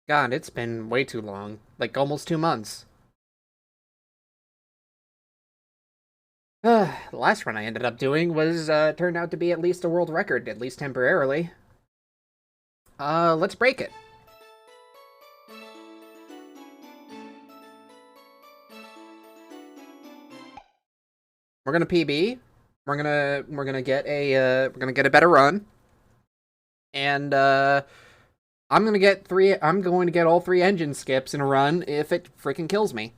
God, it's been way too long. Like, almost 2 months. The last run I ended up doing was, turned out to be at least a world record, at least temporarily. Let's break it. We're gonna PB. We're gonna get a better run. And, I'm going to get all 3 engine skips in a run if it freaking kills me.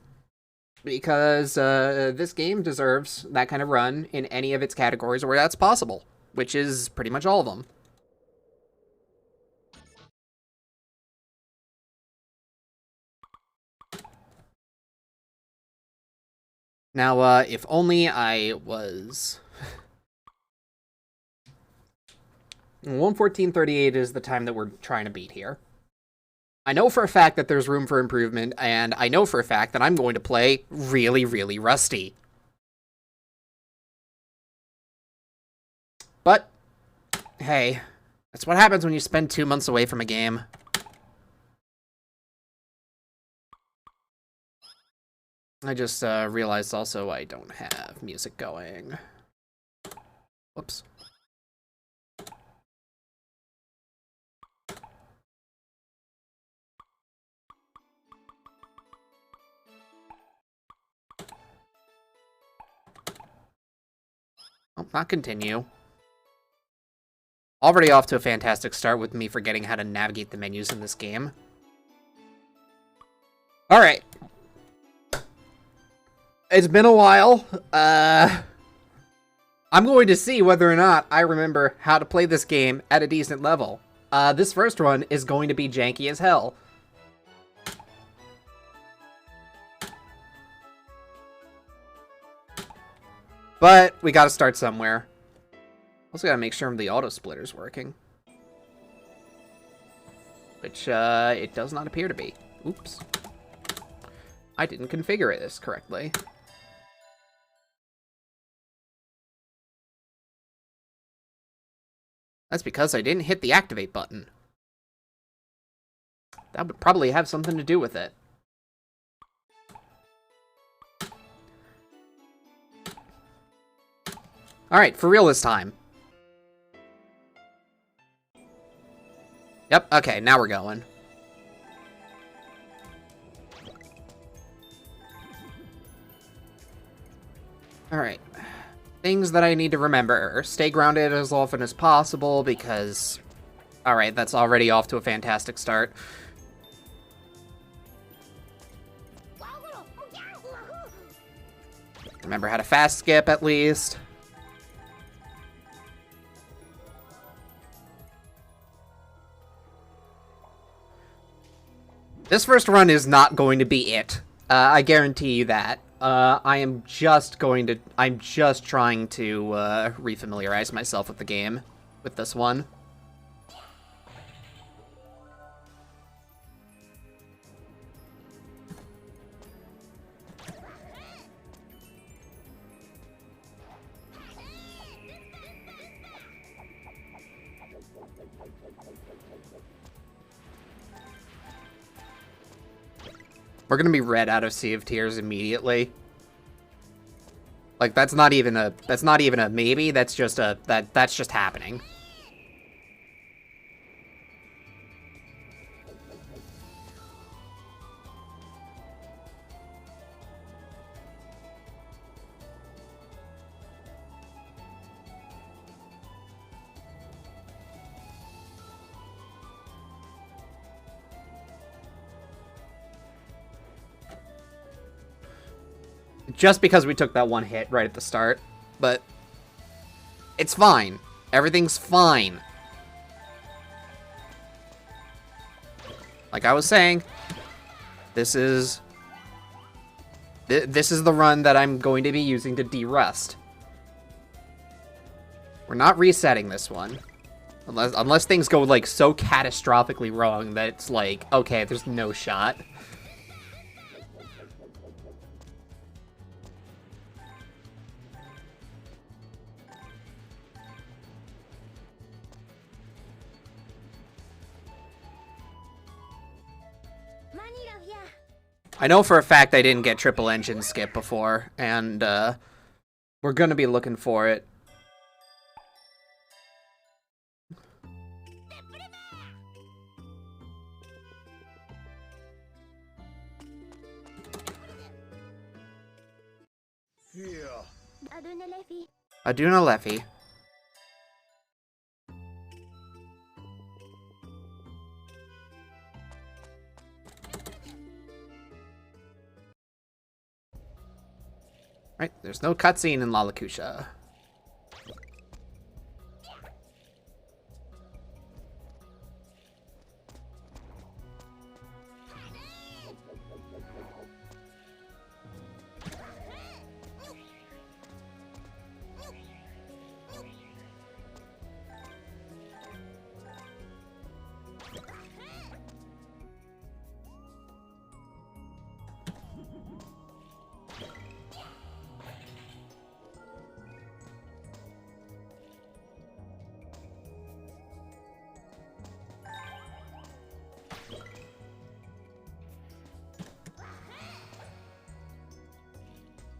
Because this game deserves that kind of run in any of its categories where that's possible, which is pretty much all of them. Now, if only I was... 1:14:38 is the time that we're trying to beat here. I know for a fact that there's room for improvement, and I know for a fact that I'm going to play really, really rusty. But, hey, that's what happens when you spend 2 months away from a game. I just realized also I don't have music going. Whoops. Oh, not continue. Already off to a fantastic start with me forgetting how to navigate the menus in this game. Alright. It's been a while. I'm going to see whether or not I remember how to play this game at a decent level. This first run is going to be janky as hell. But we gotta start somewhere. Also gotta make sure the auto splitter's working. Which, it does not appear to be. Oops. I didn't configure this correctly. That's because I didn't hit the activate button. That would probably have something to do with it. Alright, for real this time. Yep, okay, now we're going. Alright. Things that I need to remember. Stay grounded as often as possible because... Alright, that's already off to a fantastic start. Remember how to fast skip, at least. This first run is not going to be it. I guarantee you that. I'm just trying to refamiliarize myself with the game, with this one. We're gonna be read out of Sea of Tears immediately. Like, that's not even a maybe, that's just happening. Just because we took that one hit right at the start, but it's fine. Everything's fine. Like I was saying, this is the run that I'm going to be using to de-rust. We're not resetting this one. Unless things go, like, so catastrophically wrong that it's like, okay, there's no shot. I know for a fact I didn't get triple engine skip before, and we're gonna be looking for it. Aduna Leffy. Right, there's no cutscene in Lalakusha.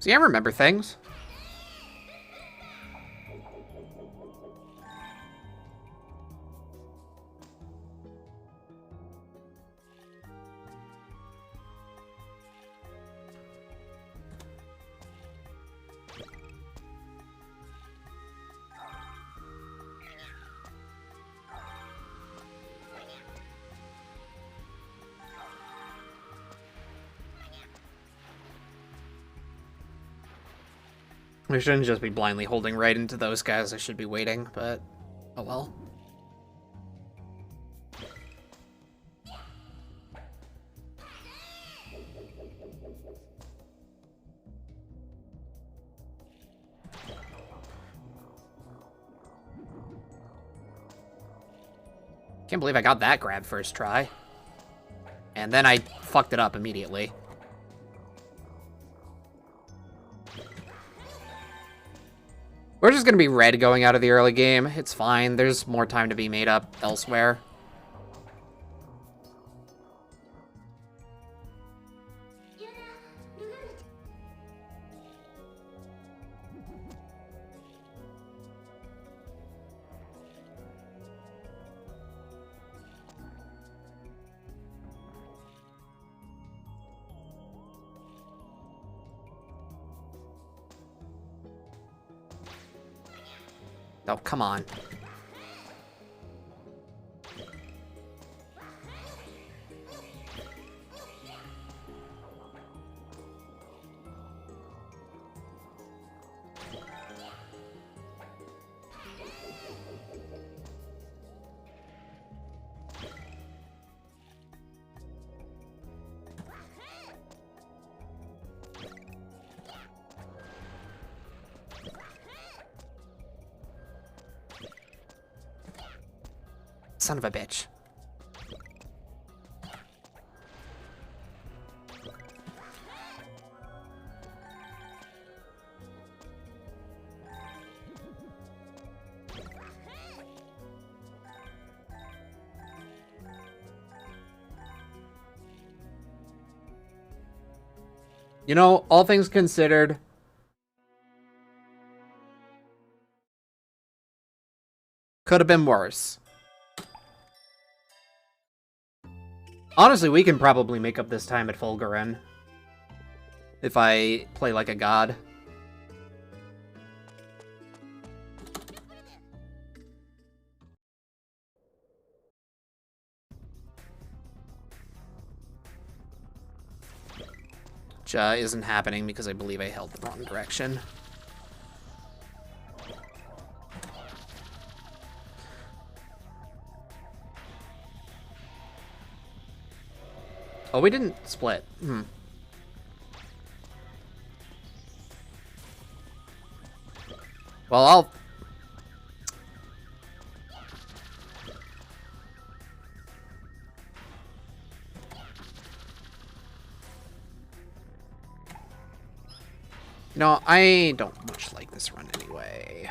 See, I remember things. I shouldn't just be blindly holding right into those guys. I should be waiting, but oh well. Can't believe I got that grab first try. And then I fucked it up immediately. We're just gonna be red going out of the early game. It's fine. There's more time to be made up elsewhere. Oh, come on. Son of a bitch. You know, all things considered, could have been worse. Honestly, we can probably make up this time at Fulgurinn. If I play like a god. Which isn't happening because I believe I held the wrong direction. Oh, we didn't split. Well, I'll... No, I don't much like this run anyway.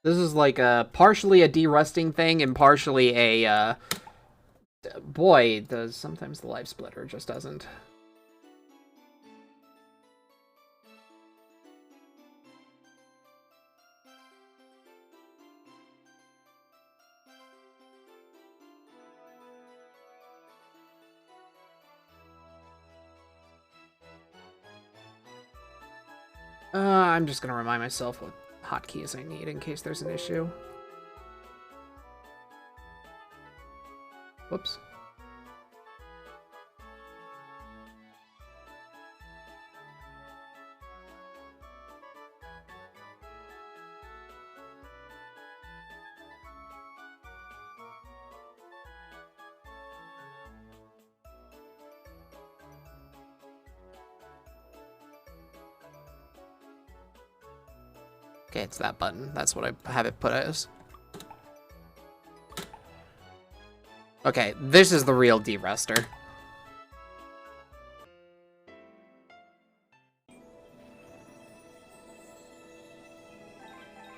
This is like partially a derusting thing and partially a Boy, sometimes the life splitter just doesn't. I'm just gonna remind myself what hotkeys I need in case there's an issue. Whoops. Okay, it's that button. That's what I have it put as. Okay, this is the real de-rester.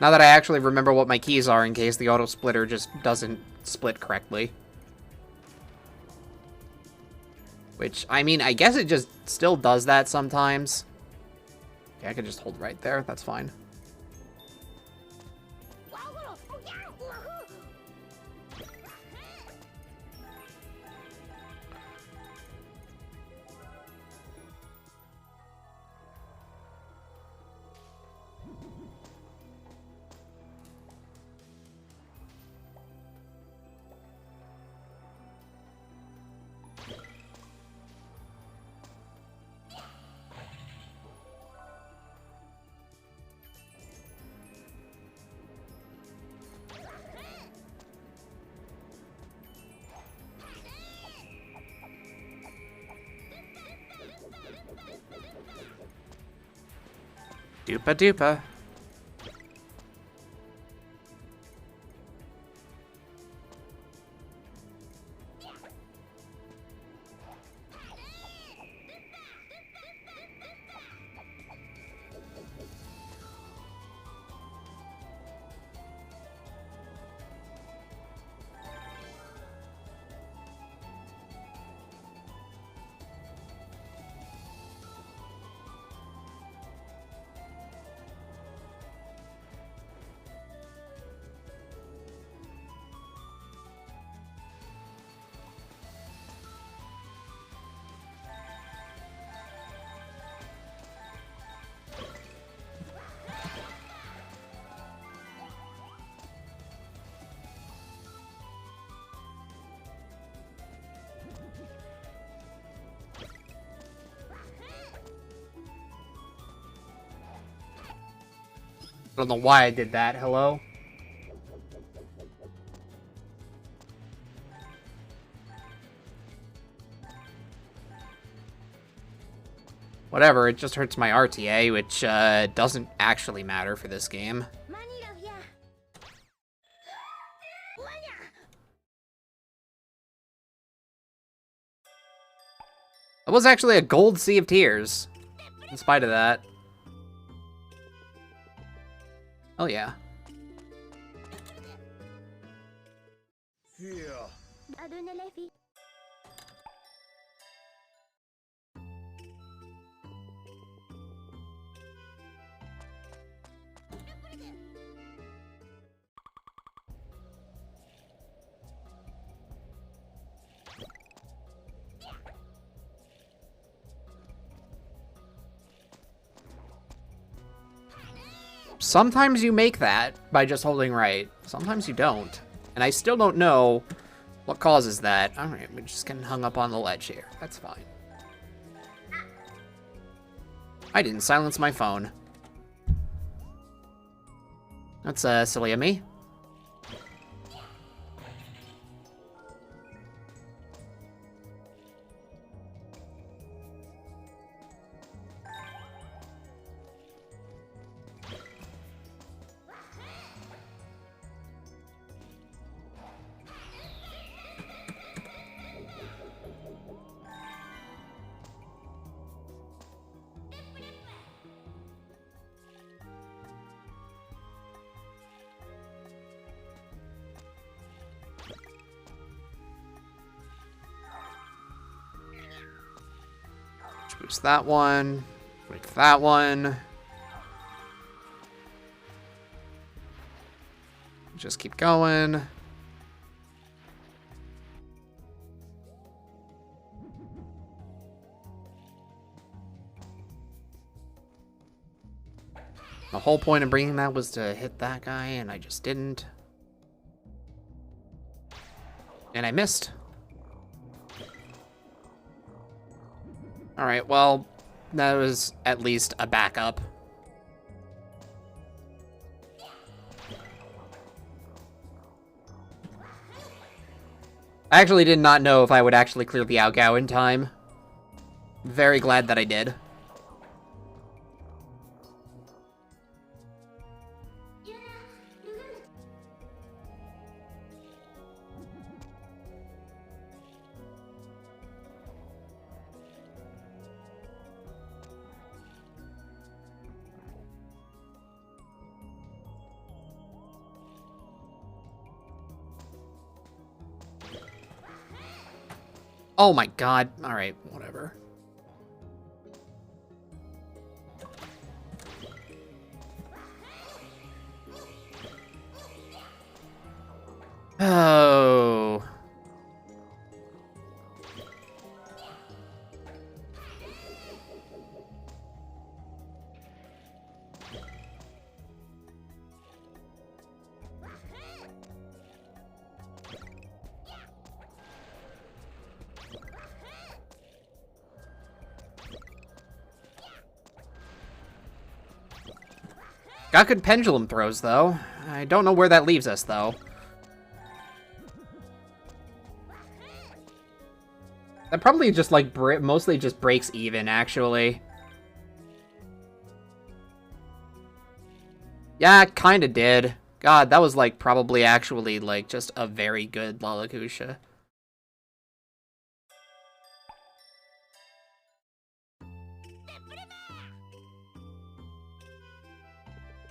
Now that I actually remember what my keys are in case the auto splitter just doesn't split correctly. Which, I mean, I guess it just still does that sometimes. Okay, I can just hold right there. That's fine. Doopa doopa. I don't know why I did that. Hello? Whatever, it just hurts my RTA, which doesn't actually matter for this game. It was actually a gold Sea of Tears, in spite of that. Oh yeah. Sometimes you make that by just holding right. Sometimes you don't. And I still don't know what causes that. Alright, we're just getting hung up on the ledge here. That's fine. I didn't silence my phone. That's silly of me. Boost that one. Wait for that one. Just keep going. The whole point of bringing that was to hit that guy, and I just didn't. And I missed. Alright, well, that was at least a backup. I actually did not know if I would actually clear the Ao in time. Very glad that I did. Oh my god. Alright, whatever. Oh. Got good pendulum throws, though. I don't know where that leaves us, though. That probably just, like, mostly just breaks even, actually. Yeah, it kinda did. God, that was, like, probably actually, like, just a very good Lalakusha.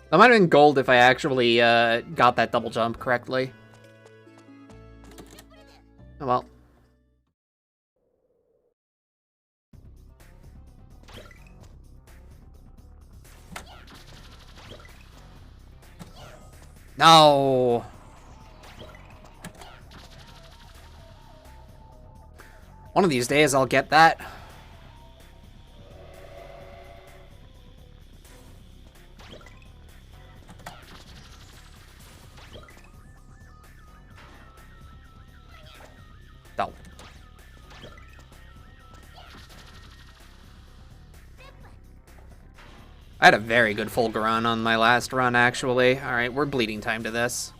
That might have been gold if I actually got that double jump correctly. Oh well. No. One of these days I'll get that. No. I had a very good Fulguron on my last run, actually. Alright, we're bleeding time to this.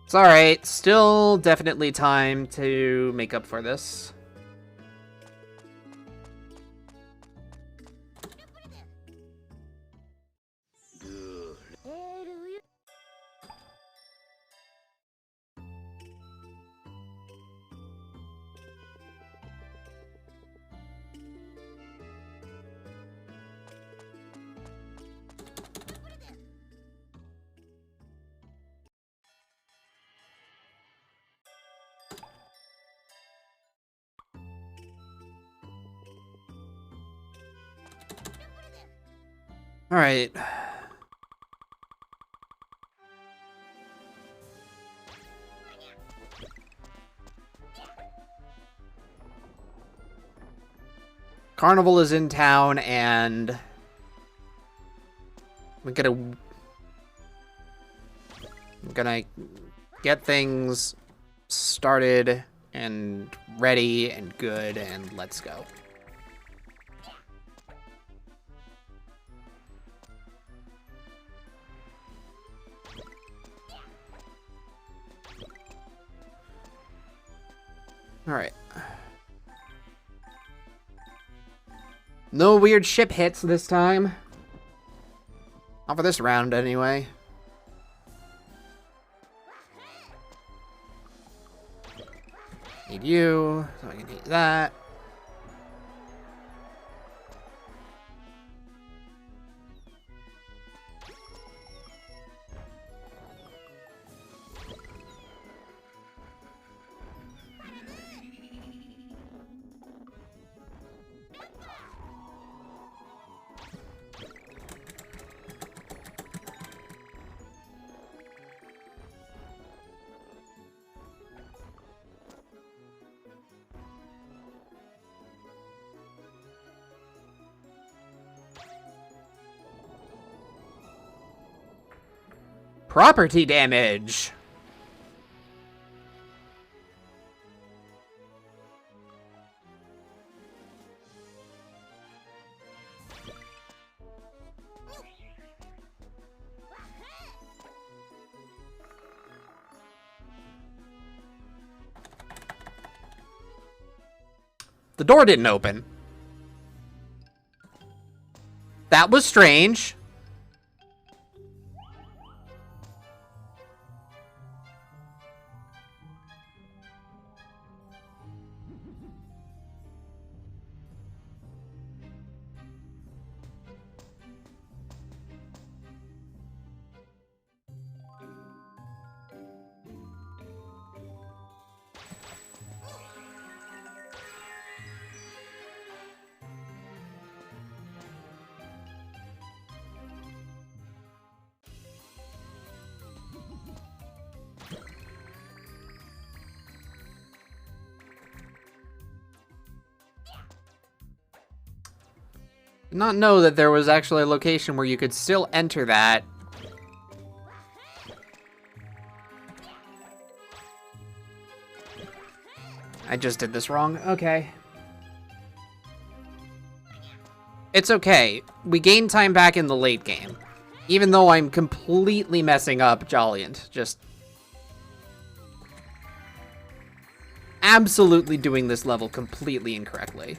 It's alright, still definitely time to make up for this. All right. Carnival is in town, and we're gonna get things started and ready and good, and let's go. All right. No weird ship hits this time. Not for this round, anyway. Need you, so I can eat that. Property damage. The door didn't open. That was strange. Did not know that there was actually a location where you could still enter that. I just did this wrong. Okay. It's okay. We gain time back in the late game. Even though I'm completely messing up Jolliant. Just absolutely doing this level completely incorrectly.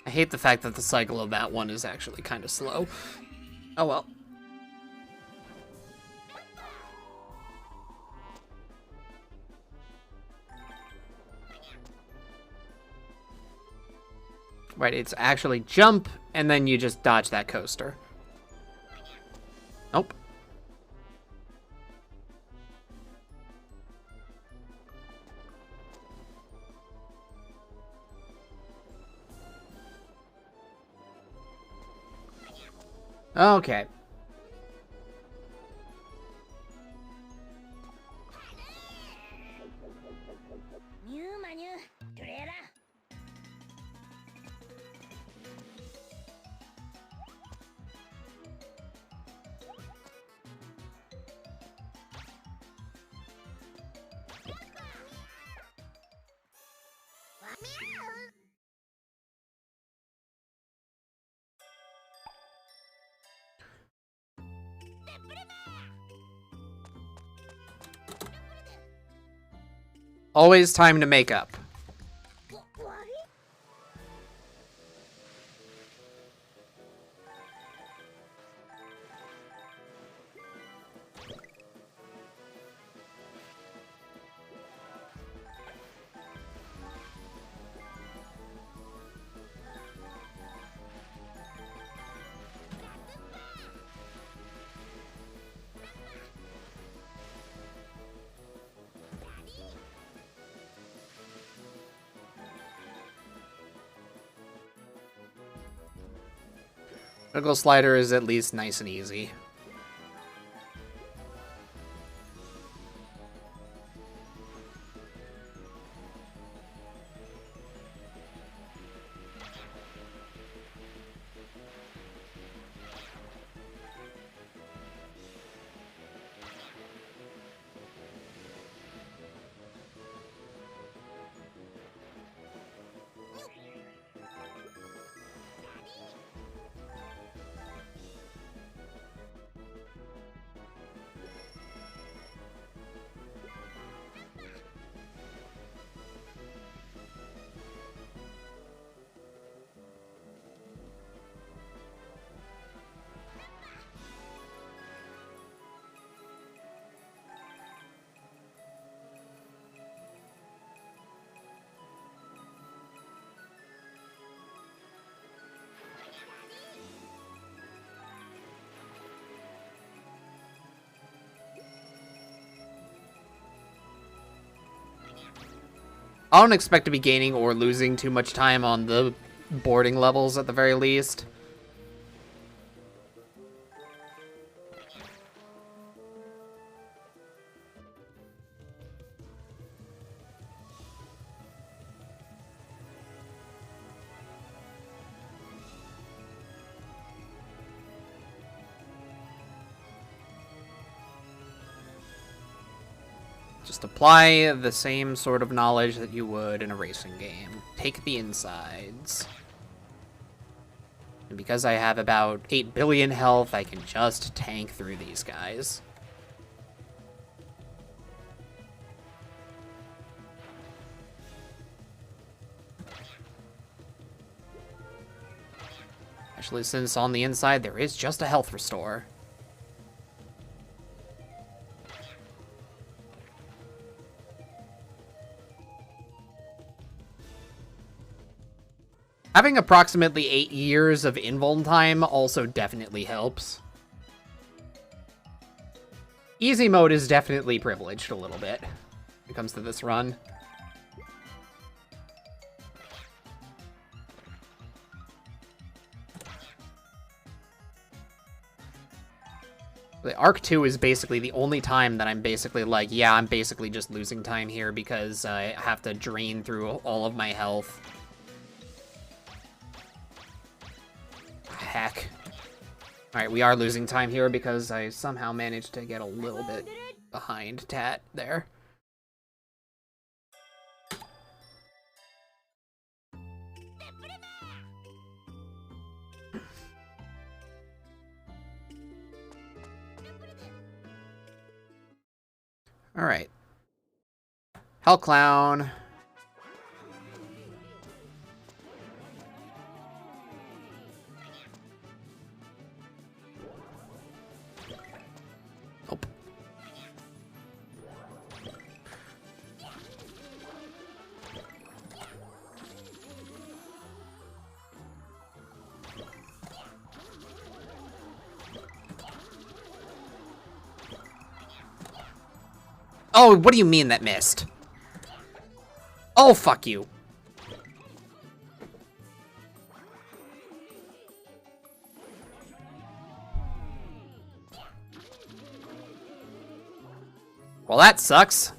I hate the fact that the cycle of that one is actually kind of slow. Oh well. Right, it's actually jump, and then you just dodge that coaster. Nope. Okay. Always time to make up. Critical slider is at least nice and easy. I don't expect to be gaining or losing too much time on the boarding levels at the very least. Just apply the same sort of knowledge that you would in a racing game. Take the insides. And because I have about 8 billion health, I can just tank through these guys. Actually, since on the inside there is just a health restore. Having approximately 8 years of invuln time also definitely helps. Easy mode is definitely privileged a little bit when it comes to this run. The Arc 2 is basically the only time that I'm basically like, yeah, I'm basically just losing time here because I have to drain through all of my health. Heck. Alright, we are losing time here because I somehow managed to get a little bit behind Tat there. Alright. Hell Clown. Nope. Oh, what do you mean that missed? Oh, fuck you. Well, that sucks.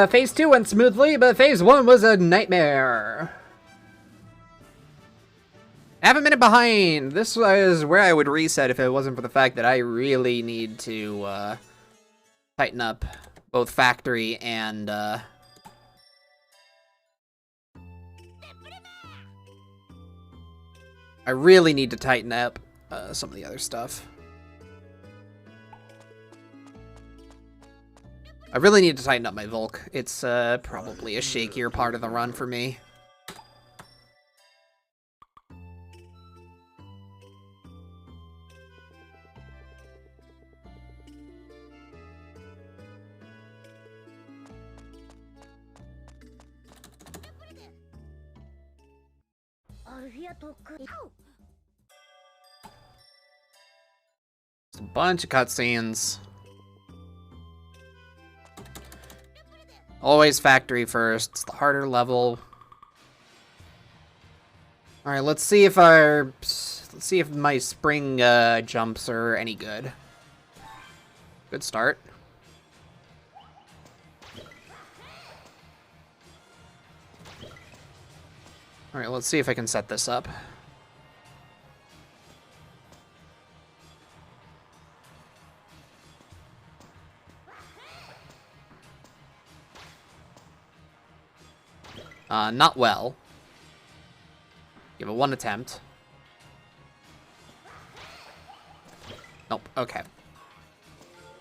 Phase 2 went smoothly, but Phase 1 was a nightmare. Half a minute behind. This was where I would reset if it wasn't for the fact that I really need to tighten up both factory and I really need to tighten up some of the other stuff. I really need to tighten up my Volk. It's probably a shakier part of the run for me. Just a bunch of cutscenes. Always factory first. It's the harder level. All right, let's see if my spring jumps are any good. Good start. All right, let's see if I can set this up. Not well. Give it one attempt. Nope, okay.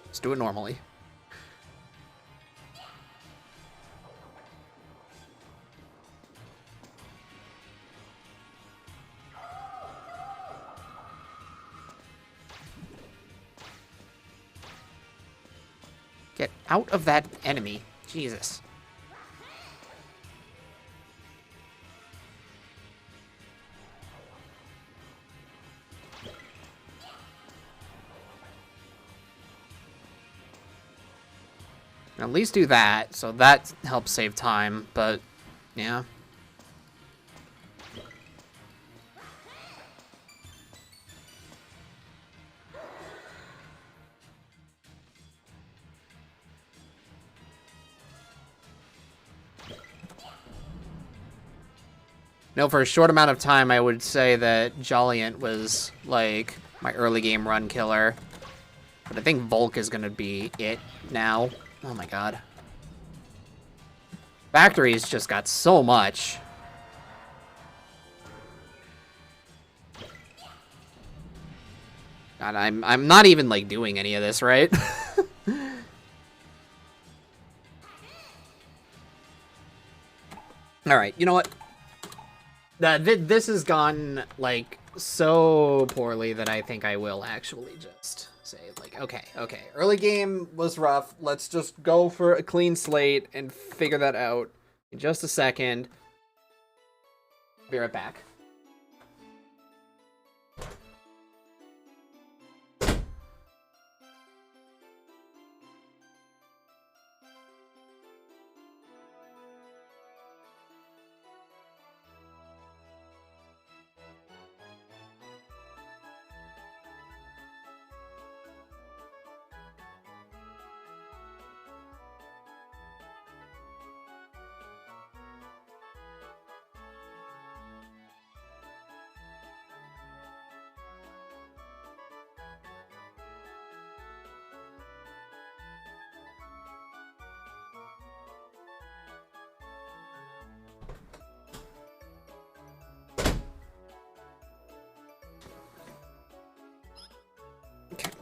Let's do it normally. Get out of that enemy. Jesus. At least do that, so that helps save time, but yeah. No, for a short amount of time, I would say that Jolliant was, like, my early game run killer. But I think Volk is gonna be it now. Oh my god. Factory's just got so much. God, I'm not even, like, doing any of this, right? Alright, you know what? This has gone, like, so poorly that I think I will actually just say, like, okay, early game was rough. Let's just go for a clean slate and figure that out in just a second. Be right back.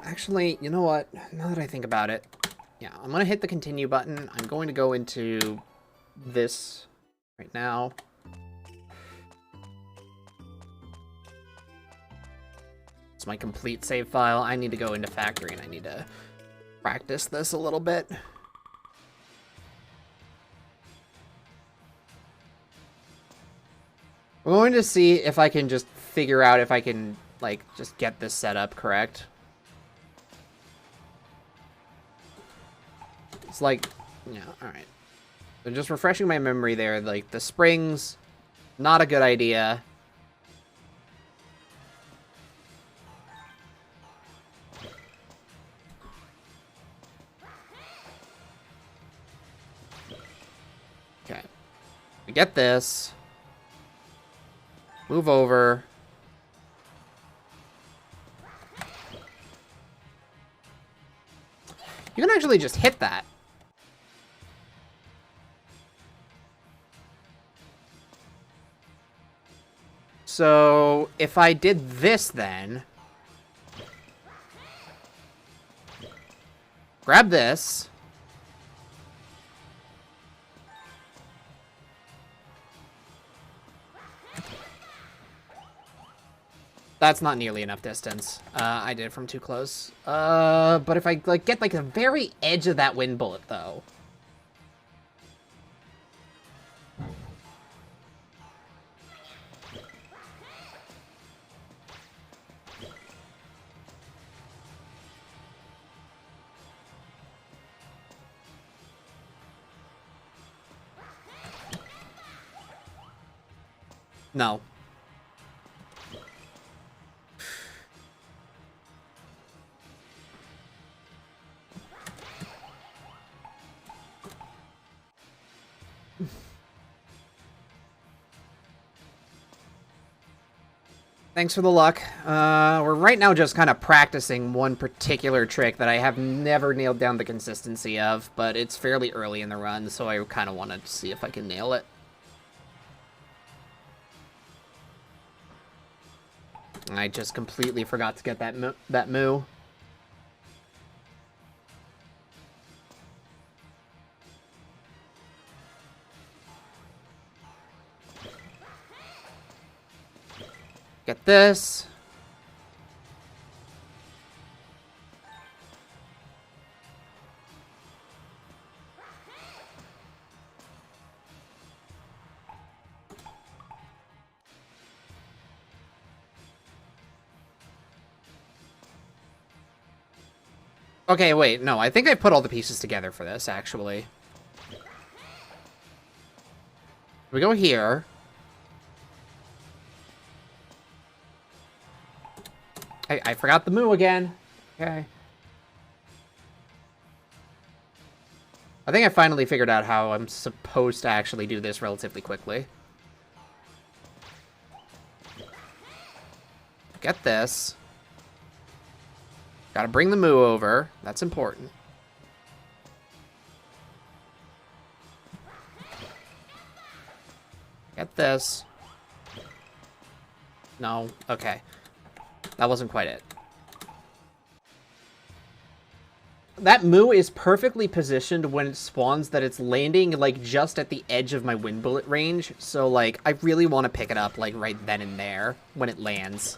Actually, you know what? Now that I think about it, yeah, I'm going to hit the continue button. I'm going to go into this right now. It's my complete save file. I need to go into factory and I need to practice this a little bit. We're going to see if I can just figure out if I can, like, just get this set up correct. It's like, yeah, alright. So just refreshing my memory there, like, the springs, not a good idea. Okay. We get this. Move over. You can actually just hit that. So, if I did this then, grab this, That's not nearly enough distance. I did it from too close. But if I like get like the very edge of that wind bullet though. No. Thanks for the luck. We're right now just kind of practicing one particular trick that I have never nailed down the consistency of, but it's fairly early in the run, so I kind of want to see if I can nail it. I just completely forgot to get that moo. Get this. Okay, wait, no, I think I put all the pieces together for this, actually. We go here. I forgot the moo again. Okay. I think I finally figured out how I'm supposed to actually do this relatively quickly. Get this. Gotta bring the moo over. That's important. Get this. No. Okay. That wasn't quite it. That moo is perfectly positioned when it spawns that it's landing, like, just at the edge of my wind bullet range. So, like, I really want to pick it up, like, right then and there when it lands.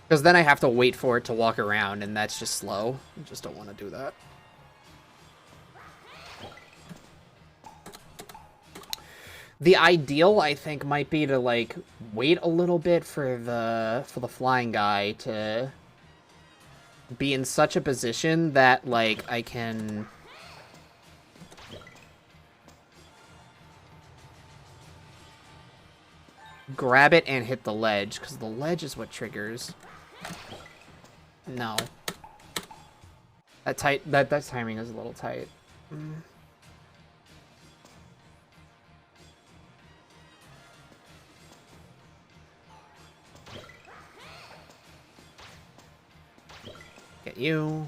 Because then I have to wait for it to walk around, and that's just slow. I just don't want to do that. The ideal, I think, might be to, like, wait a little bit for the flying guy to be in such a position that, like, I can grab it and hit the ledge, because the ledge is what triggers. No. That timing is a little tight. Get you.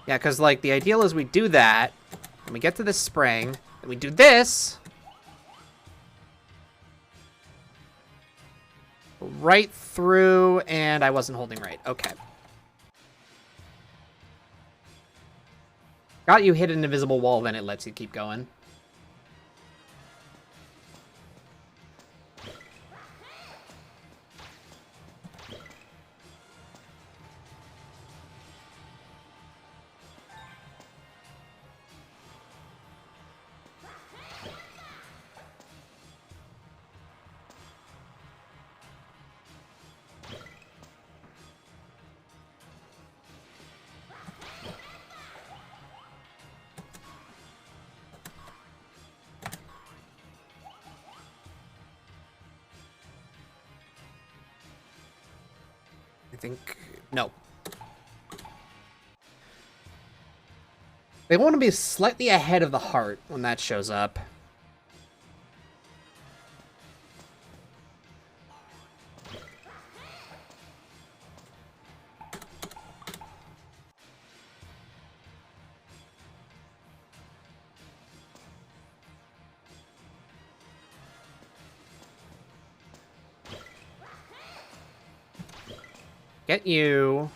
Yeah, because, like, the ideal is we do that, and we get to this spring, and we do this. Right through, and I wasn't holding right. Okay. Got you hit an invisible wall, then it lets you keep going. I think... no. They want to be slightly ahead of the heart when that shows up. Get you.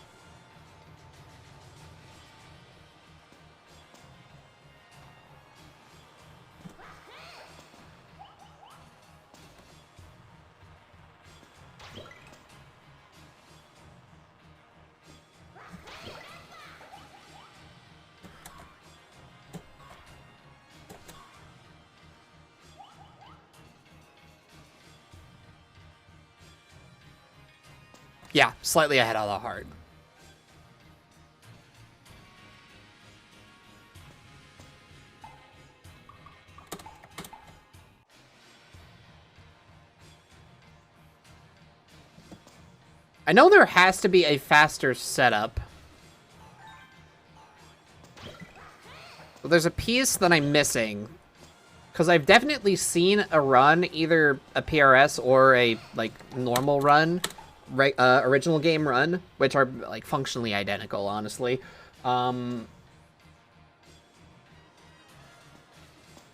Yeah, slightly ahead of the heart. I know there has to be a faster setup. But there's a piece that I'm missing. Because I've definitely seen a run, either a PRS or a, like, normal run, right, original game run, which are, like, functionally identical, honestly. At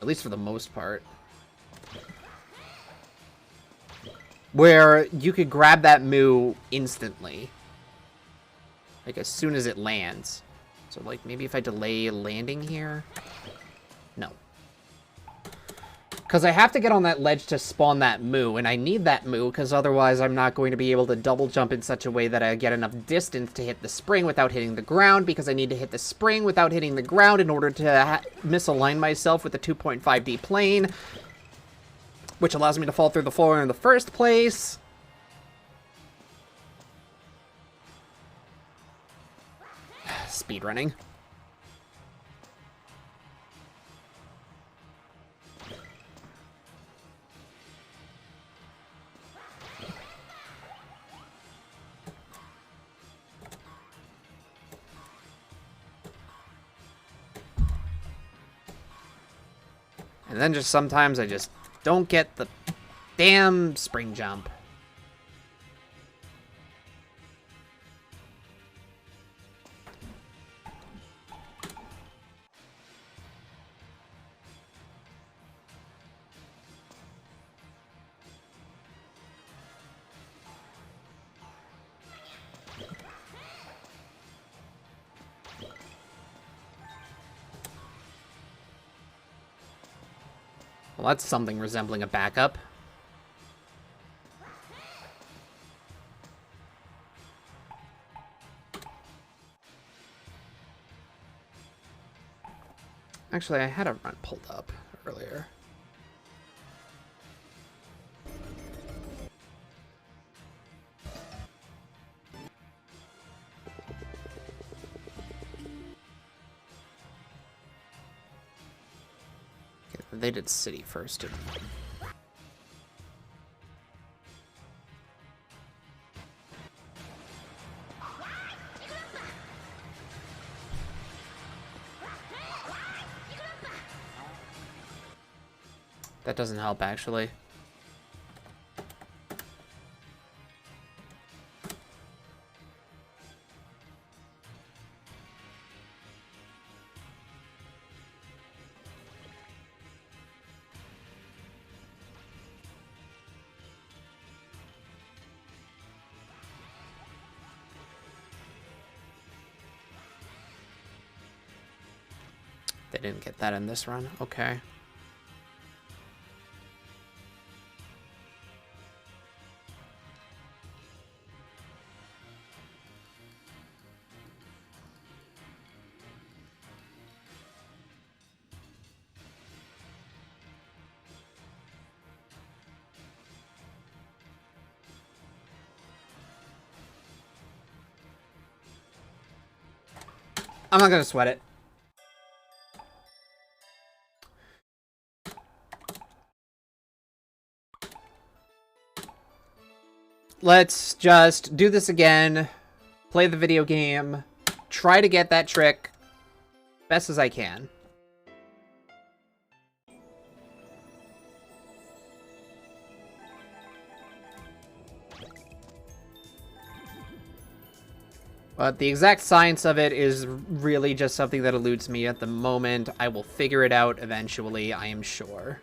least for the most part. Where you could grab that Moo instantly. Like, as soon as it lands. So, like, maybe if I delay landing here? No. Because I have to get on that ledge to spawn that Moo, and I need that Moo, because otherwise I'm not going to be able to double jump in such a way that I get enough distance to hit the spring without hitting the ground, because I need to hit the spring without hitting the ground in order to misalign myself with the 2.5D plane, which allows me to fall through the floor in the first place. Speedrunning. And then just sometimes I just don't get the damn spring jump. Well, that's something resembling a backup. Actually, I had a run pulled up earlier. Okay, they did city first, didn't they? That doesn't help, actually. They didn't get that in this run. Okay. I'm not gonna sweat it. Let's just do this again, play the video game, try to get that trick best as I can. But the exact science of it is really just something that eludes me at the moment. I will figure it out eventually, I am sure.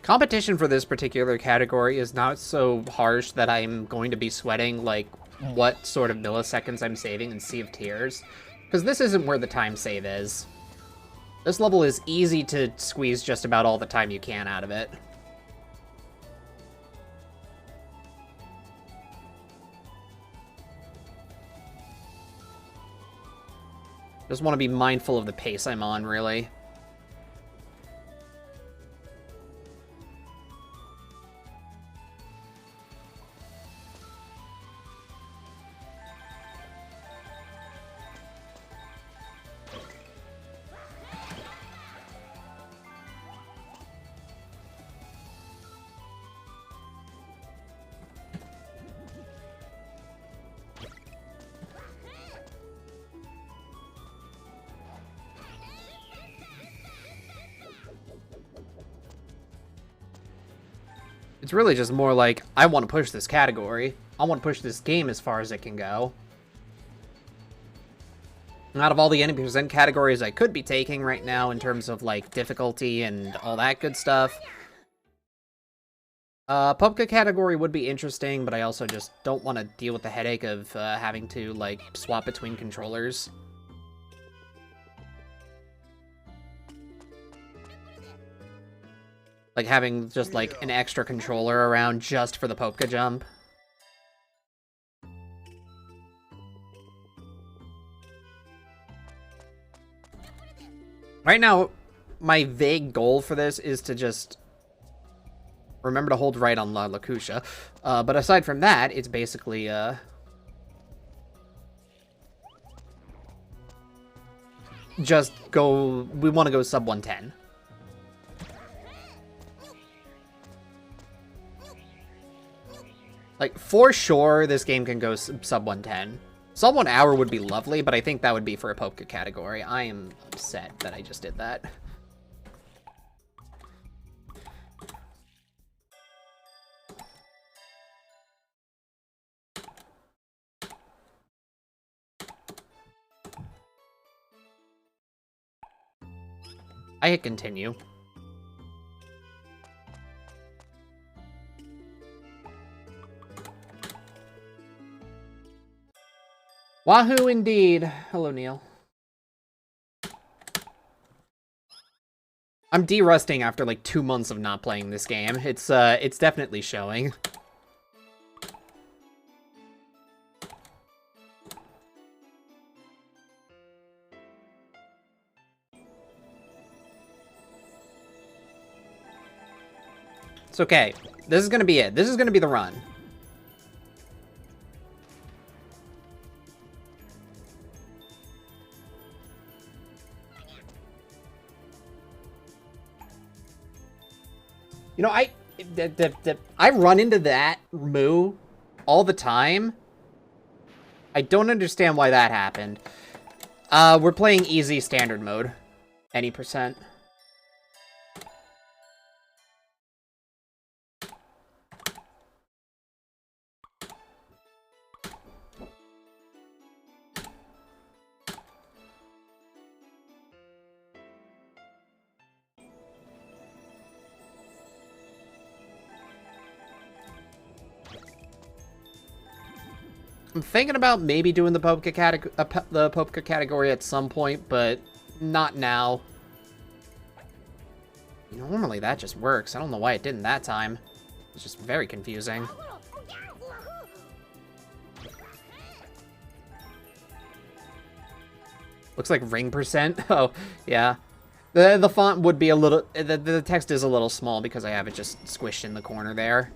Competition for this particular category is not so harsh that I'm going to be sweating, like, what sort of milliseconds I'm saving in Sea of Tears. Because this isn't where the time save is. This level is easy to squeeze just about all the time you can out of it. Just want to be mindful of the pace I'm on, really. It's really just more like, I want to push this category. I want to push this game as far as it can go. Out of all the 80% categories I could be taking right now in terms of, like, difficulty and all that good stuff, Pupka category would be interesting, but I also just don't want to deal with the headache of having to, like, swap between controllers. Like, having just, like, an extra controller around just for the Popka jump. Right now, my vague goal for this is to just remember to hold right on La Lakusha. But aside from that, it's basically, just go... We want to go sub 110. Like, for sure, this game can go sub 110. Sub 1 hour would be lovely, but I think that would be for a Popka category. I am upset that I just did that. I hit continue. Wahoo indeed. Hello, Neil. I'm de-rusting after like 2 months of not playing this game. It's definitely showing. It's okay. This is gonna be it. This is gonna be the run. You know, I run into that moo all the time. I don't understand why that happened. We're playing easy standard mode. Any percent. I'm thinking about maybe doing the Popka category at some point, but not now. Normally that just works. I don't know why it didn't that time. It's just very confusing. Looks like ring percent. Oh, yeah. The font would be a little... The text is a little small because I have it just squished in the corner there.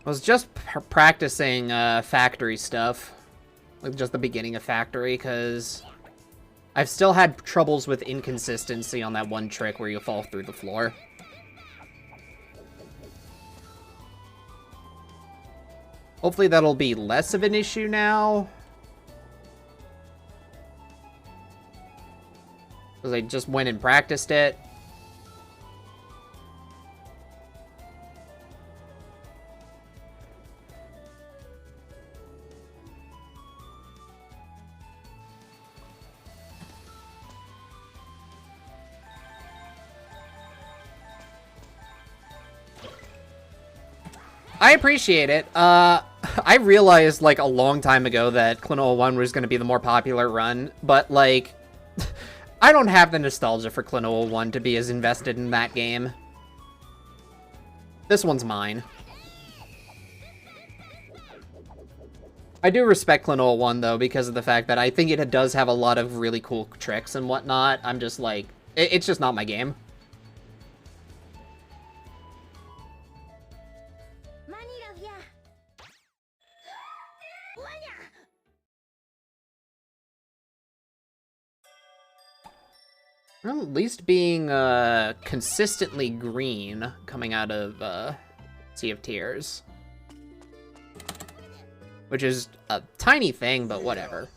I was just practicing factory stuff, like just the beginning of factory, because I've still had troubles with inconsistency on that one trick where you fall through the floor. Hopefully that'll be less of an issue now. Because I just went and practiced it. I appreciate it. I realized, like, a long time ago that Klonoa 1 was going to be the more popular run, but, like, I don't have the nostalgia for Klonoa 1 to be as invested in that game. This one's mine. I do respect Klonoa 1, though, because of the fact that I think it does have a lot of really cool tricks and whatnot. I'm just, like, it's just not my game. Well, at least being consistently green coming out of Sea of Tears. Which is a tiny thing, but whatever.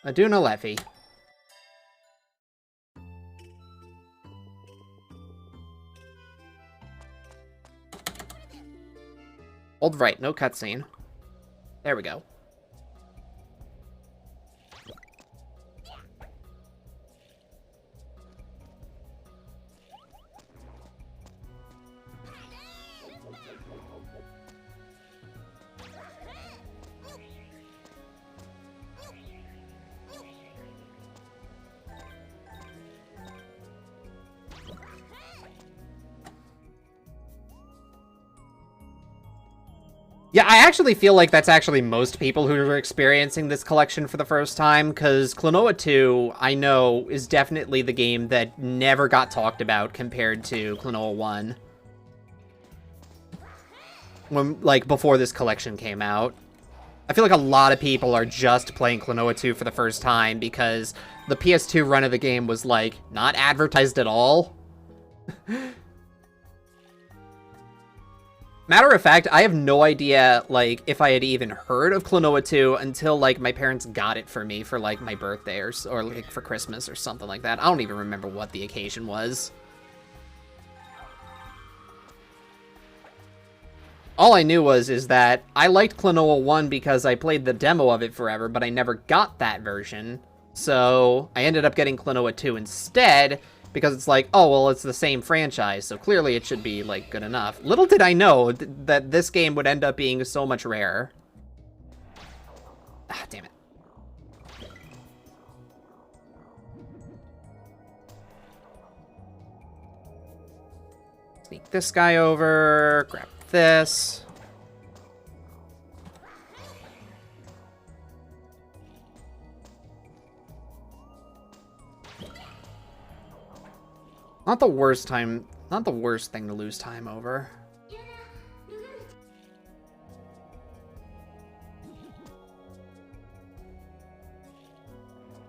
Aduna Leffy. Hold right, no cutscene. There we go. Yeah, I actually feel like that's actually most people who are experiencing this collection for the first time, because Klonoa 2, I know, is definitely the game that never got talked about compared to Klonoa 1. When, like, before this collection came out. I feel like a lot of people are just playing Klonoa 2 for the first time, because the PS2 run of the game was, like, not advertised at all. Matter of fact, I have no idea, like, if I had even heard of Klonoa 2 until, like, my parents got it for me for, like, my birthday or like, for Christmas or something like that. I don't even remember what the occasion was. All I knew is that I liked Klonoa 1 because I played the demo of it forever, but I never got that version. So I ended up getting Klonoa 2 instead, because it's like, oh, well, it's the same franchise, so clearly it should be, like, good enough. Little did I know that this game would end up being so much rarer. Ah, damn it. Sneak this guy over, grab this. Not the worst thing to lose time over.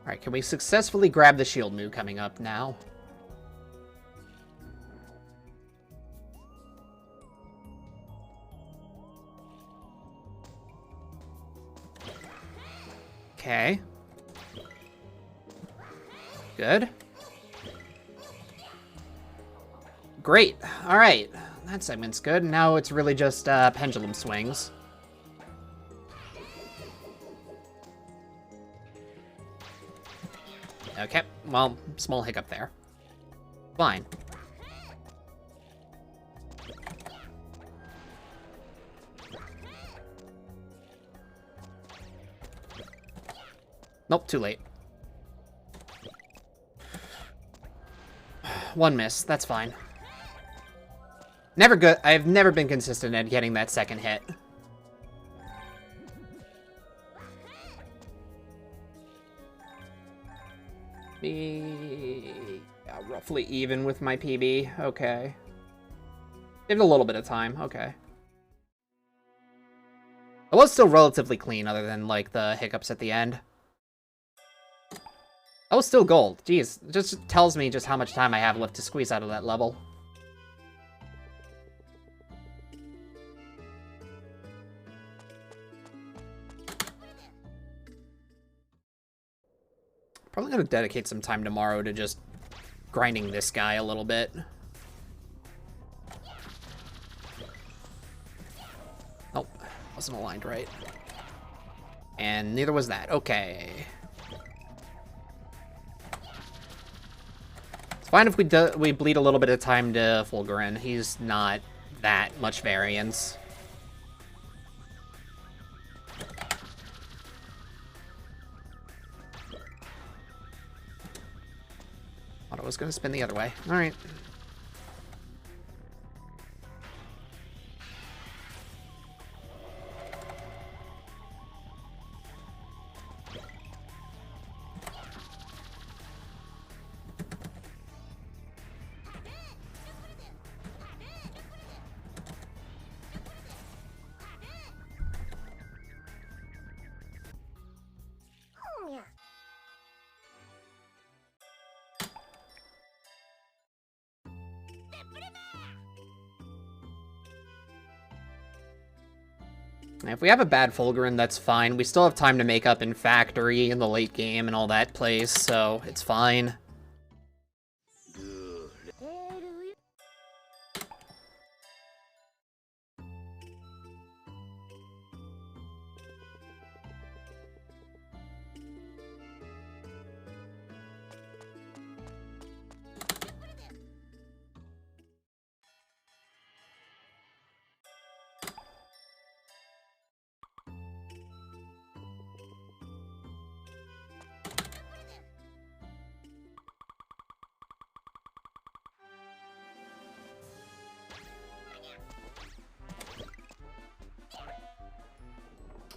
Alright, can we successfully grab the shield move coming up now? Okay. Good. Great. All right. That segment's good. Now it's really just pendulum swings. Okay. Well, small hiccup there. Fine. Nope, too late. One miss. That's fine. Never good. I've never been consistent at getting that second hit. Yeah, roughly even with my PB. Okay. Give it a little bit of time. Okay. It was still relatively clean other than, like, the hiccups at the end. That was still gold. Jeez, it just tells me just how much time I have left to squeeze out of that level. Probably gonna dedicate some time tomorrow to just grinding this guy a little bit. Nope, wasn't aligned right. And neither was that. Okay. It's fine if we bleed a little bit of time to Fulgurine. He's not that much variance. Thought I was gonna spin the other way. All right. If we have a bad Fulgurine, that's fine. We still have time to make up in Factory in the late game and all that plays, so it's fine.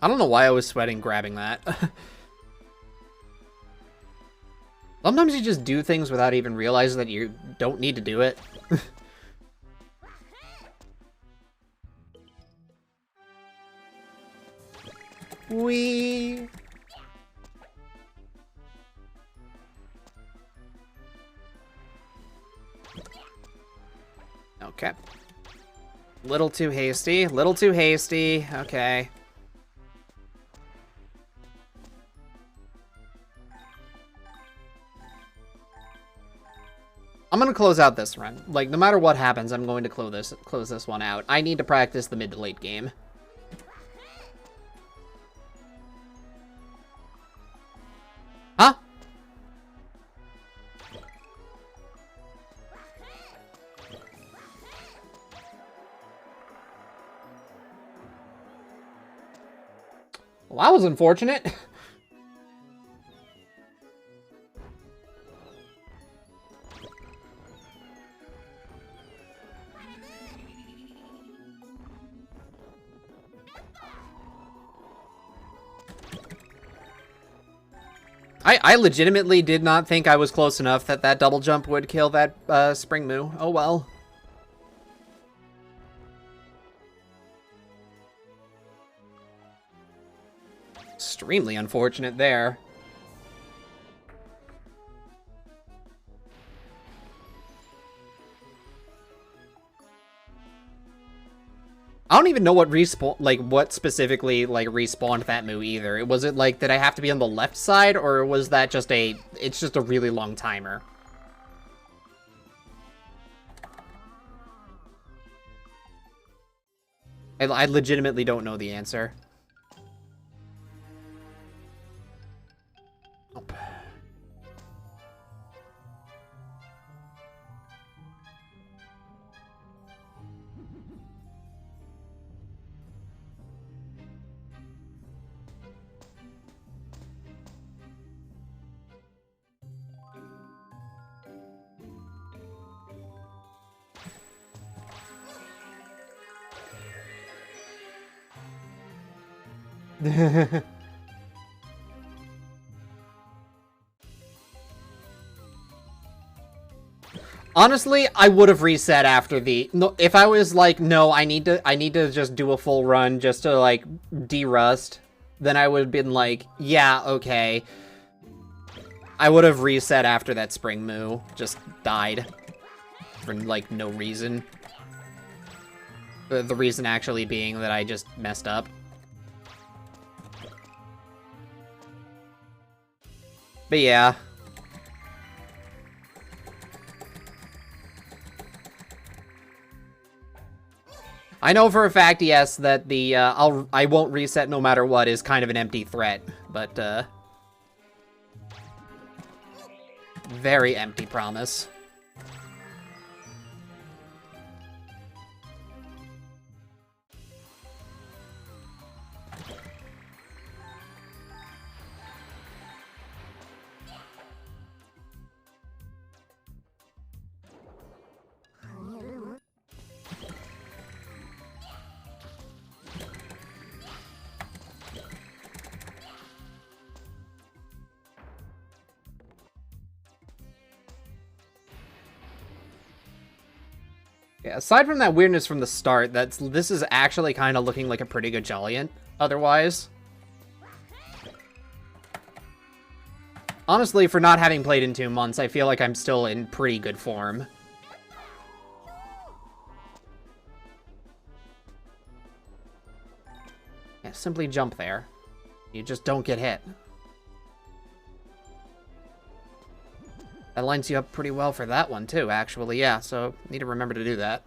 I don't know why I was sweating grabbing that. Sometimes you just do things without even realizing that you don't need to do it. Whee! Okay. Little too hasty. Little too hasty. Okay. I'm gonna close out this run. Like, no matter what happens, I'm going to close this one out. I need to practice the mid to late game. Huh? Well, that was unfortunate. I legitimately did not think I was close enough that that double jump would kill that Spring Moo. Oh well. Extremely unfortunate there. I don't even know what respawn, like, what specifically, like, respawned that Moo either. Was it, like, did I have to be on the left side, or was that just it's just a really long timer? I legitimately don't know the answer. Nope. Honestly, I would have reset after the... No, if I was like, no, I need to just do a full run just to, like, de-rust, then I would have been like, yeah, okay. I would have reset after that Spring Moo just died for, like, no reason. The reason actually being that I just messed up. But yeah. I know for a fact, yes, that the I won't reset no matter what is kind of an empty threat, but very empty promise. Yeah, aside from that weirdness from the start, this is actually kind of looking like a pretty good Jolliant, otherwise. Honestly, for not having played in 2 months, I feel like I'm still in pretty good form. Yeah, simply jump there. You just don't get hit. That lines you up pretty well for that one, too, actually, yeah, so need to remember to do that.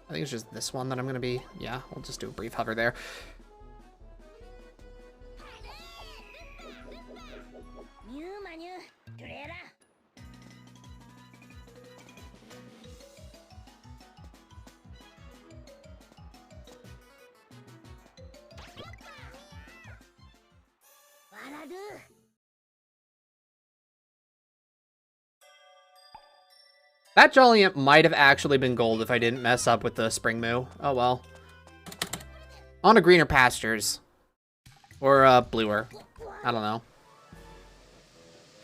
I think it's just this one that I'm gonna be... Yeah, we'll just do a brief hover there. That Jolliant might have actually been gold if I didn't mess up with the Spring Moo. Oh well. On to greener pastures. Or, bluer. I don't know.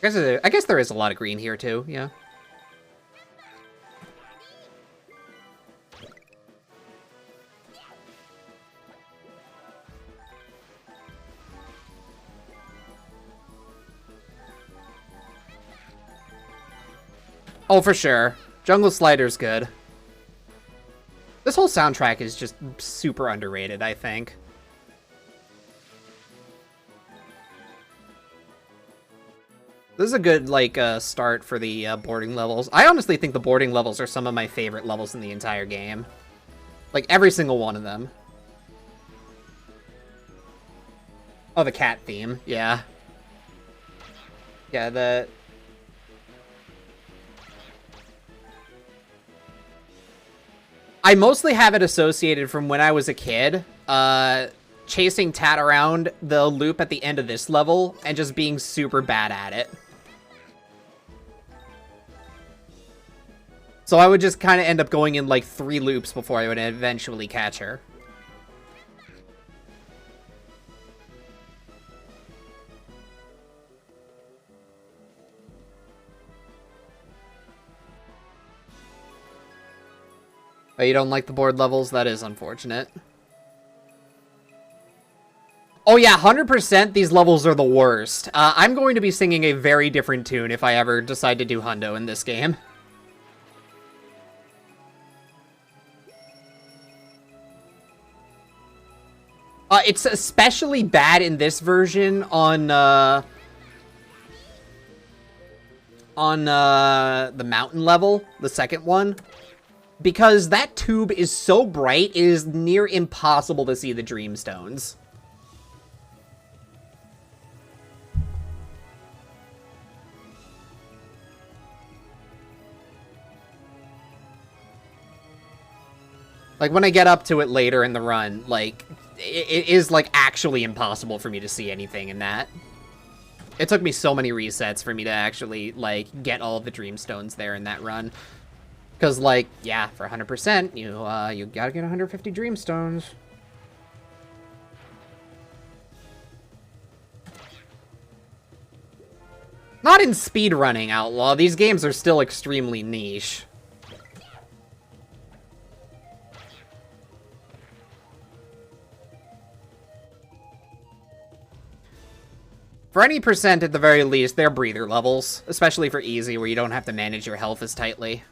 I guess there is a lot of green here, too, yeah. Oh, for sure. Jungle Slider's good. This whole soundtrack is just super underrated, I think. This is a good, like, start for the boarding levels. I honestly think the boarding levels are some of my favorite levels in the entire game. Like, every single one of them. Oh, the cat theme, yeah. Yeah, the... I mostly have it associated from when I was a kid, chasing Tat around the loop at the end of this level and just being super bad at it. So I would just kind of end up going in like 3 loops before I would eventually catch her. Oh, you don't like the board levels? That is unfortunate. Oh yeah, 100% these levels are the worst. I'm going to be singing a very different tune if I ever decide to do Hundo in this game. It's especially bad in this version on the mountain level, the second one. Because that tube is so bright, it is near impossible to see the Dreamstones. Like, when I get up to it later in the run, like, it is, like, actually impossible for me to see anything in that. It took me so many resets for me to actually, like, get all of the Dreamstones there in that run. Because, like, yeah, for 100%, you gotta get 150 Dreamstones. Not in speedrunning, Outlaw. These games are still extremely niche. For any percent, at the very least, they're breather levels. Especially for easy, where you don't have to manage your health as tightly.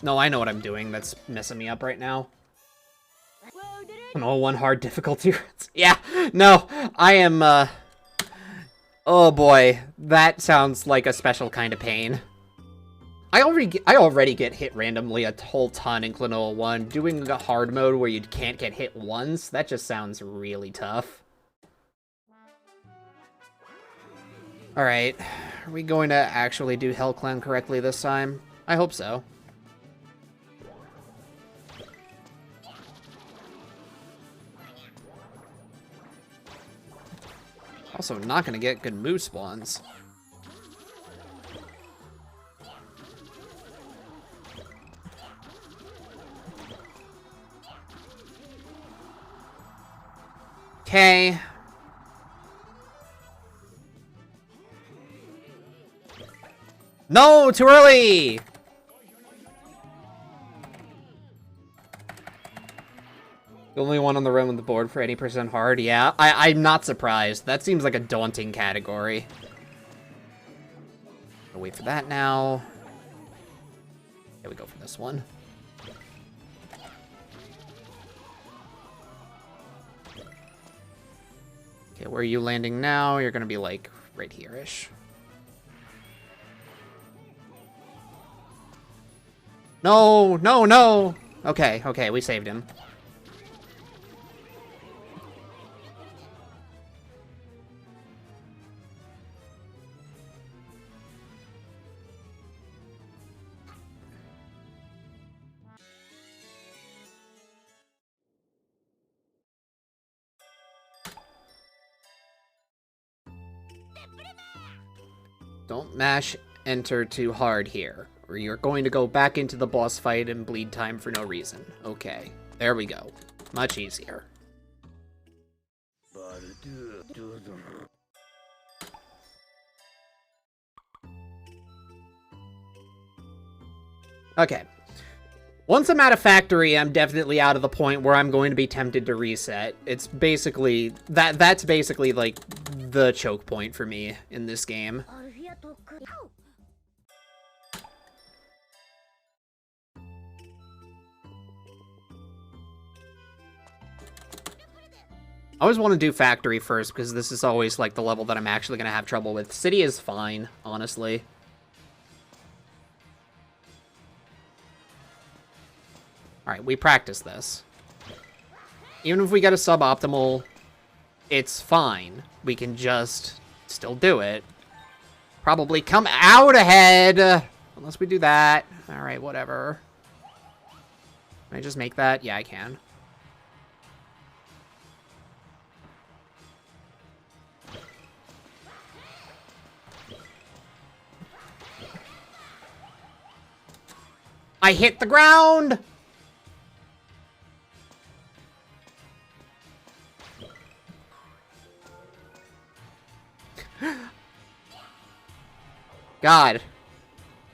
No, I know what I'm doing. That's messing me up right now. Klonoa 1 hard difficulty. Yeah, no, I am, oh boy, that sounds like a special kind of pain. I already get hit randomly a whole ton in Klonoa 1. Doing the hard mode where you can't get hit once, that just sounds really tough. Alright, are we going to actually do Hell Clan correctly this time? I hope so. Also, not gonna get good move spawns. Okay. No, too early! The only one on the run with the board for 80% hard? Yeah, I'm not surprised. That seems like a daunting category. I'll wait for that now. Here we go for this one. Okay, where are you landing now? You're gonna be like right here-ish. No, no, no! Okay, okay, we saved him. Don't mash enter too hard here, or you're going to go back into the boss fight and bleed time for no reason. Okay, there we go. Much easier. Okay. Once I'm at a factory, I'm definitely out of the point where I'm going to be tempted to reset. It's basically... That's basically, like, the choke point for me in this game. I always want to do factory first, because this is always, like, the level that I'm actually going to have trouble with. City is fine, honestly. Alright, we practice this. Even if we get a suboptimal, it's fine. We can just still do it. Probably come out ahead! Unless we do that. Alright, whatever. Can I just make that? Yeah, I can. I hit the ground! God.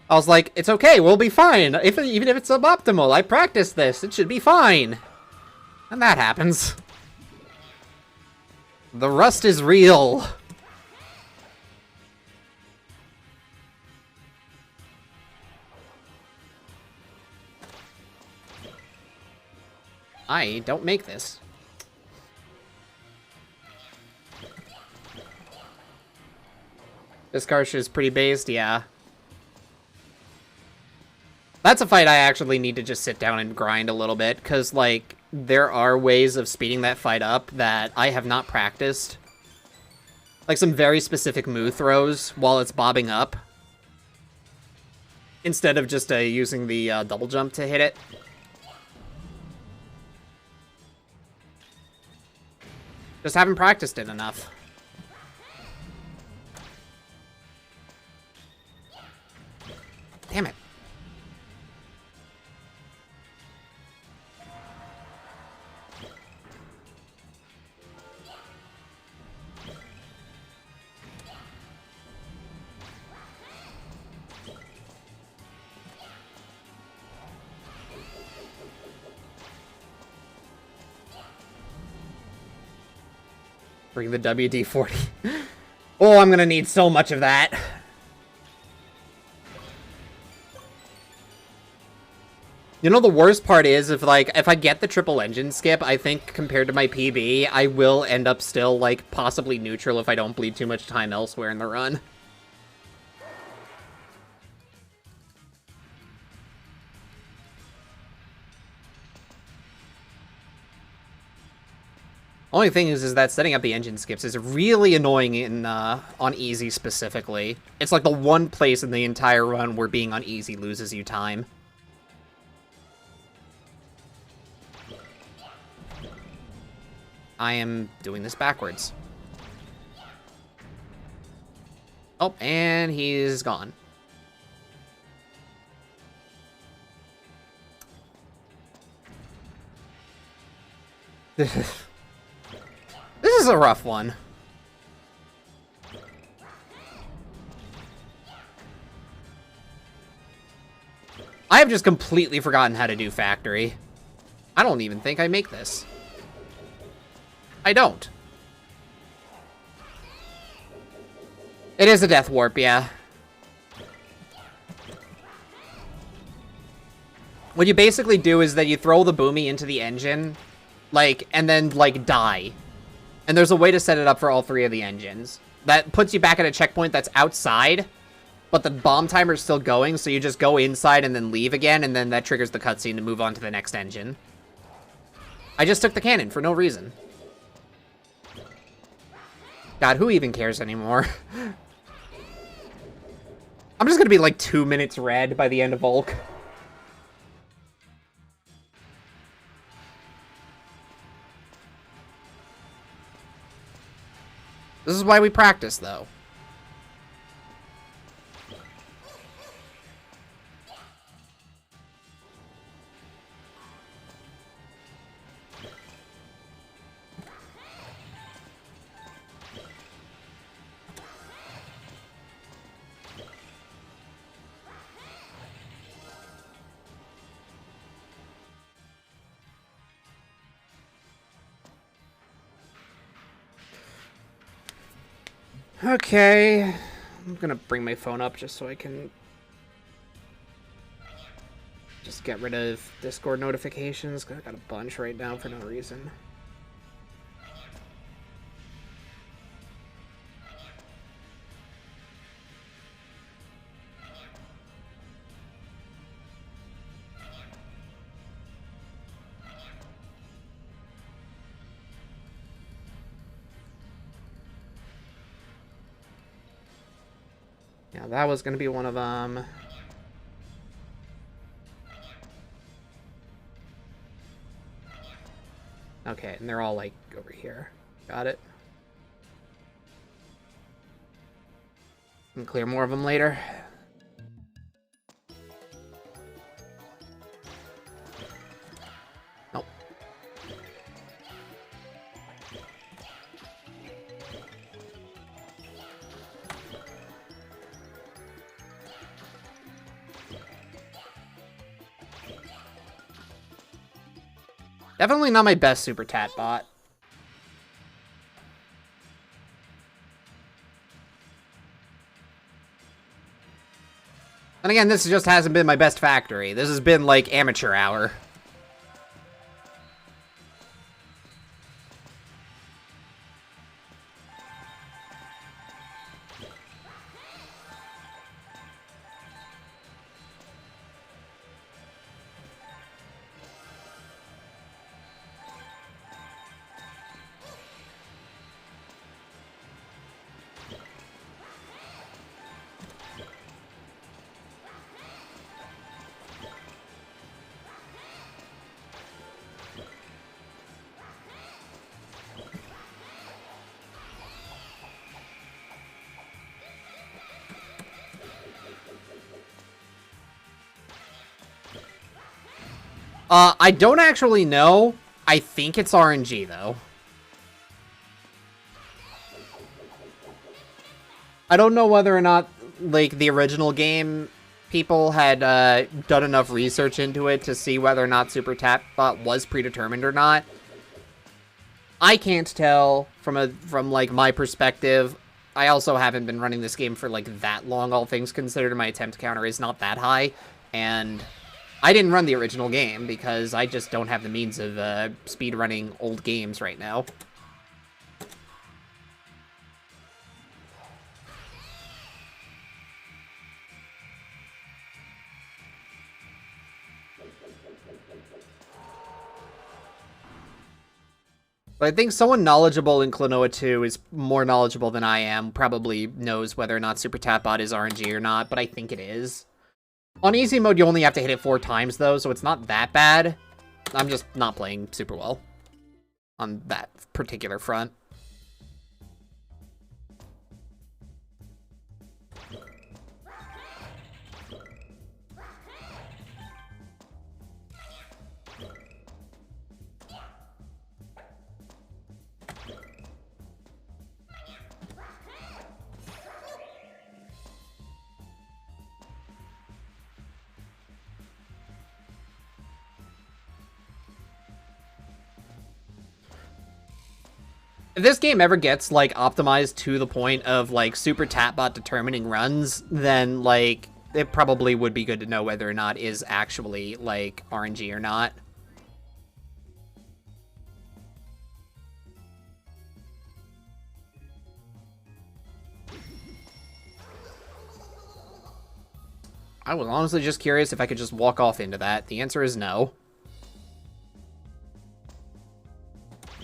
I was like, it's okay, we'll be fine. Even if it's suboptimal, I practiced this. It should be fine. And that happens. The rust is real. I don't make this. This Karsh is pretty based, yeah. That's a fight I actually need to just sit down and grind a little bit, because, like, there are ways of speeding that fight up that I have not practiced. Like, some very specific move throws while it's bobbing up. Instead of just using the double jump to hit it. Just haven't practiced it enough. Damn it. Bring the WD-40. Oh, I'm gonna need so much of that. You know, the worst part is, if I get the triple engine skip, I think compared to my PB, I will end up still, like, possibly neutral if I don't bleed too much time elsewhere in the run. Only thing is that setting up the engine skips is really annoying in on easy specifically. It's like the one place in the entire run where being on easy loses you time. I am doing this backwards. Oh, and he's gone. This is a rough one. I have just completely forgotten how to do factory. I don't even think I make this. I don't. It is a death warp, yeah. What you basically do is that you throw the boomy into the engine, like, and then, like, die. And there's a way to set it up for all three of the engines. That puts you back at a checkpoint that's outside, but the bomb timer's still going, so you just go inside and then leave again, and then that triggers the cutscene to move on to the next engine. I just took the cannon for no reason. God, who even cares anymore? I'm just gonna be like 2 minutes red by the end of Volk. This is why we practice, though. Okay, I'm gonna bring my phone up just so I can just get rid of Discord notifications. I got a bunch right now for no reason. Yeah, that was going to be one of them. Okay, and they're all, like, over here. Got it. Can clear more of them later. Nope. Definitely not my best Super Tat bot. And again, this just hasn't been my best factory. This has been, like, amateur hour. I don't actually know. I think it's RNG, though. I don't know whether or not, like, the original game people had done enough research into it to see whether or not Super Tap Bot was predetermined or not. I can't tell from like, my perspective. I also haven't been running this game for, like, that long, all things considered. My attempt counter is not that high, and I didn't run the original game because I just don't have the means of speedrunning old games right now. But I think someone knowledgeable in Klonoa 2 is more knowledgeable than I am, probably knows whether or not Super Tap Bot is RNG or not, but I think it is. On easy mode, you only have to hit it 4 times, though, so it's not that bad. I'm just not playing super well on that particular front. If this game ever gets, like, optimized to the point of, like, Super Tapbot determining runs, then, like, it probably would be good to know whether or not is actually, like, RNG or not. I was honestly just curious if I could just walk off into that. The answer is no.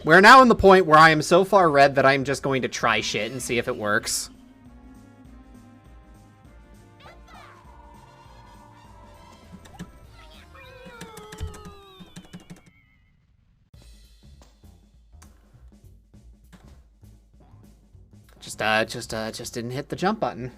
We're now in the point where I am so far red that I'm just going to try shit and see if it works. Just didn't hit the jump button.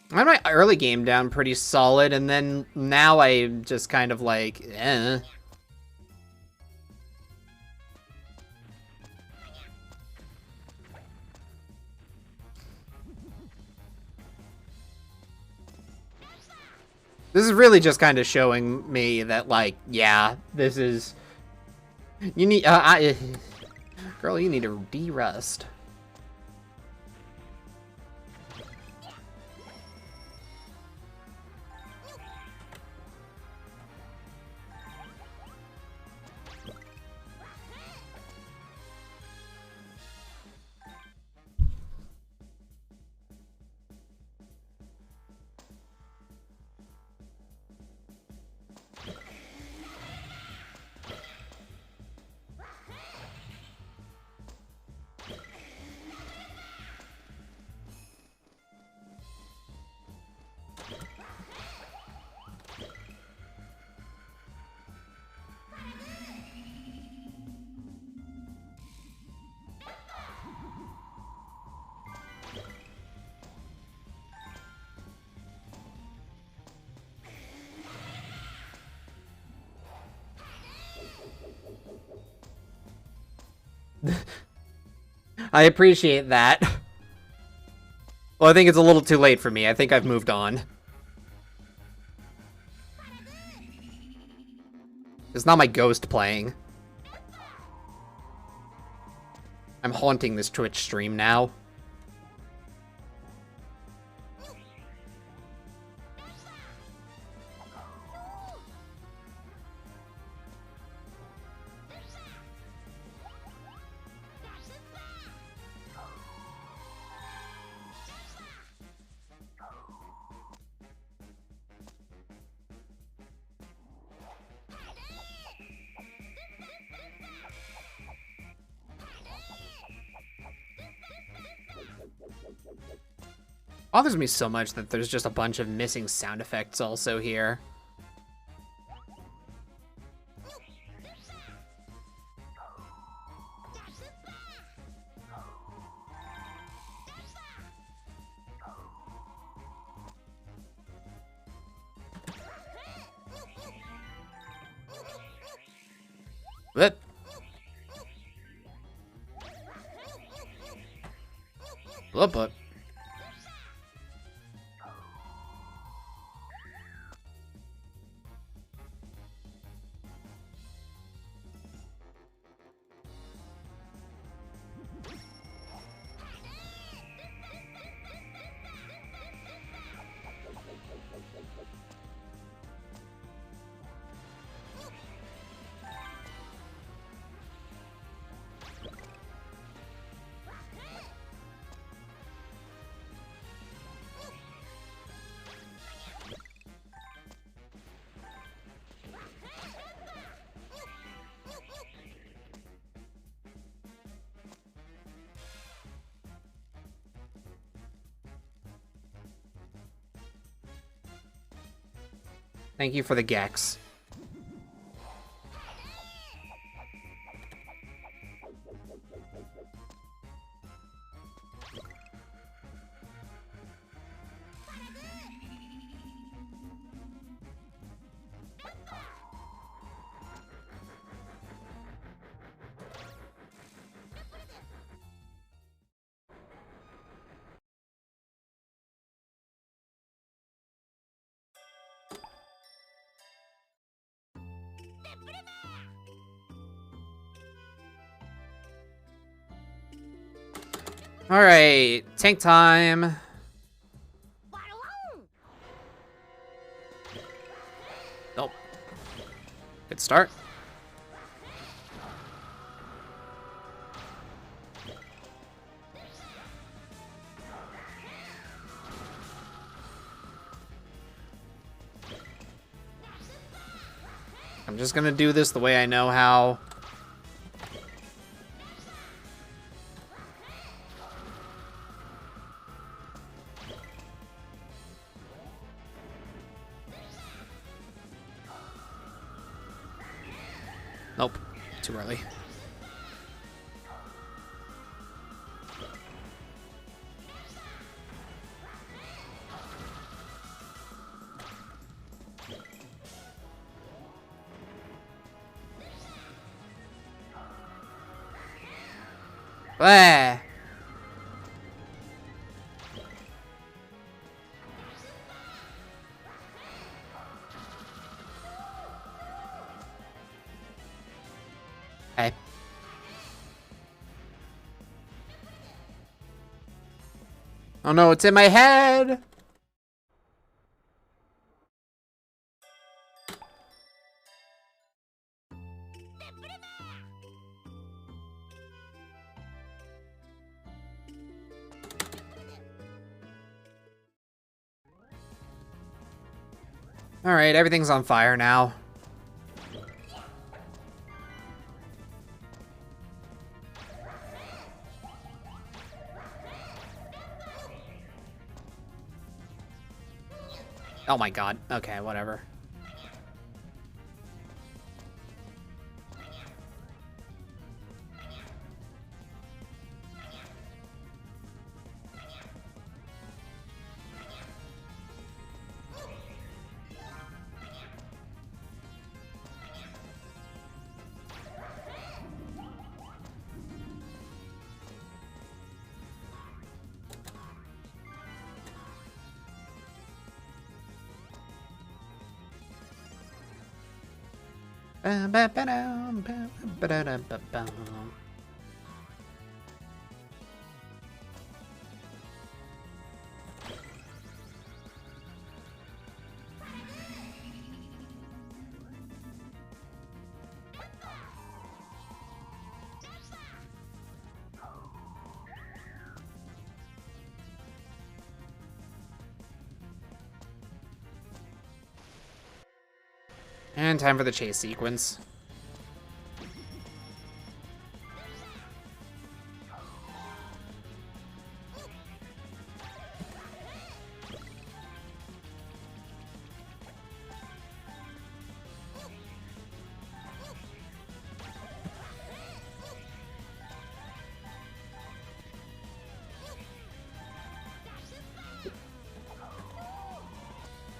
I had my early game down pretty solid, and then now I just kind of like, eh. This is really just kind of showing me that, like, yeah, this is... You need... Girl, you need to de-rest. I appreciate that. Well, I think it's a little too late for me. I think I've moved on. It's not my ghost playing. I'm haunting this Twitch stream now. Bothers me so much that there's just a bunch of missing sound effects also here. Whip. Blip, blip. Thank you for the Gex. All right, tank time. Nope. Good start. I'm just gonna do this the way I know how. Nope, too early. Blah. Hey. Oh no, it's in my head! Alright, everything's on fire now. Oh my god. Okay, whatever. And time for the chase sequence.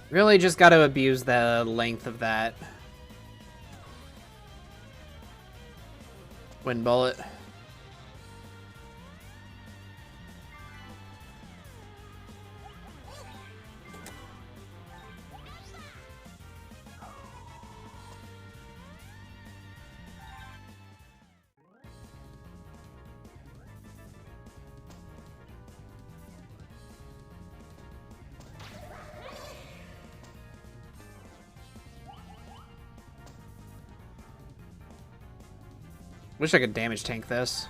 Really just got to abuse the length of that. Wind bullet. Wish I could damage tank this.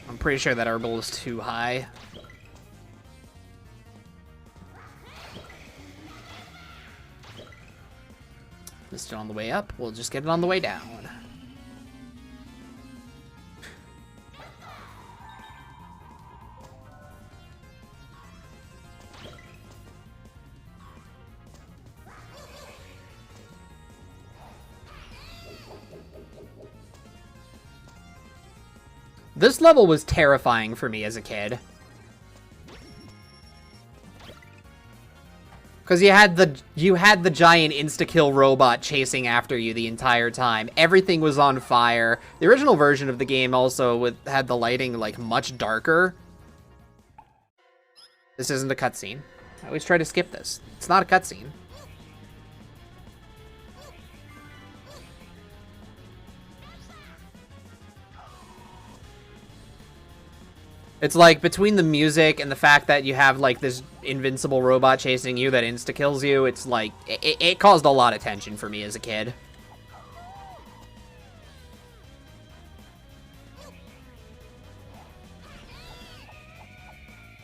I'm pretty sure that herbal is too high. Missed it on the way up. We'll just get it on the way down. This level was terrifying for me as a kid. Because you had the giant insta-kill robot chasing after you the entire time. Everything was on fire. The original version of the game also had the lighting like much darker. This isn't a cutscene. I always try to skip this. It's not a cutscene. It's like between the music and the fact that you have like this invincible robot chasing you that insta-kills you, it's like, it caused a lot of tension for me as a kid.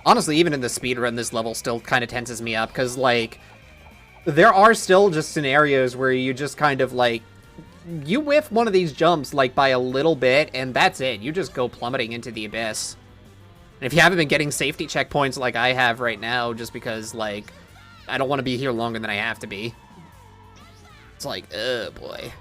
Honestly, even in the speedrun, this level still kind of tenses me up, because like, there are still just scenarios where you just kind of like, you whiff one of these jumps like by a little bit, and that's it. You just go plummeting into the abyss. And if you haven't been getting safety checkpoints like I have right now, just because, like, I don't want to be here longer than I have to be. It's like, oh boy.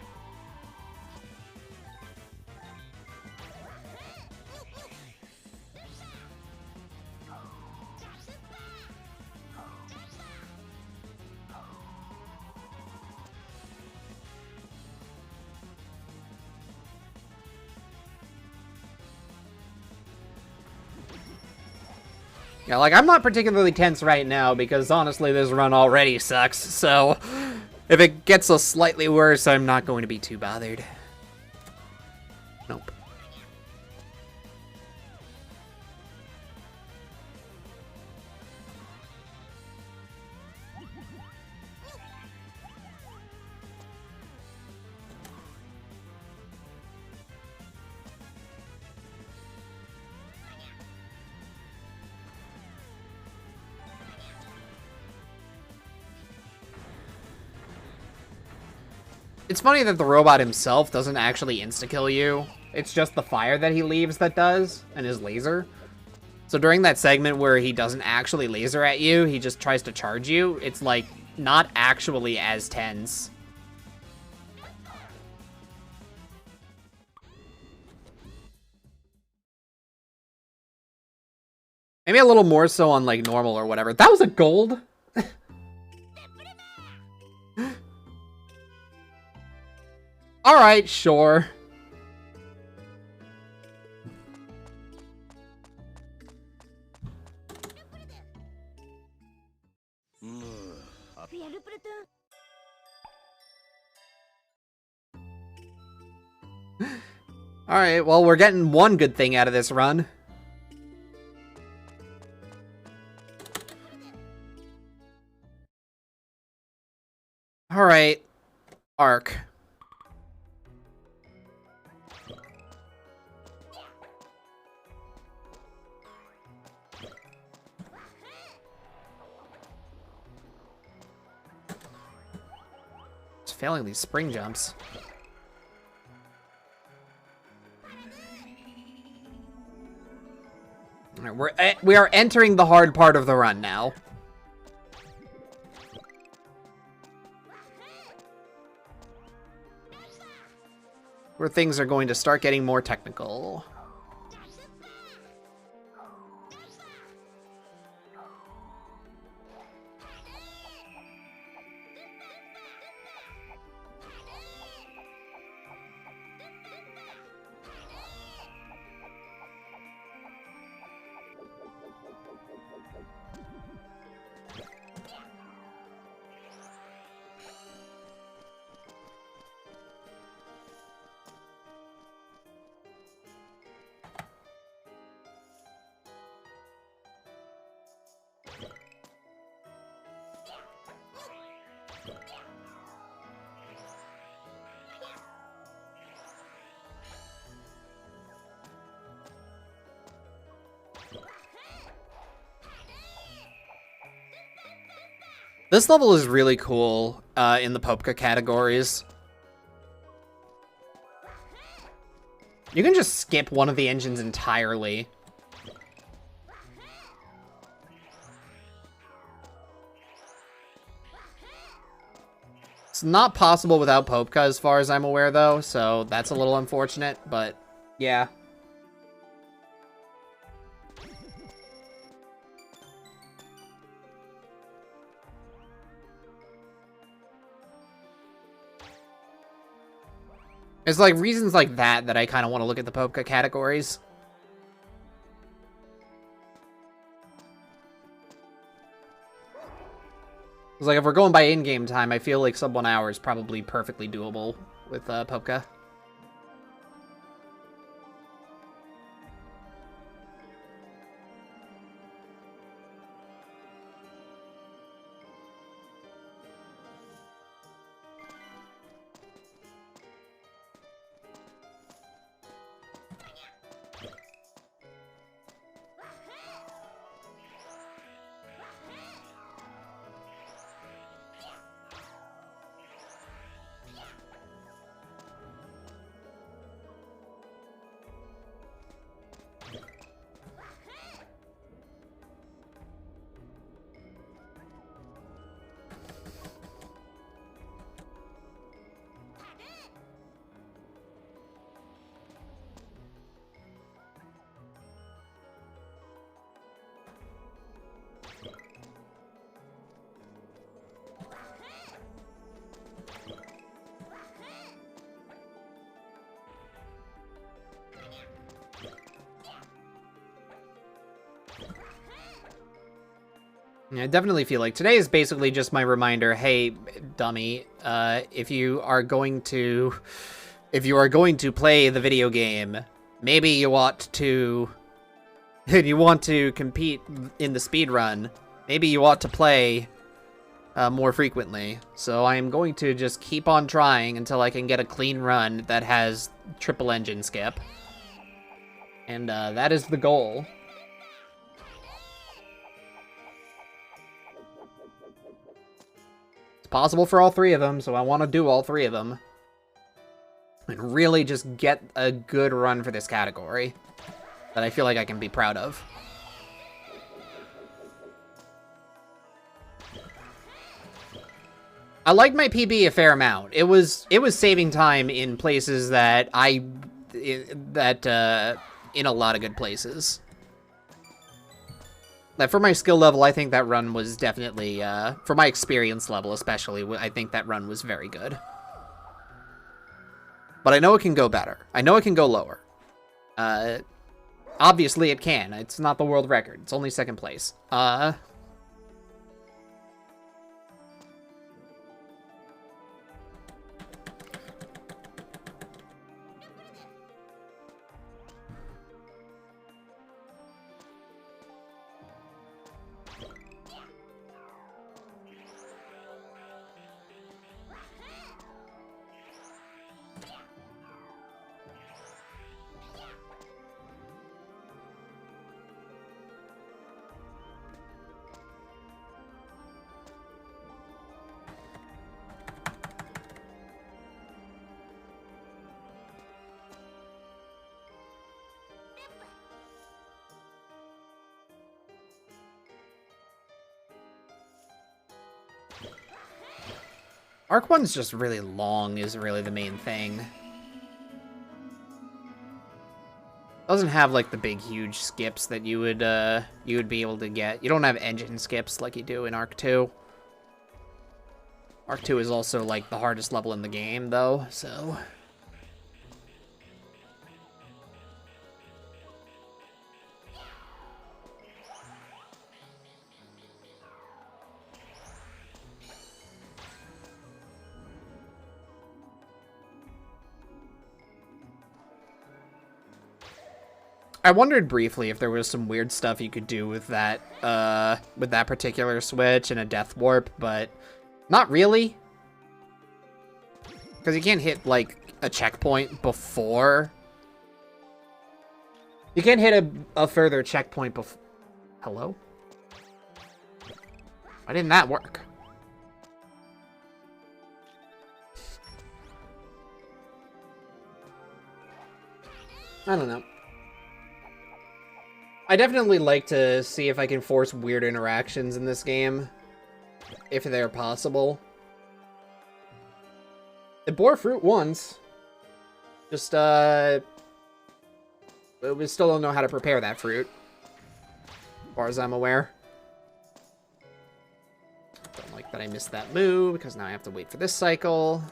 Yeah, like, I'm not particularly tense right now because, honestly, this run already sucks, so if it gets a slightly worse, I'm not going to be too bothered. Nope. It's funny that the robot himself doesn't actually insta-kill you. It's just the fire that he leaves that does, and his laser. So during that segment where he doesn't actually laser at you, he just tries to charge you, it's like, not actually as tense. Maybe a little more so on like normal or whatever. That was a gold? Alright, sure. Alright, well, we're getting one good thing out of this run. Alright. Arc. It's failing these spring jumps. Alright, we are entering the hard part of the run now. Where things are going to start getting more technical. This level is really cool in the Popka categories. You can just skip one of the engines entirely. It's not possible without Popka as far as I'm aware, though, so that's a little unfortunate, but yeah. It's like reasons like that I kind of want to look at the Popka categories. It's like if we're going by in-game time, I feel like sub 1 hour is probably perfectly doable with Popka. Yeah, I definitely feel like today is basically just my reminder, hey, dummy, if you are going to play the video game, maybe you ought to, if you want to compete in the speedrun, maybe you ought to play more frequently. So I am going to just keep on trying until I can get a clean run that has triple engine skip. And that is the goal. Possible for all three of them, so I want to do all three of them. And really just get a good run for this category that I feel like I can be proud of. I liked my PB a fair amount. It was saving time in places that in a lot of good places. Like, for my skill level, I think that run was definitely, for my experience level especially, I think that run was very good. But I know it can go better. I know it can go lower. Obviously it can. It's not the world record. It's only second place. Arc 1's just really long is really the main thing. Doesn't have like the big huge skips that you would be able to get. You don't have engine skips like you do in Arc 2. Arc 2 is also like the hardest level in the game though, so I wondered briefly if there was some weird stuff you could do with that particular switch and a death warp, but not really. Because you can't hit, like, a checkpoint before. You can't hit a further checkpoint before. Hello? Why didn't that work? I don't know. I definitely like to see if I can force weird interactions in this game, if they're possible. It bore fruit once. Just, we still don't know how to prepare that fruit, as far as I'm aware. Don't like that I missed that move, because now I have to wait for this cycle.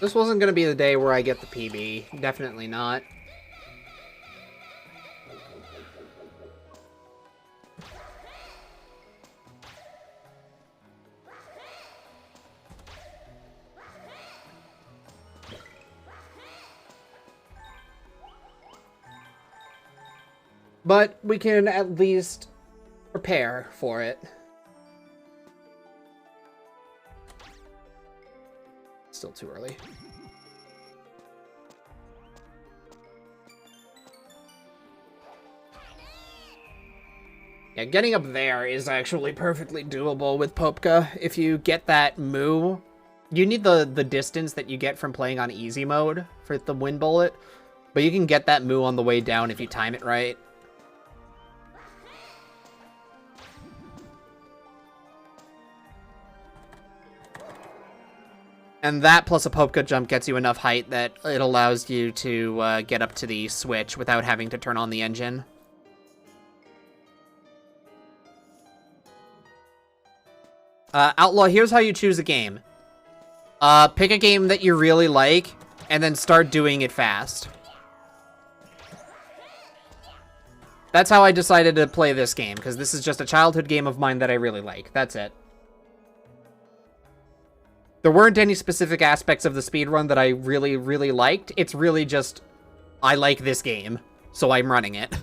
This wasn't going to be the day where I get the PB. Definitely not. But we can at least prepare for it. Still too early. Yeah, getting up there is actually perfectly doable with Popka. If you get that moo, you need the distance that you get from playing on easy mode for the wind bullet, but you can get that moo on the way down if you time it right. And that plus a Popka jump gets you enough height that it allows you to get up to the switch without having to turn on the engine. Outlaw, here's how you choose a game. Pick a game that you really like, and then start doing it fast. That's how I decided to play this game, because this is just a childhood game of mine that I really like. That's it. There weren't any specific aspects of the speedrun that I really, really liked. It's really just, I like this game, so I'm running it.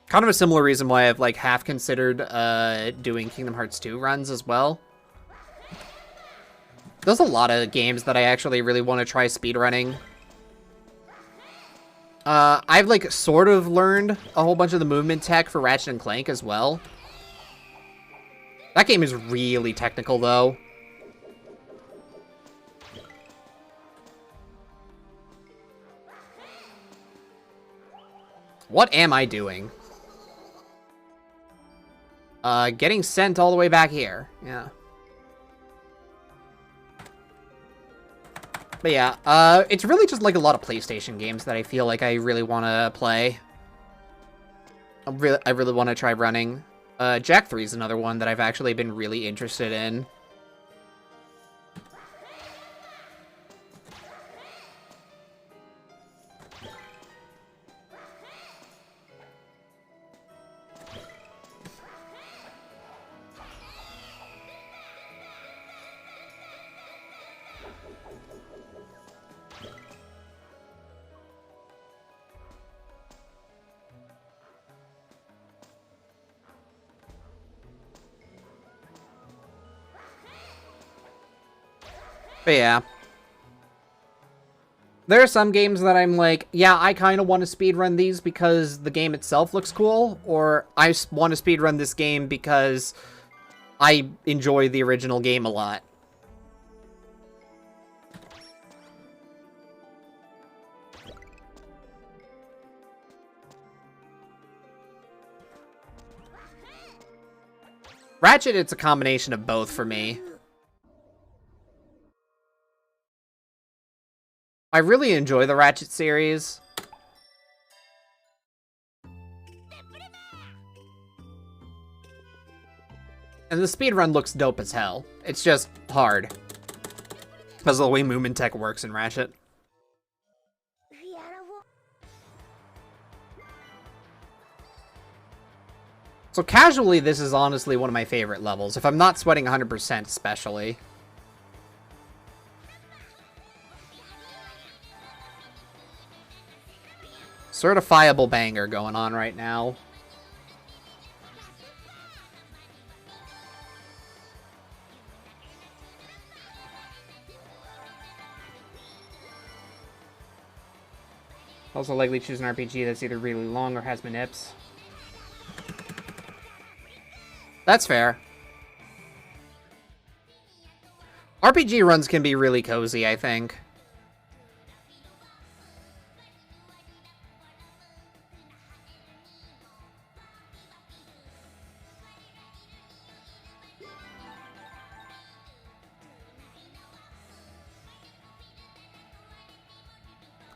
Kind of a similar reason why I've, like, half considered doing Kingdom Hearts 2 runs as well. There's a lot of games that I actually really want to try speedrunning. I've, like, sort of learned a whole bunch of the movement tech for Ratchet and Clank as well. That game is really technical, though. What am I doing? Getting sent all the way back here. Yeah. But yeah, it's really just like a lot of PlayStation games that I feel like I really want to play. I really want to try running. Jak 3 is another one that I've actually been really interested in. But yeah. There are some games that I'm like, yeah, I kind of want to speedrun these because the game itself looks cool, or I want to speedrun this game because I enjoy the original game a lot. Ratchet, it's a combination of both for me. I really enjoy the Ratchet series. And the speedrun looks dope as hell. It's just hard. Because of the way movement tech works in Ratchet. So casually, this is honestly one of my favorite levels. If I'm not sweating 100% especially. Certifiable banger going on right now. Also likely choose an RPG that's either really long or has manips. That's fair. RPG runs can be really cozy, I think.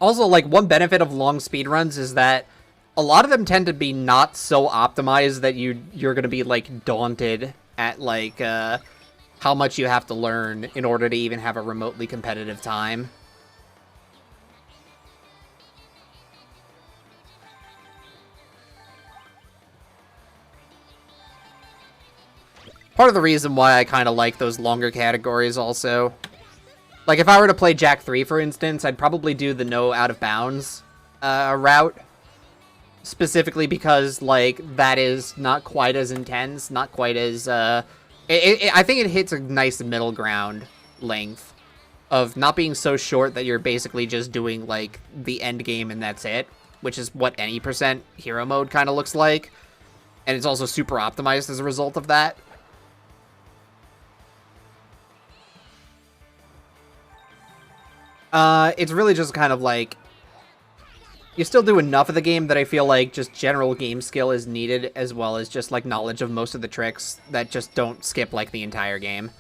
Also, like, one benefit of long speedruns is that a lot of them tend to be not so optimized that you're gonna be, like, daunted at, like, how much you have to learn in order to even have a remotely competitive time. Part of the reason why I kind of like those longer categories also. Like, if I were to play Jack 3, for instance, I'd probably do the no out of bounds route. Specifically because, like, that is not quite as intense, not quite as, I think it hits a nice middle ground length of not being so short that you're basically just doing, like, the end game and that's it, which is what any % hero mode kind of looks like. And it's also super optimized as a result of that. It's really just kind of like, you still do enough of the game that I feel like just general game skill is needed, as well as just, like, knowledge of most of the tricks that just don't skip, like, the entire game.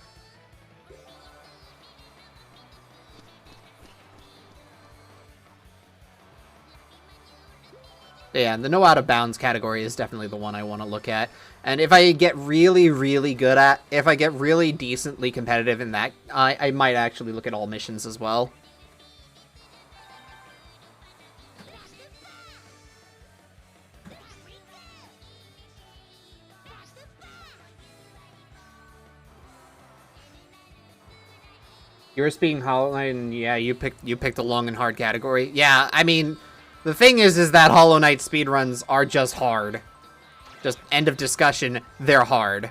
Yeah, the no out of bounds category is definitely the one I want to look at. And if I get really, really good at, if I get really decently competitive in that, I might actually look at all missions as well. You were speaking Hollow Knight, and yeah, you picked a long and hard category. Yeah, I mean, the thing is that Hollow Knight speedruns are just hard. Just end of discussion, they're hard.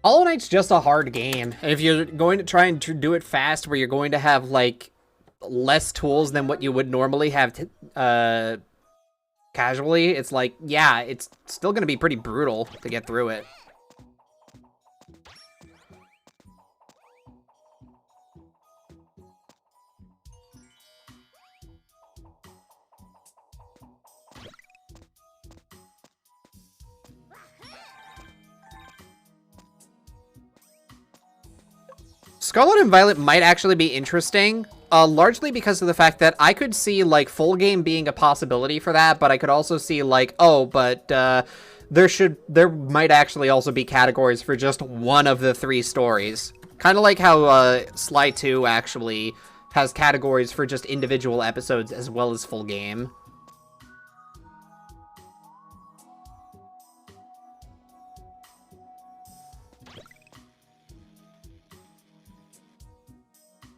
Hollow Knight's just a hard game. If you're going to try and do it fast, where you're going to have, like, less tools than what you would normally have casually, it's like, yeah, it's still going to be pretty brutal to get through it. Scarlet and Violet might actually be interesting, largely because of the fact that I could see, like, full game being a possibility for that, but I could also see, like, oh, but there might actually also be categories for just one of the 3 stories. Kind of like how Sly 2 actually has categories for just individual episodes as well as full game.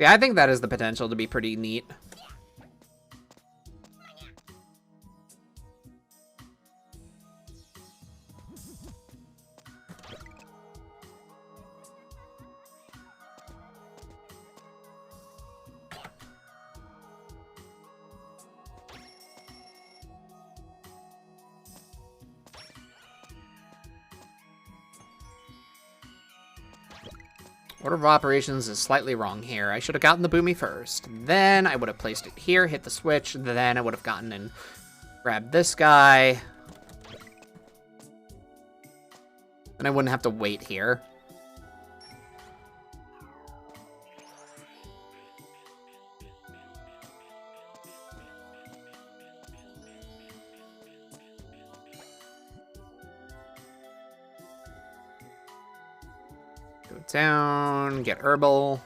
Yeah, I think that has the potential to be pretty neat. Order of operations is slightly wrong here. I should have gotten the Boomy first. Then I would have placed it here, hit the switch. Then I would have gotten and grabbed this guy. And I wouldn't have to wait here. Down, get herbal.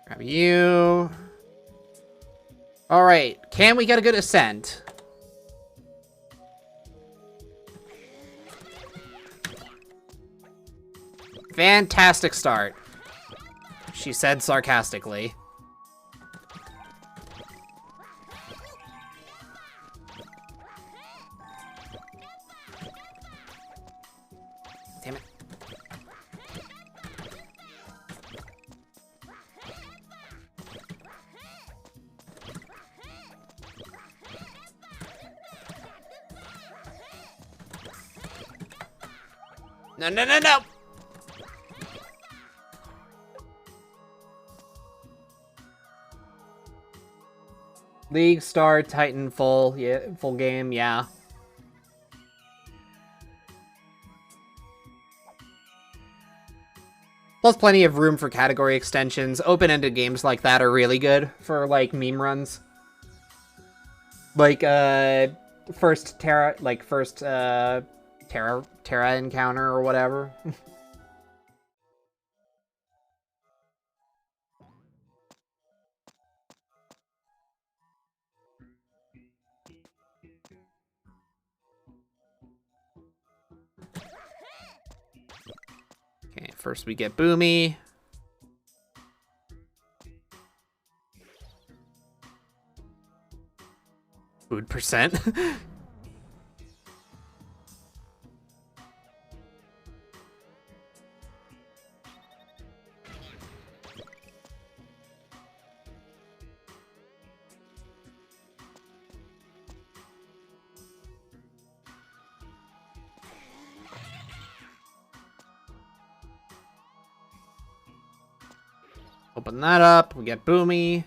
Grab you. All right, can we get a good ascent? Fantastic start, she said sarcastically. Damn it. No, no, no, no! League, Star, Titan, full, yeah, full game, yeah. Plus plenty of room for category extensions. Open-ended games like that are really good for, like, meme runs. Like, first Terra encounter or whatever. Okay, first we get Boomy. Food percent. Open that up. We get Boomy.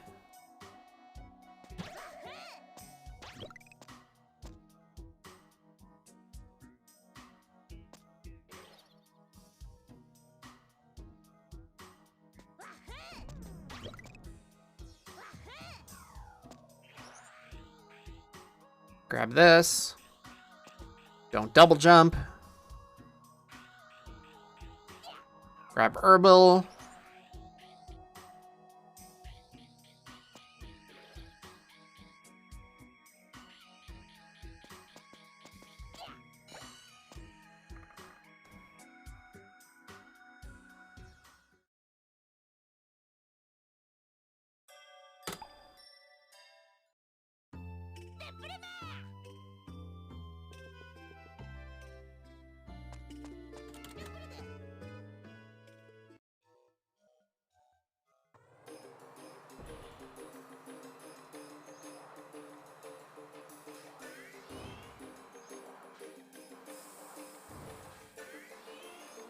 Grab this. Don't double jump. Grab Herbal.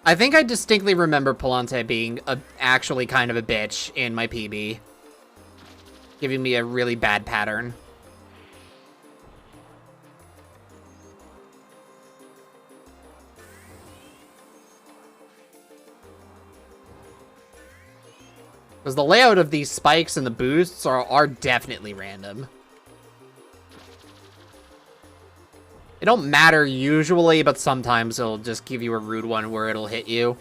I think I distinctly remember Palante being actually kind of a bitch in my PB. Giving me a really bad pattern. Because the layout of these spikes and the boosts are definitely random. It don't matter usually, but sometimes it'll just give you a rude one where it'll hit you.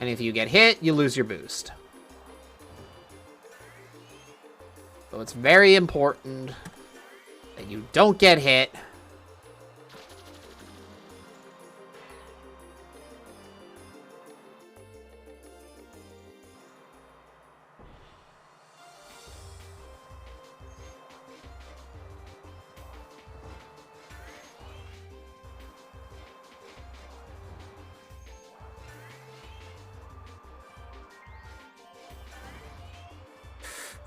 And if you get hit, you lose your boost. So it's very important that you don't get hit.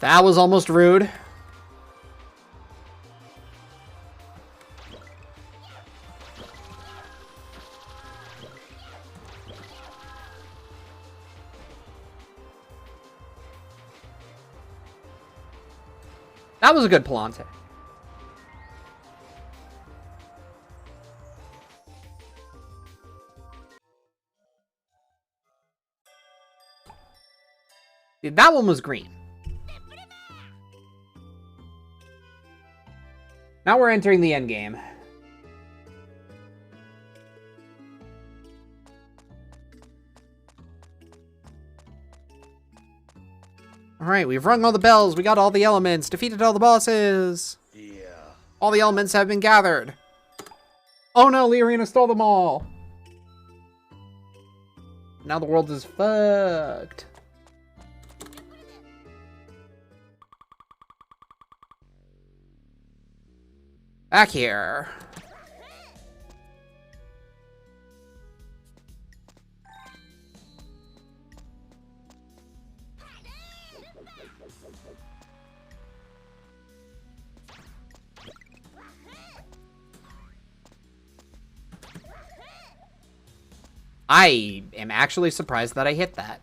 That was almost rude. That was a good Palante. Dude, that one was green. Now we're entering the end game. Alright, we've rung all the bells, we got all the elements, defeated all the bosses! Yeah. All the elements have been gathered! Oh no, Leorina stole them all! Now the world is fucked. Back here. I am actually surprised that I hit that.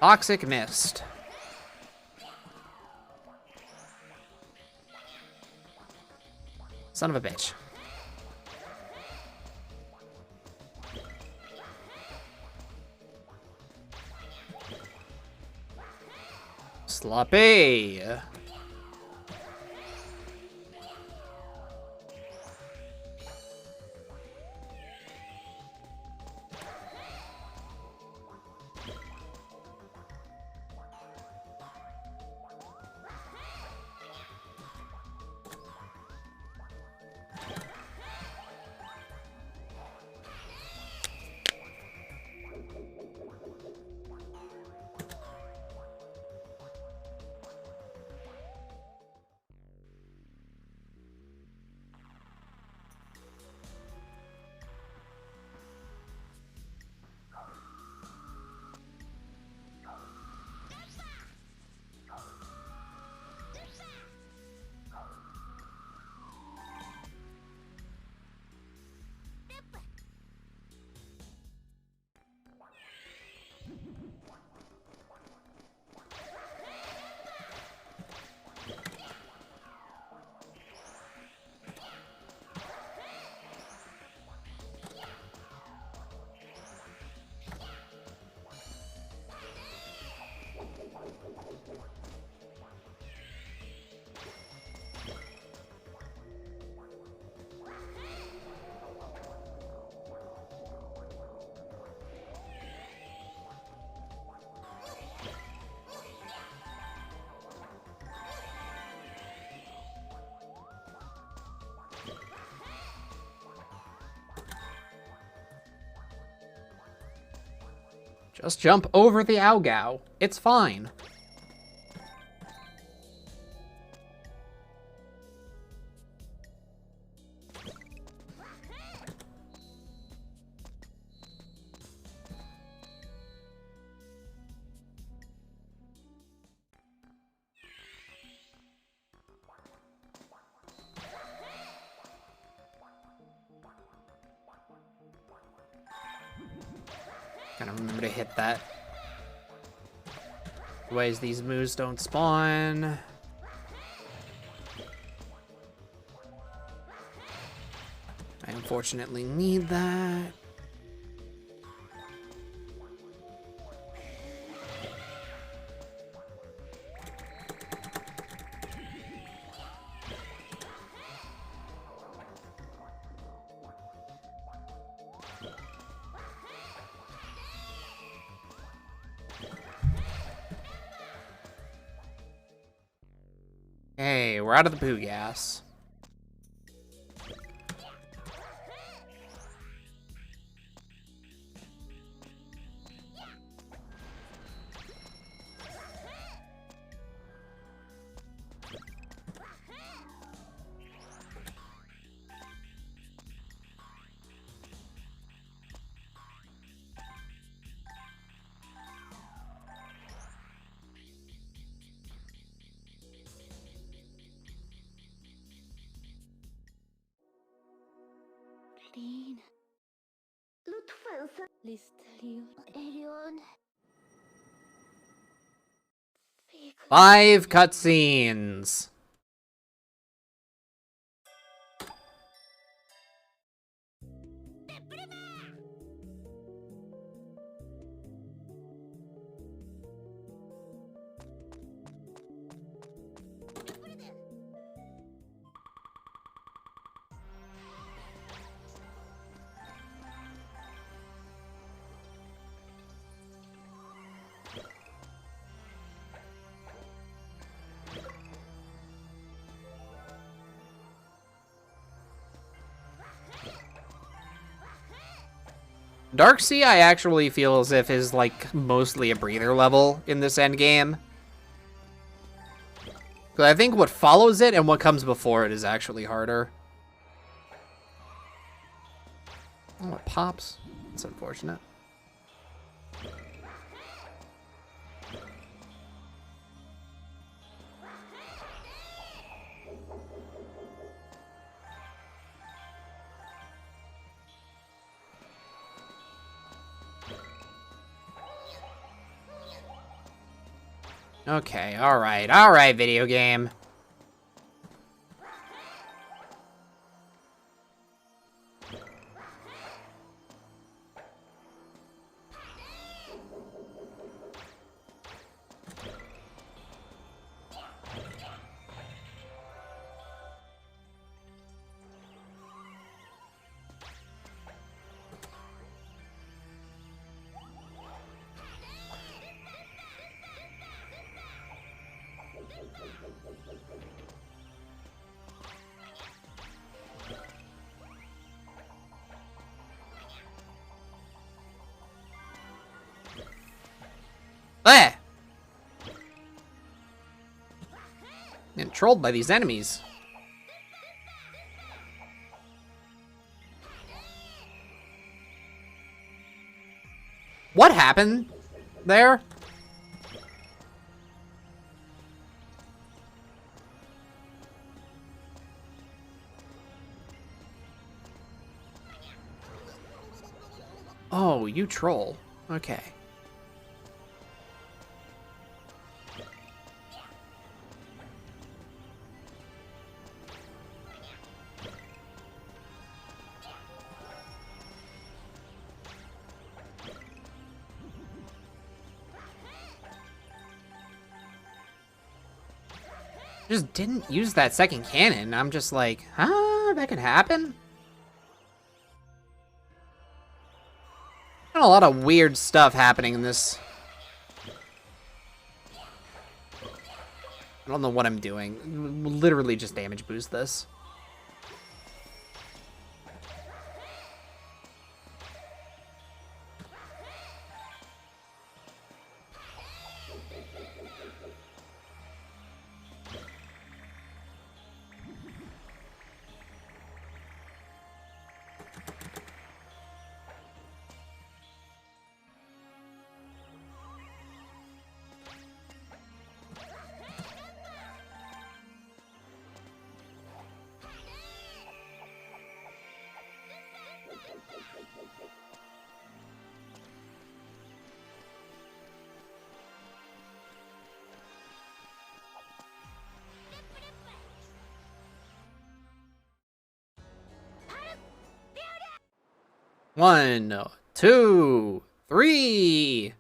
Toxic Mist. Son of a bitch. Sloppy. Just jump over the Ow-Gow. It's fine. Gotta remember to hit that. Otherwise, these moves don't spawn. I unfortunately need that. Hey, we're out of the poo gas. Five cutscenes. Dark Sea, I actually feel as if is, like, mostly a breather level in this endgame. Because I think what follows it and what comes before it is actually harder. Oh, it pops. That's unfortunate. Okay, alright, video game. Eh! Getting trolled by these enemies. What happened there? Oh, you troll. Okay. Just didn't use that second cannon. I'm just like, huh? That could happen? Got a lot of weird stuff happening in this. I don't know what I'm doing. Literally just damage boost this. One, two, three.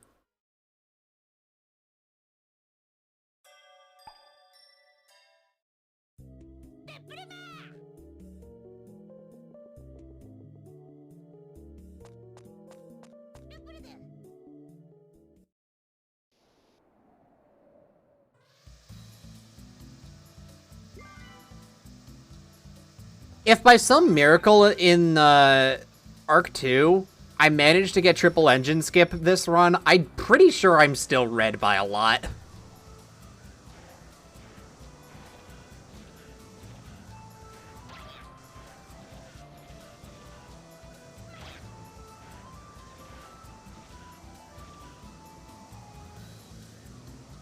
If by some miracle in Arc 2, I managed to get triple engine skip this run, I'm pretty sure I'm still red by a lot.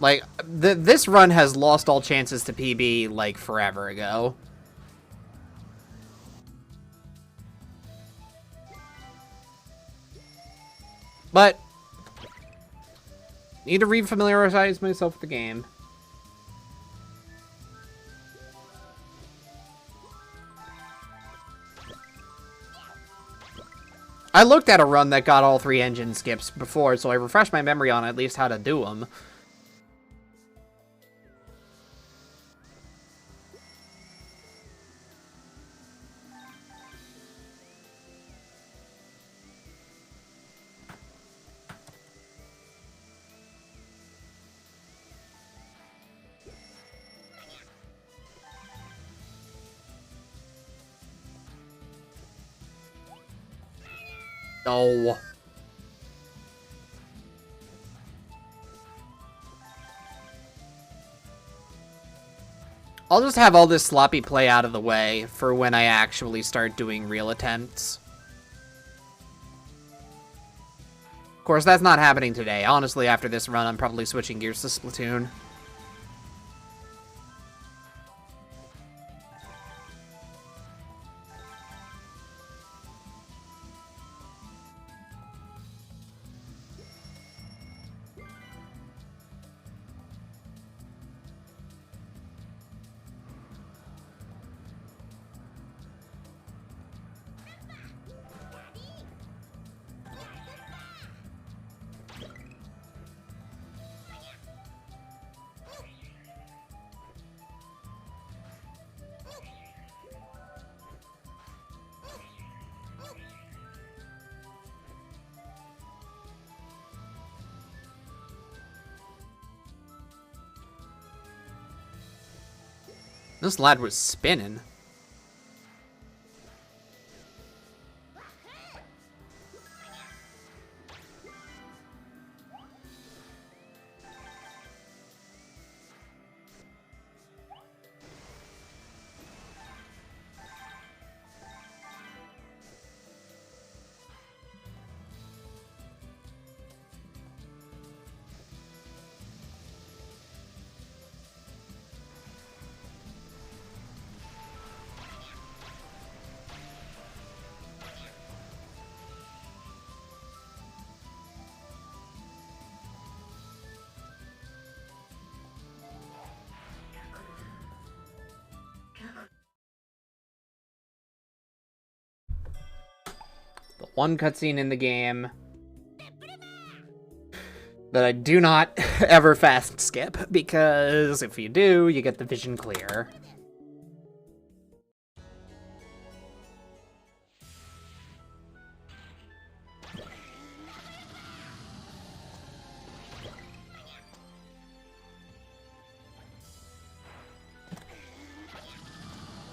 Like, this run has lost all chances to PB, like, forever ago. But need to refamiliarize myself with the game. I looked at a run that got all 3 engine skips before, so I refreshed my memory on at least how to do them. Oh. I'll just have all this sloppy play out of the way for when I actually start doing real attempts. Of course, that's not happening today. Honestly, after this run, I'm probably switching gears to Splatoon. This lad was spinning. The one cutscene in the game that I do not ever fast skip, because if you do, you get the vision clear.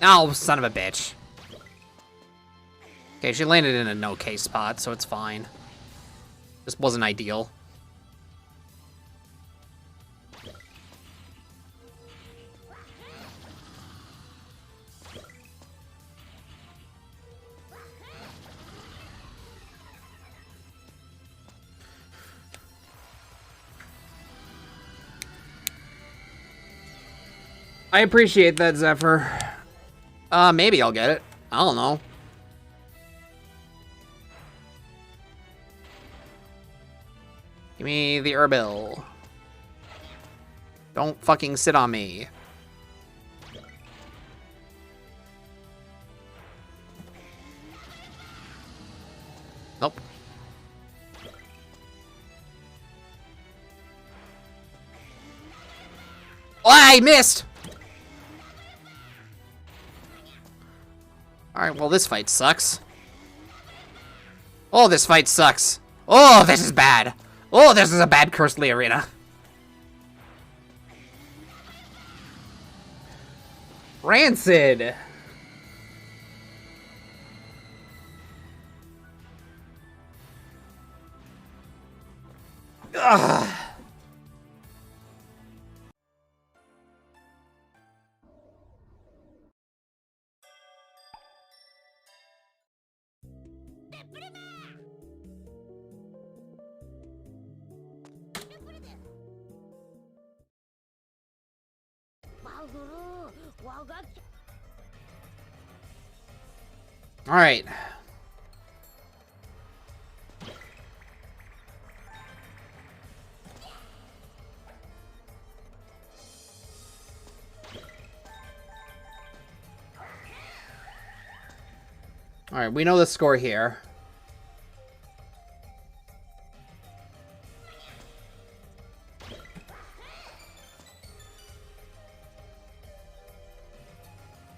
Oh, son of a bitch. Okay, she landed in a no-K spot, so it's fine. This wasn't ideal. I appreciate that, Zephyr. Maybe I'll get it. I don't know. Give me the Herbil. Don't fucking sit on me. Nope. Oh, I missed! Alright, well, this fight sucks. Oh, this fight sucks. Oh, this is bad. Oh, this is a bad Cursed Lee arena. Rancid. Ugh. All right. All right, we know the score here.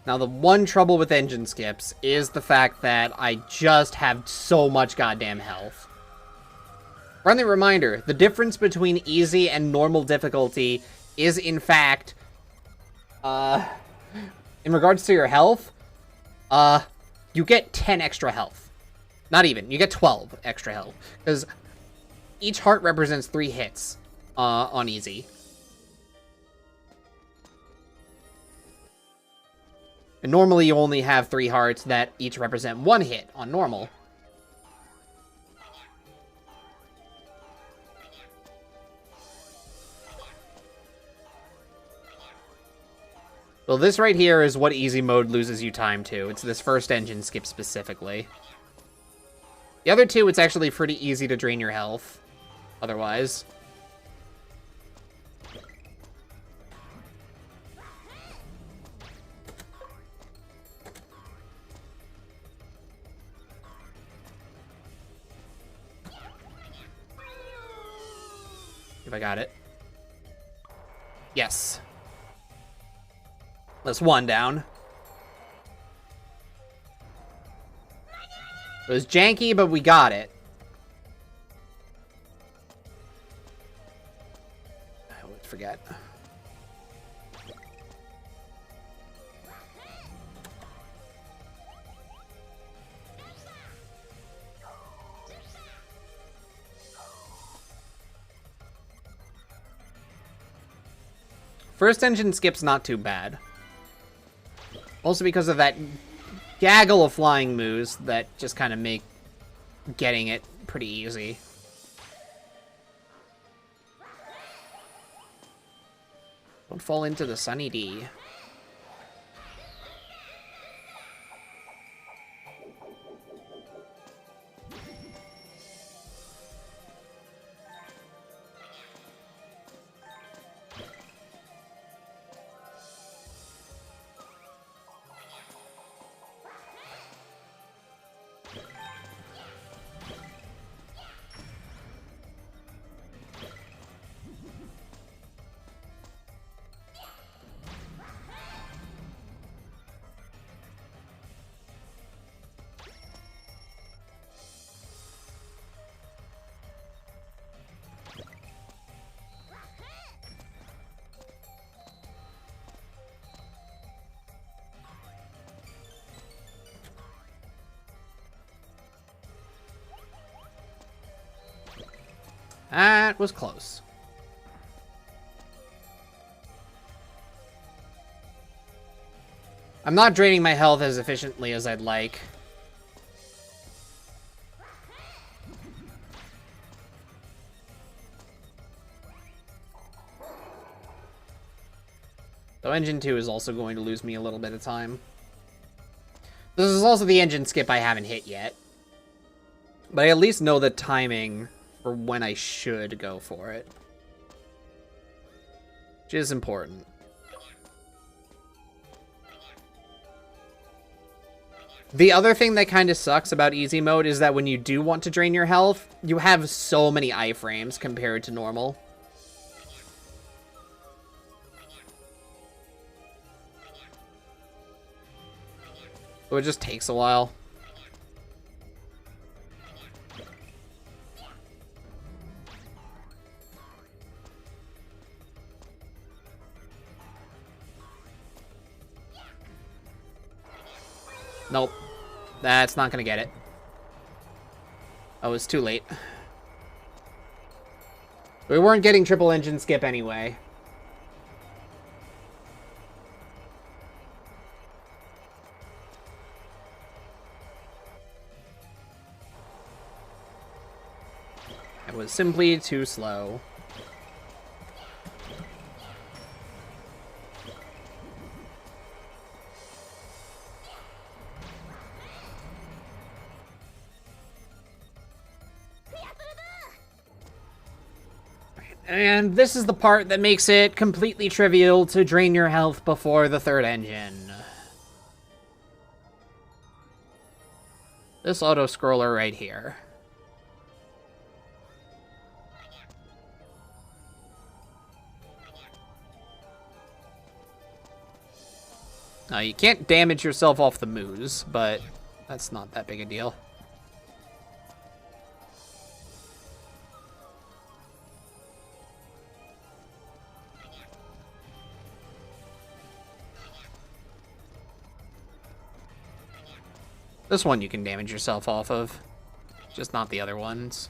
Now, the one trouble with engine skips is the fact that I just have so much goddamn health. Friendly reminder, the difference between easy and normal difficulty is, in fact, in regards to your health, you get 10 extra health. Not even, you get 12 extra health. Because each heart represents 3 hits on easy. And normally you only have 3 hearts that each represent 1 hit on normal. Well, this right here is what easy mode loses you time to. It's this first engine skip specifically. The other two, it's actually pretty easy to drain your health. Otherwise. If I got it. Yes. That's 1 down. It was janky, but we got it. I always forget. First engine skip's not too bad. Also because of that gaggle of flying moves that just kind of make getting it pretty easy. Don't fall into the Sunny D. That was close. I'm not draining my health as efficiently as I'd like. Though Engine 2 is also going to lose me a little bit of time. This is also the engine skip I haven't hit yet. But I at least know the timing for when I should go for it. Which is important. The other thing that kind of sucks about easy mode is that when you do want to drain your health, you have so many iframes compared to normal. So it just takes a while. Nope. That's not gonna get it. Oh, it's too late. We weren't getting triple engine skip anyway. It was simply too slow. And this is the part that makes it completely trivial to drain your health before the third engine. This auto-scroller right here. Now, you can't damage yourself off the moose, but that's not that big a deal. This one you can damage yourself off of, just not the other ones.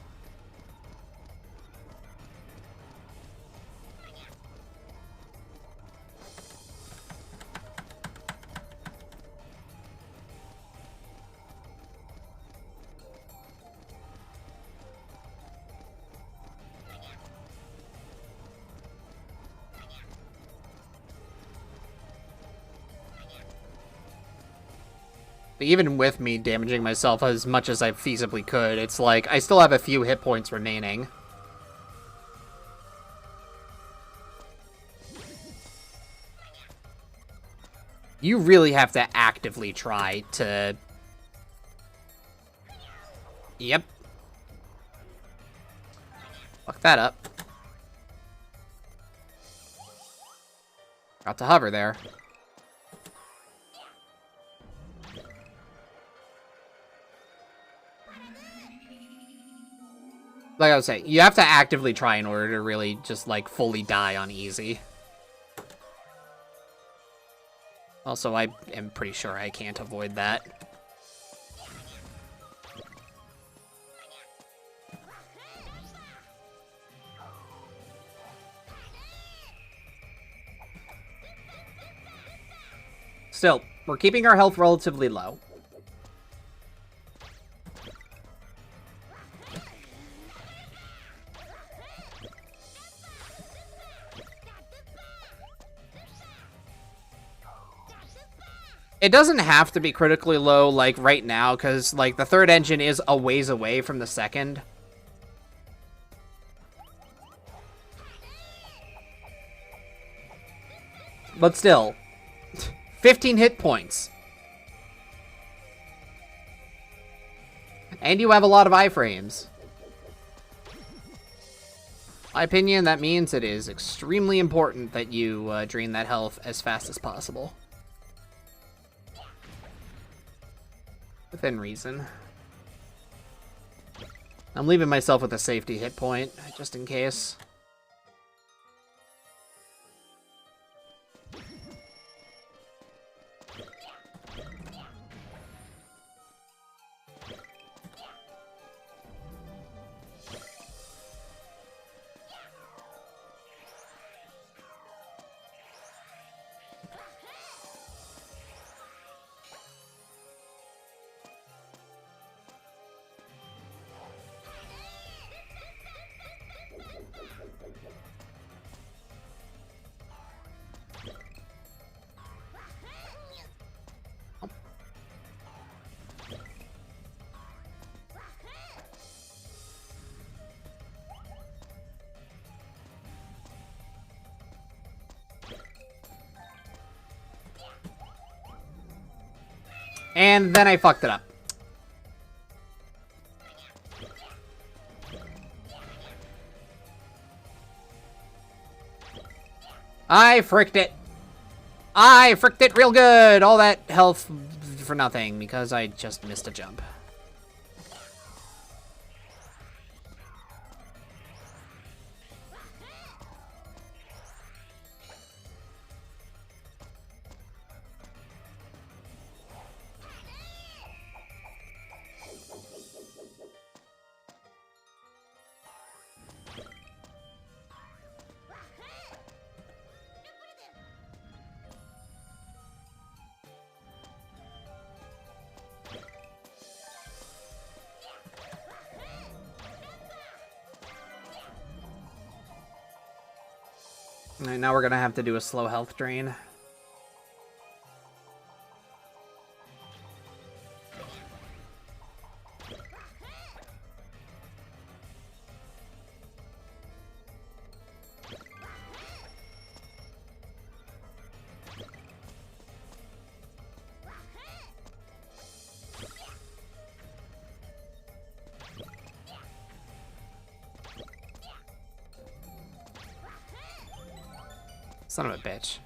Even with me damaging myself as much as I feasibly could, it's like, I still have a few hit points remaining. You really have to actively try to... Yep. Fuck that up. Got to hover there. Like I was saying, you have to actively try in order to really just, like, fully die on easy. Also, I am pretty sure I can't avoid that. Still, we're keeping our health relatively low. It doesn't have to be critically low, like, right now, because, like, the third engine is a ways away from the second. But still, 15 hit points. And you have a lot of iframes. In my opinion, that means it is extremely important that you drain that health as fast as possible. Within reason. I'm leaving myself with a safety hit point, just in case. And then I fucked it up. I fricked it. I fricked it real good. All that health for nothing because I just missed a jump. Alright, now we're gonna have to do a slow health drain. Son of a bitch.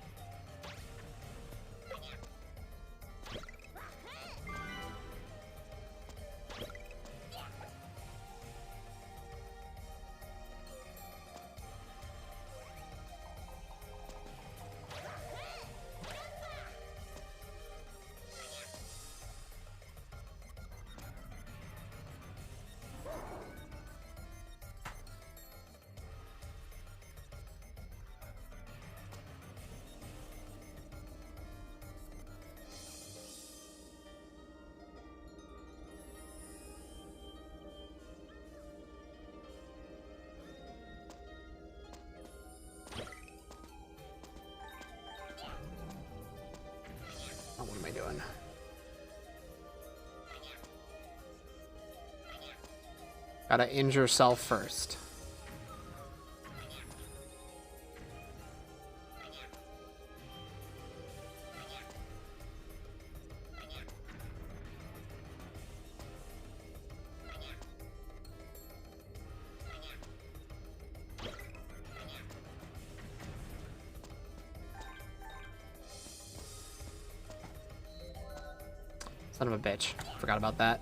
What am I doing? Gotta injure self first. Son of a bitch. Forgot about that.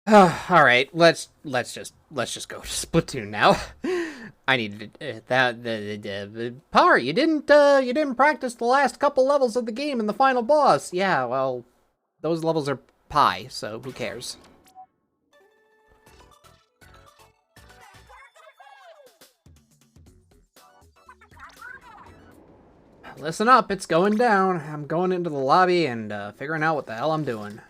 All right, let's just go to Splatoon now. I needed the Par. You didn't practice the last couple levels of the game in the final boss. Yeah, well, those levels are pie, so who cares? listen up, it's going down. I'm going into the lobby and figuring out what the hell I'm doing.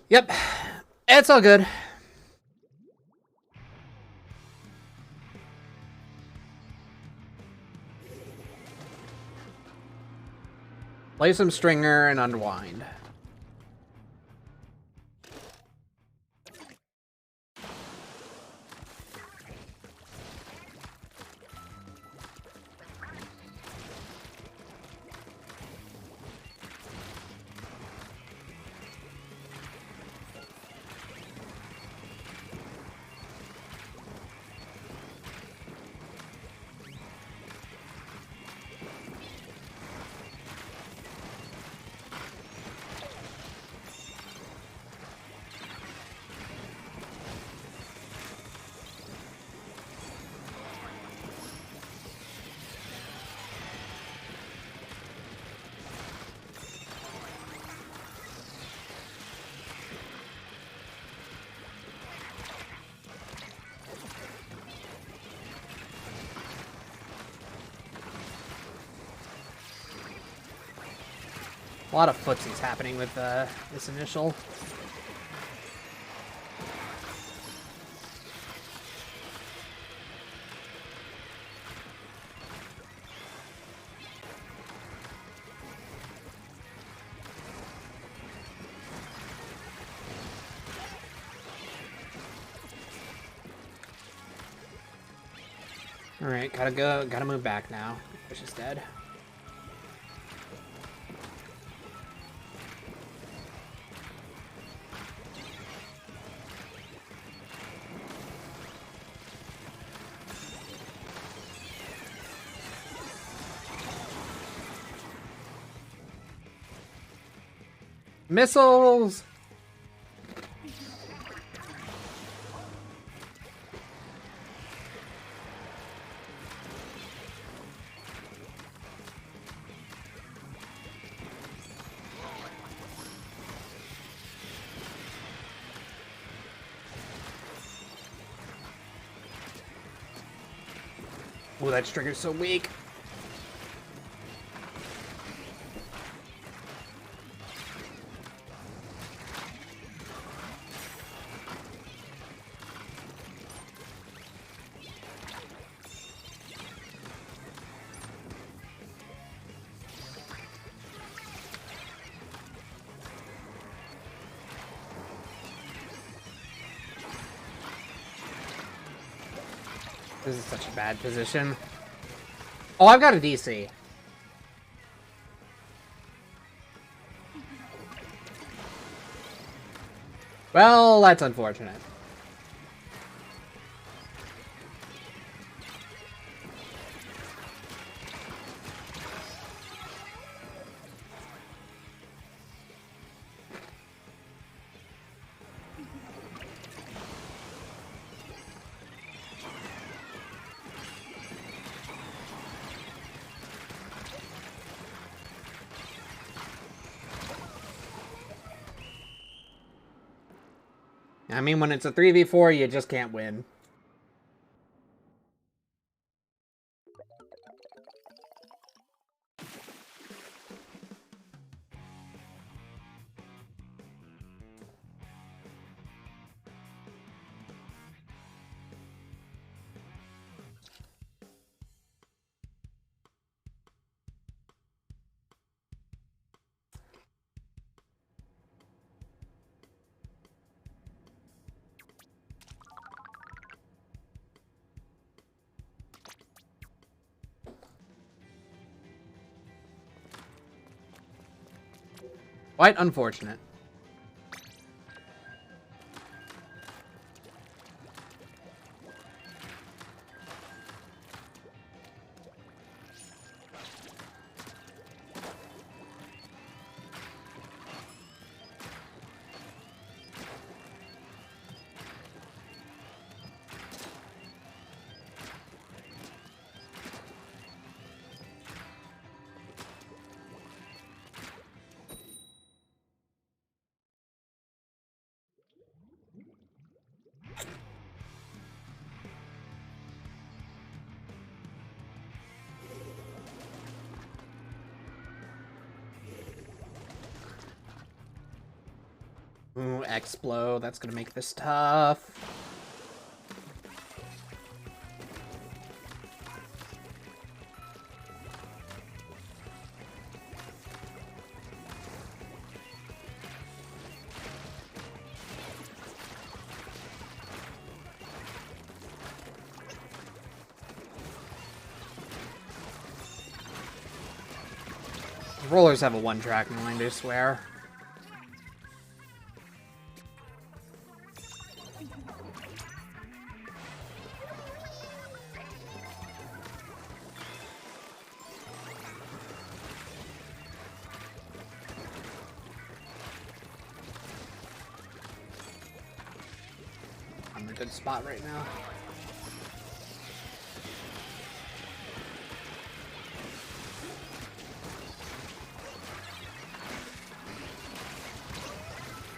Yep, it's all good. Play some Stringer and unwind. A lot of footsies happening with this initial. All right, gotta move back now. Fish is dead. Missiles! Oh, that trigger's so weak. This is such a bad position. Oh, I've got a DC. Well, that's unfortunate. I mean, when it's a 3v4, you just can't win. Quite unfortunate. Ooh, Explo, that's gonna make this tough. Rollers have a one-track mind, I swear. I'm in a good spot right now.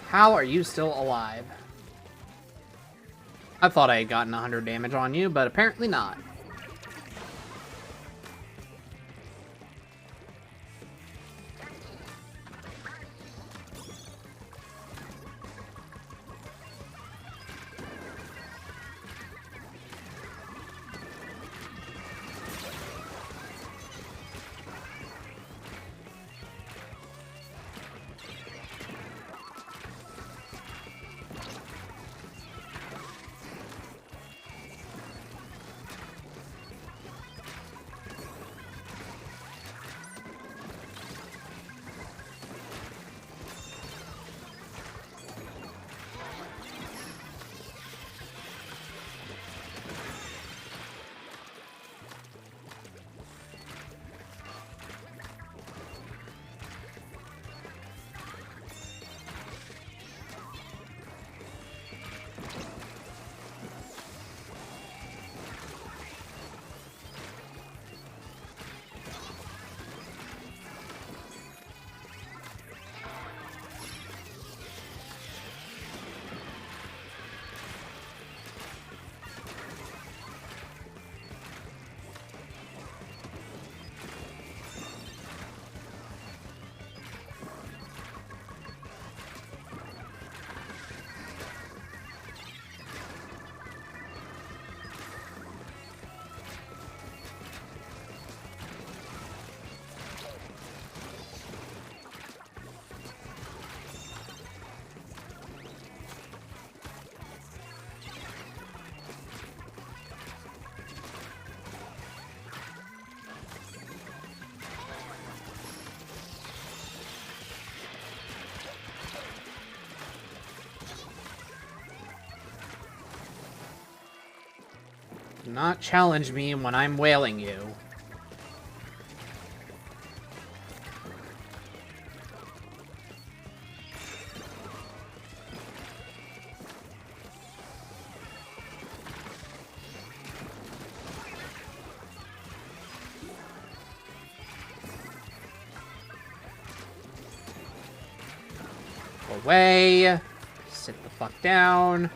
How are you still alive? I thought I had gotten 100 damage on you, but apparently not. Do not challenge me when I'm wailing you. Away. Sit the fuck down.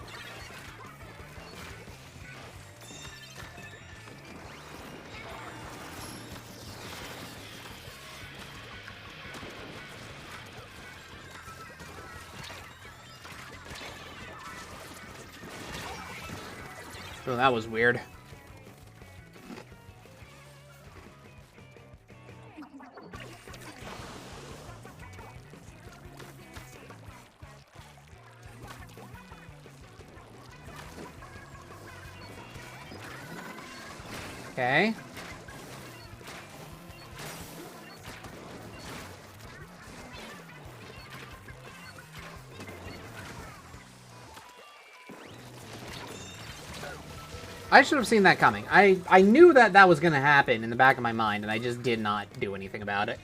Oh, that was weird. Okay. I should have seen that coming. I knew that that was going to happen in the back of my mind, and I just did not do anything about it.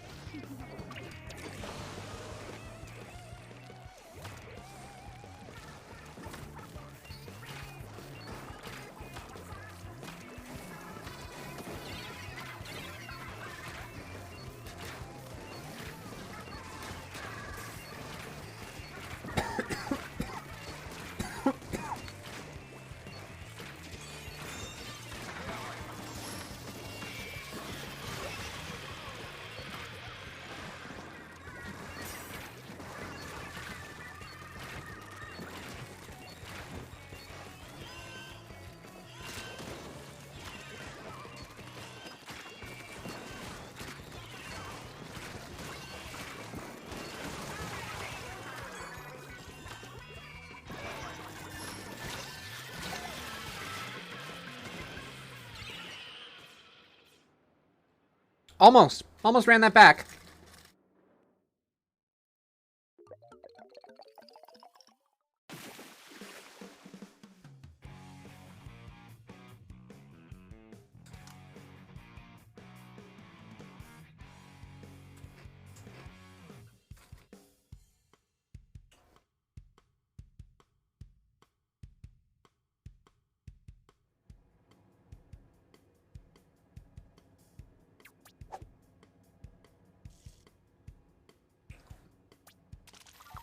Almost. Almost ran that back.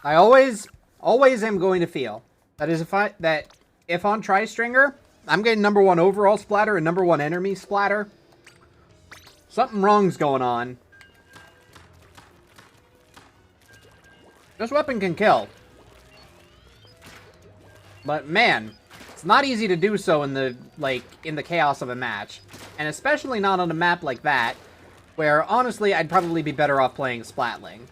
I always am going to feel that if on Tri-Stringer, I'm getting #1 overall splatter and #1 enemy splatter, something wrong's going on. This weapon can kill. But man, it's not easy to do so in the chaos of a match. And especially not on a map like that, where honestly I'd probably be better off playing Splatling.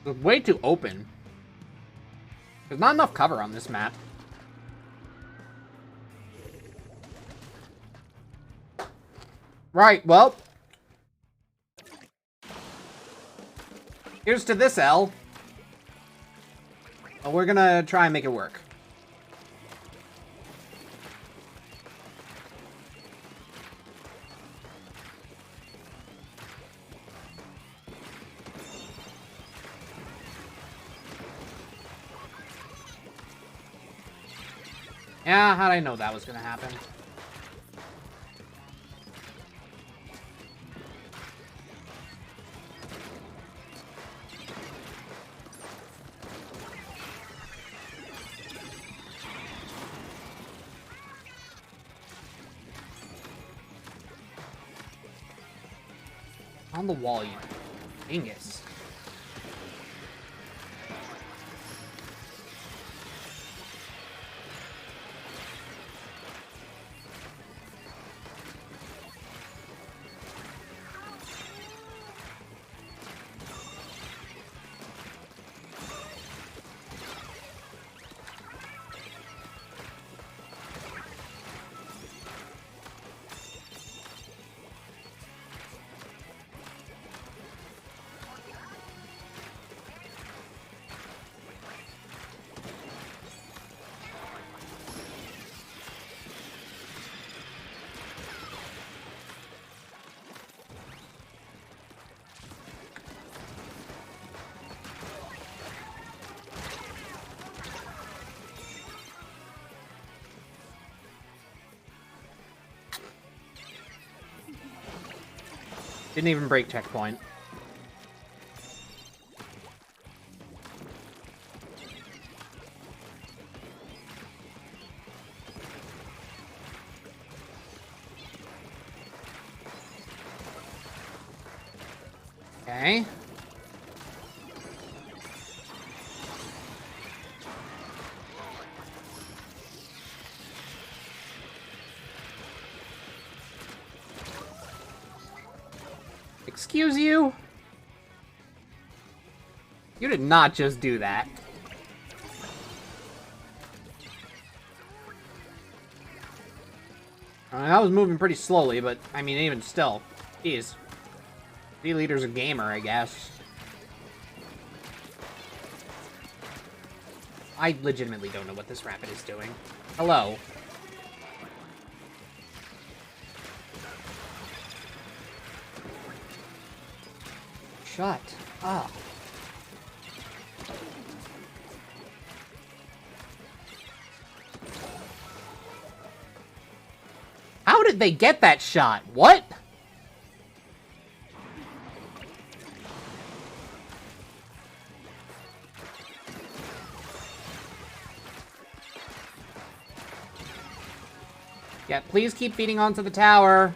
It's way too open. There's not enough cover on this map. Right, well. Here's to this L. Well, we're gonna try and make it work. Yeah, how'd I know that was gonna happen? On the wall, you dingus. Didn't even break checkpoint. Okay. Excuse you? You did not just do that. I was moving pretty slowly, but, I mean, even still. Jeez. D-Leader's a gamer, I guess. I legitimately don't know what this rapid is doing. Hello. Shut up. How did they get that shot? What? Yeah, please keep feeding onto the tower.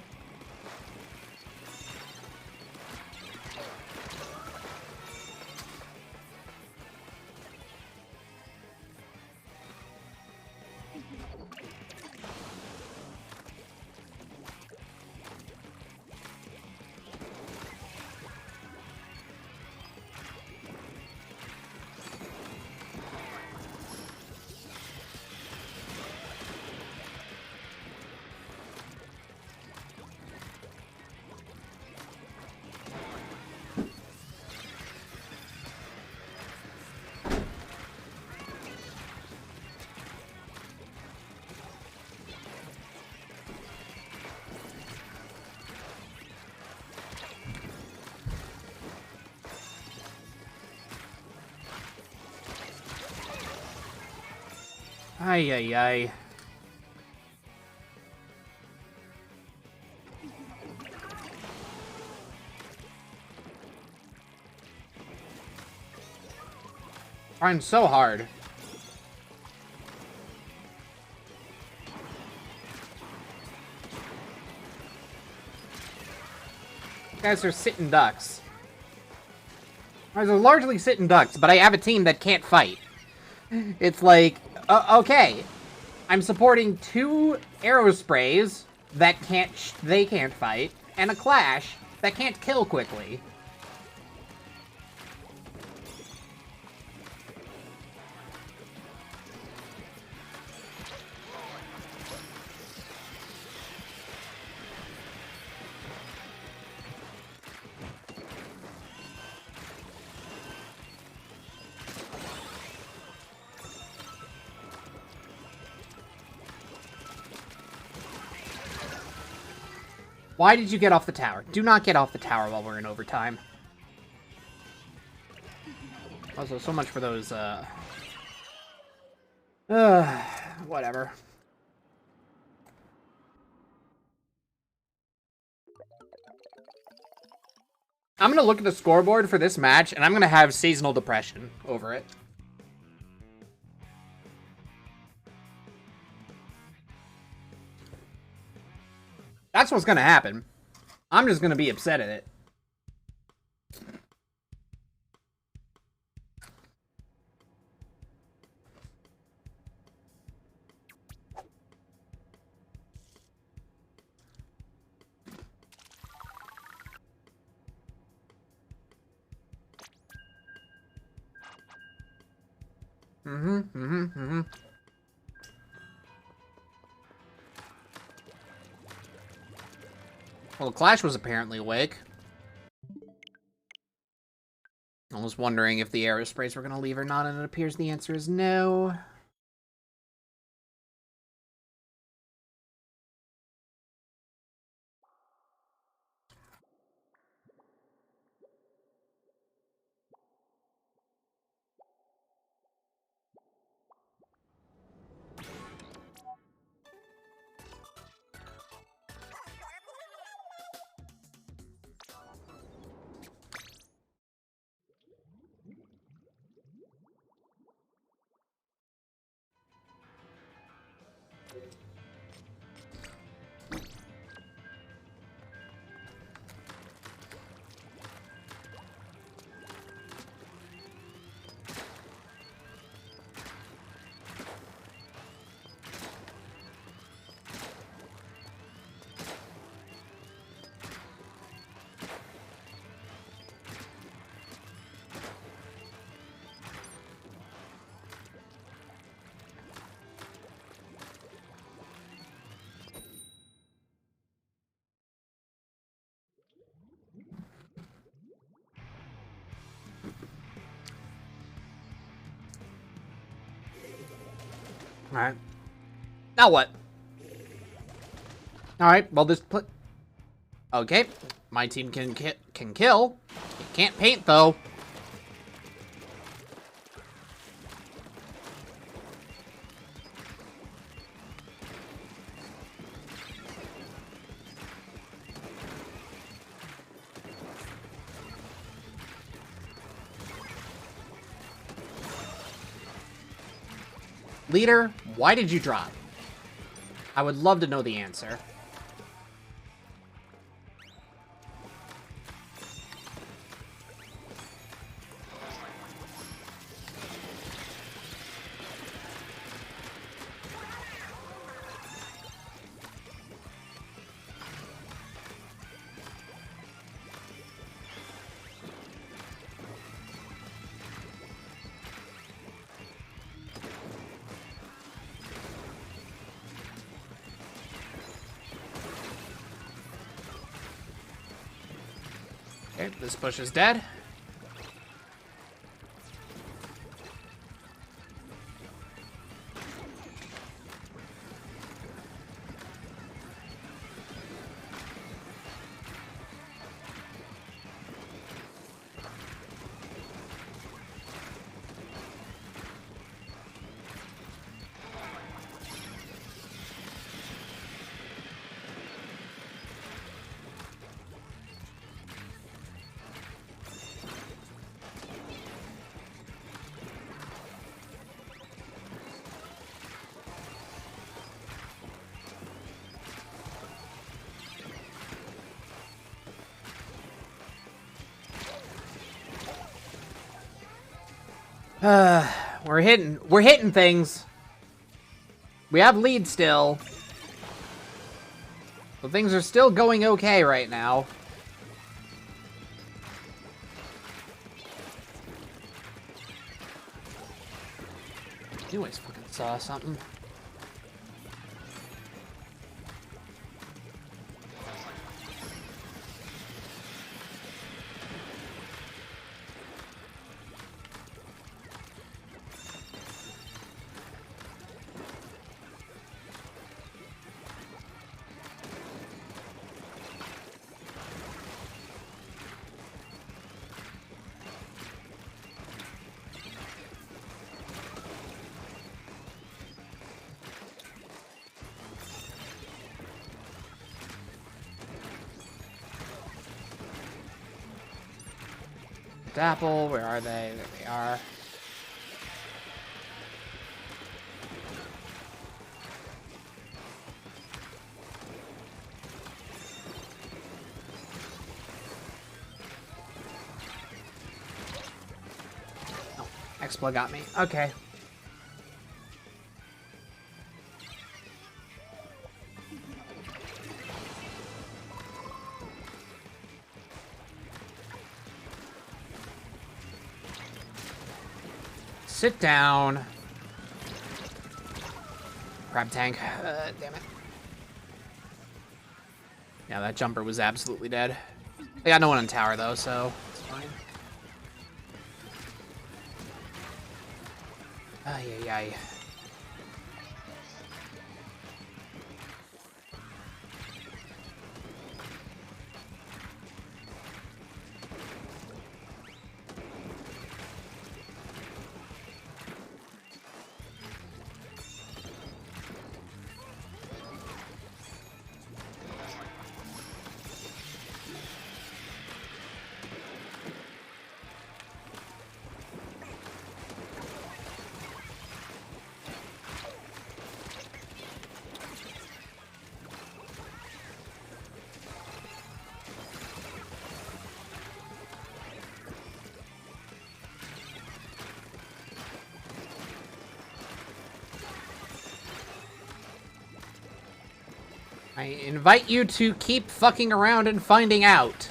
Ay, ay, ay. Trying so hard. You guys are sitting ducks. They're largely sitting ducks, but I have a team that can't fight. It's like, okay, I'm supporting 2 arrow sprays that they can't fight, and a Clash that can't kill quickly. Why did you get off the tower? Do not get off the tower while we're in overtime. Also, so much for those, whatever. I'm gonna look at the scoreboard for this match, and I'm gonna have seasonal depression over it. That's what's gonna happen. I'm just gonna be upset at it. Well, Clash was apparently awake. I was wondering if the arrow sprays were going to leave or not, and it appears the answer is no. Alright. Now what? Alright, well this okay. My team can kill. It can't paint though. Leader, why did you drop? I would love to know the answer. Okay, this push is dead. We're hitting things. We have lead still. So things are still going okay right now. I always fucking saw something. Dapple, where are they? There they are. Oh, Explo got me. Okay. Sit down. Crab tank. Damn it. Yeah, that jumper was absolutely dead. I got no one on tower, though, so it's fine. Ay, ay, ay. I invite you to keep fucking around and finding out.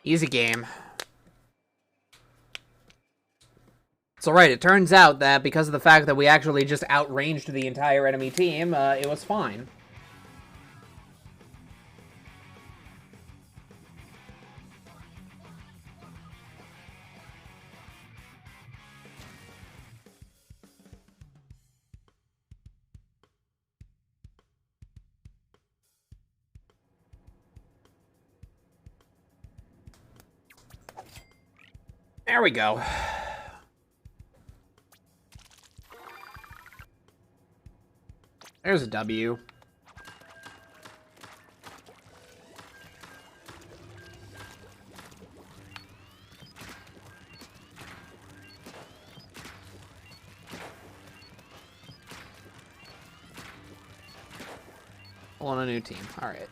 Easy game. It's alright, it turns out that because of the fact that we actually just outranged the entire enemy team, it was fine. There we go. There's a W. On a new team. All right.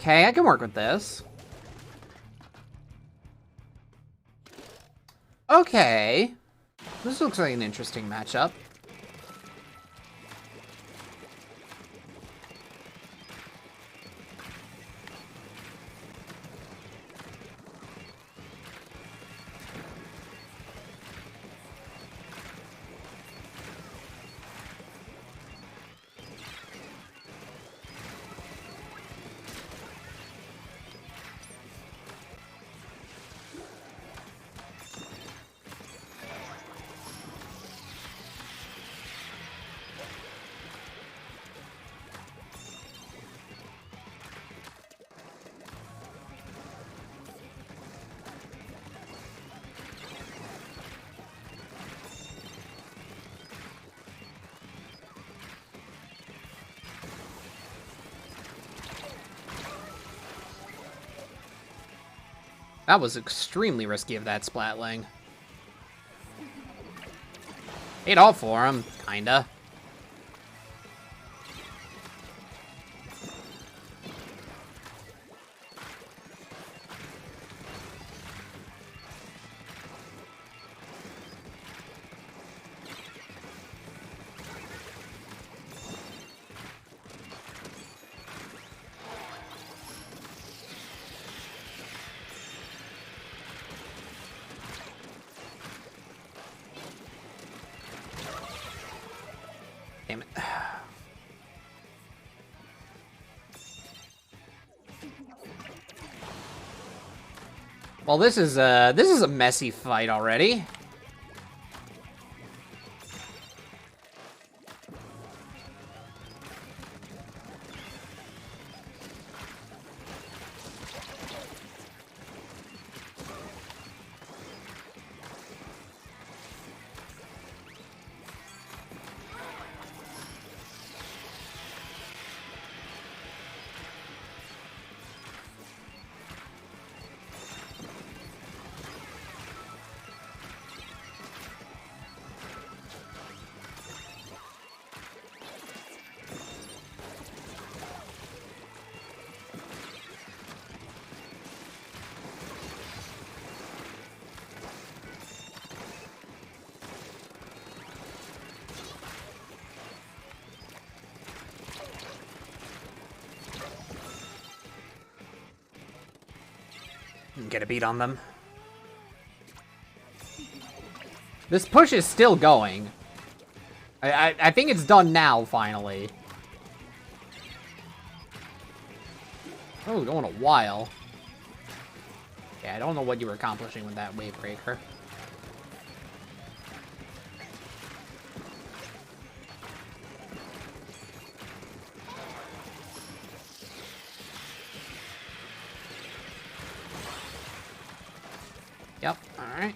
Okay, I can work with this. Okay. This looks like an interesting matchup. That was extremely risky of that Splatling. Ate all for him, kinda. Damn it. Well, this is a messy fight already. Get a beat on them. This push is still going. I think it's done now, finally. Oh, going a while. Yeah, I don't know what you were accomplishing with that wave breaker. Yep, alright.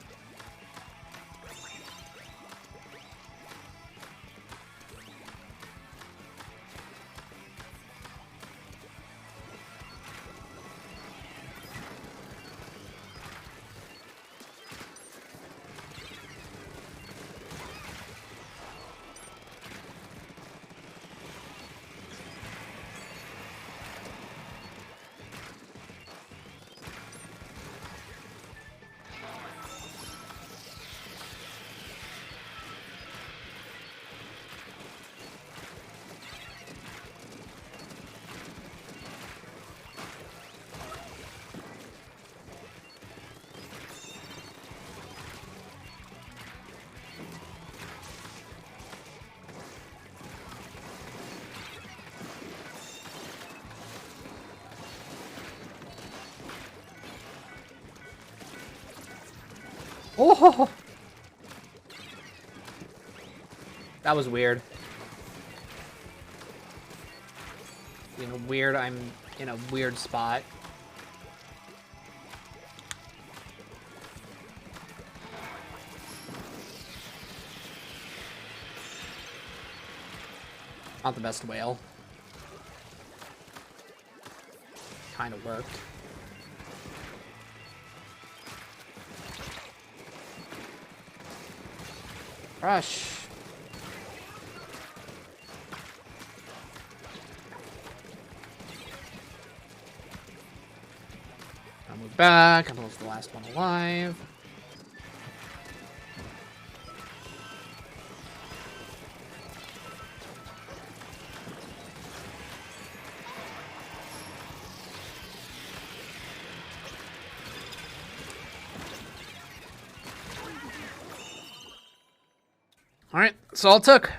Oh! That was weird. I'm in a weird spot. Not the best whale. Kind of worked. Rush. I'll move back. I'm almost the last one alive. Alright, that's all it took.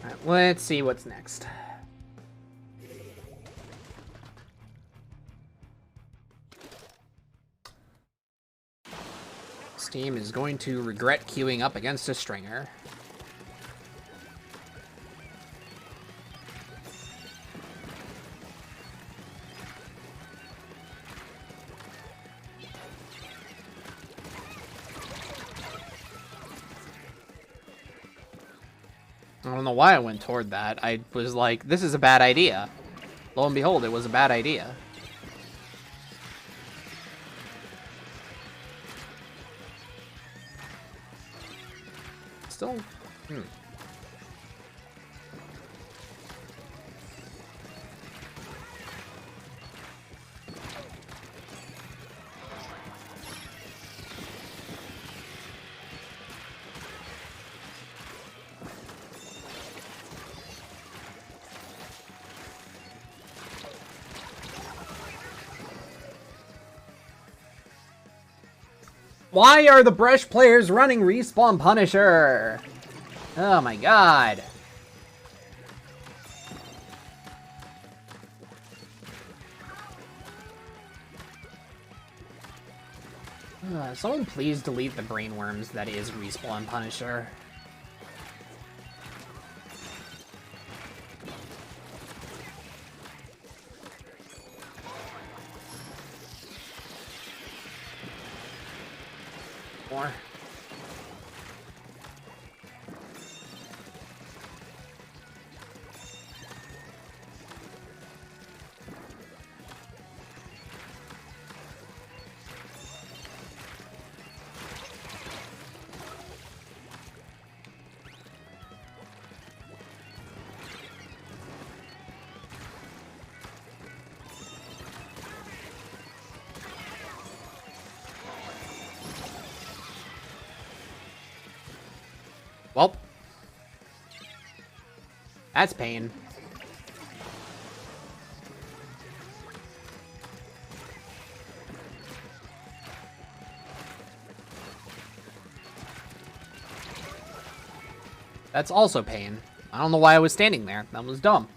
Alright, let's see what's next. This team is going to regret queuing up against a stringer. I don't know why I went toward that. I was like, this is a bad idea. Lo and behold, it was a bad idea. Still, Why are the brush players running Respawn Punisher? Oh my god. Someone please delete the brainworms that is Respawn Punisher. More. Well, that's pain. That's also pain. I don't know why I was standing there. That was dumb.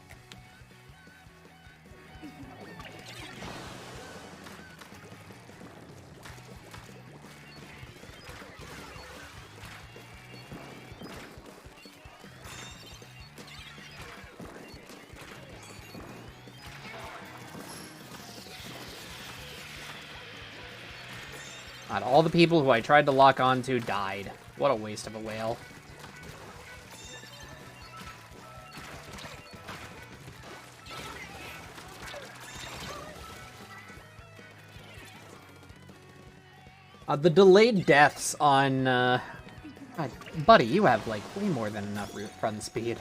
God, all the people who I tried to lock onto died. What a waste of a whale. The delayed deaths on, God, buddy, you have, like, way more than enough run speed.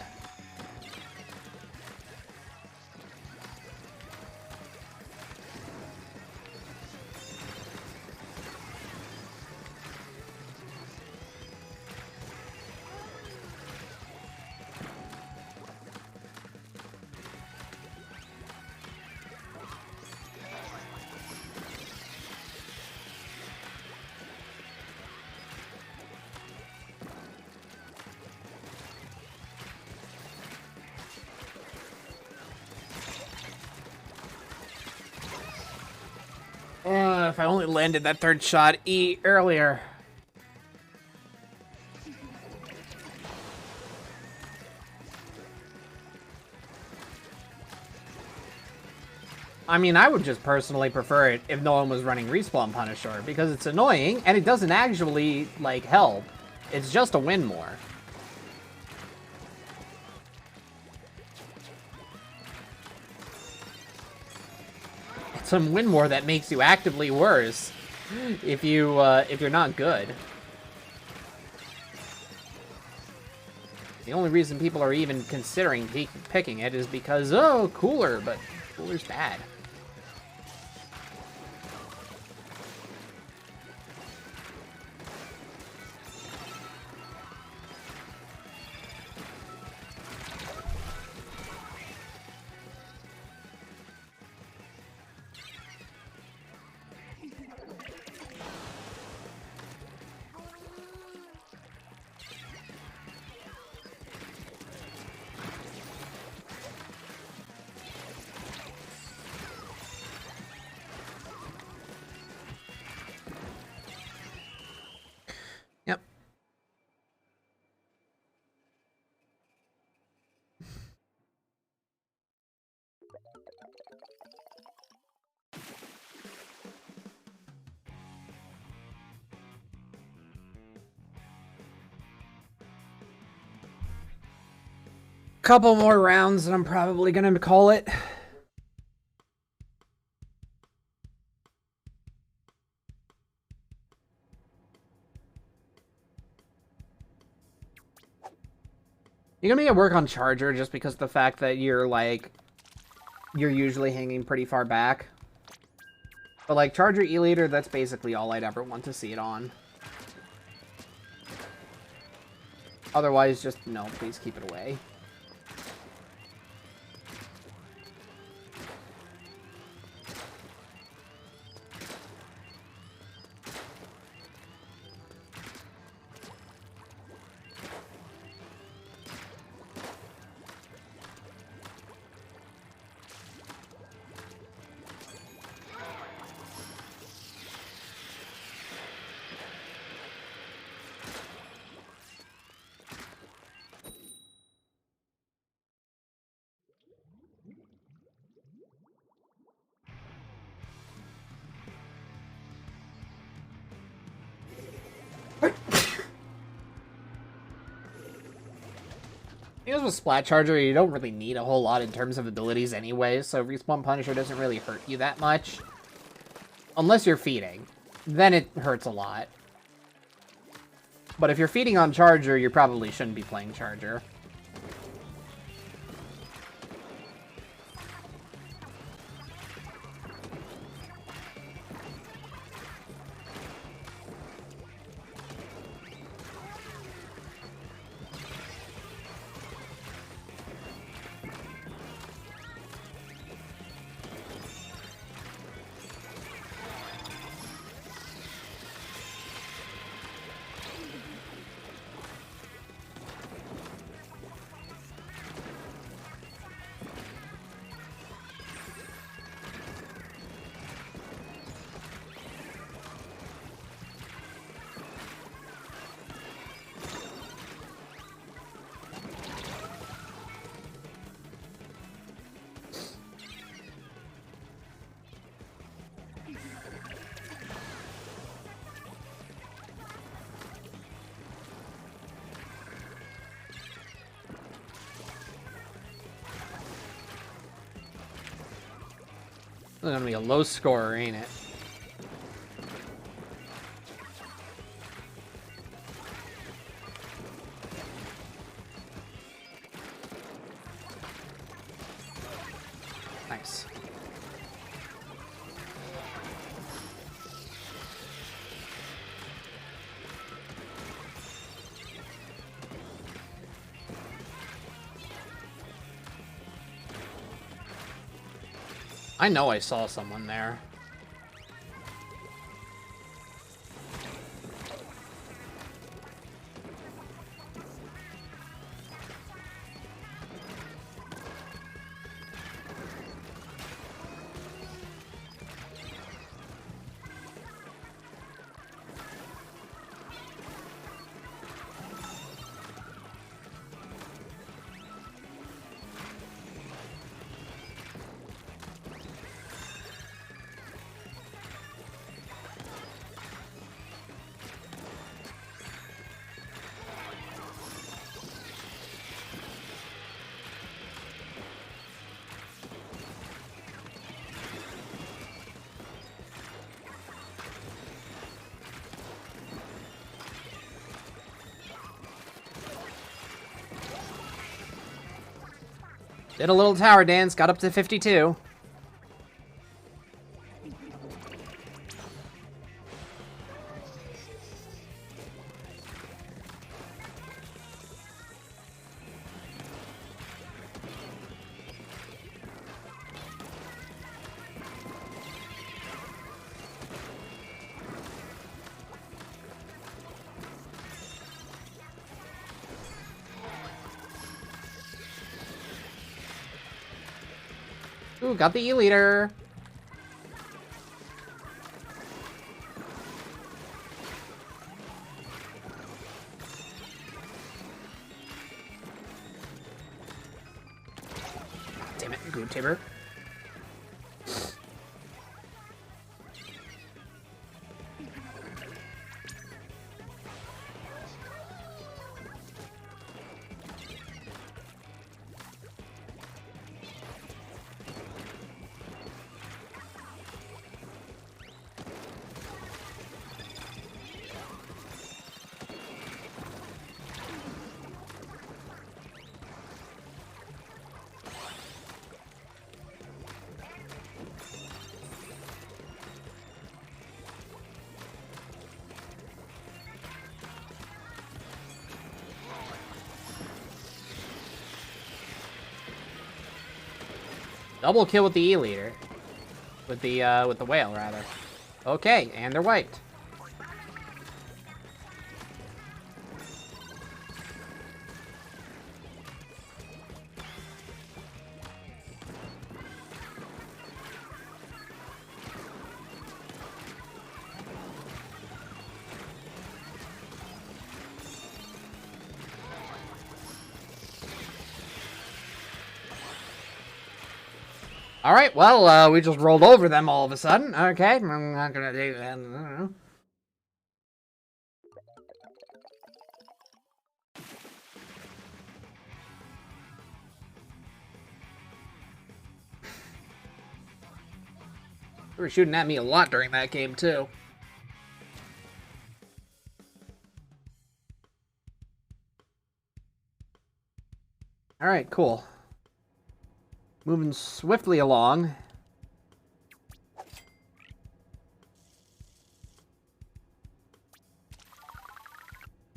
If I only landed that third shot earlier. I mean, I would just personally prefer it if no one was running Respawn Punisher, because it's annoying, and it doesn't actually, like, help. It's just a win more. Some win more that makes you actively worse if you're not good. The only reason people are even considering picking it is because, oh, cooler, but cooler's bad. Yep. Couple more rounds and I'm probably gonna call it. You're gonna be at work on Charger just because of the fact that you're, like, you're usually hanging pretty far back. But, like, Charger E-Leader, that's basically all I'd ever want to see it on. Otherwise, just, no, please keep it away. Because with Splat Charger, you don't really need a whole lot in terms of abilities anyway, so Respawn Punisher doesn't really hurt you that much. Unless you're feeding. Then it hurts a lot. But if you're feeding on Charger, you probably shouldn't be playing Charger. It's gonna be a low scorer, ain't it? Nice. I know I saw someone there. Did a little tower dance, got up to 52. Ooh, got the E-leader. Damn it, Group Taber. Double kill with the E-leader. With the whale, rather. Okay, and they're wiped. Alright, well, we just rolled over them all of a sudden. Okay, I'm not gonna do that. I don't know. They were shooting at me a lot during that game, too. Alright, cool. Moving swiftly along.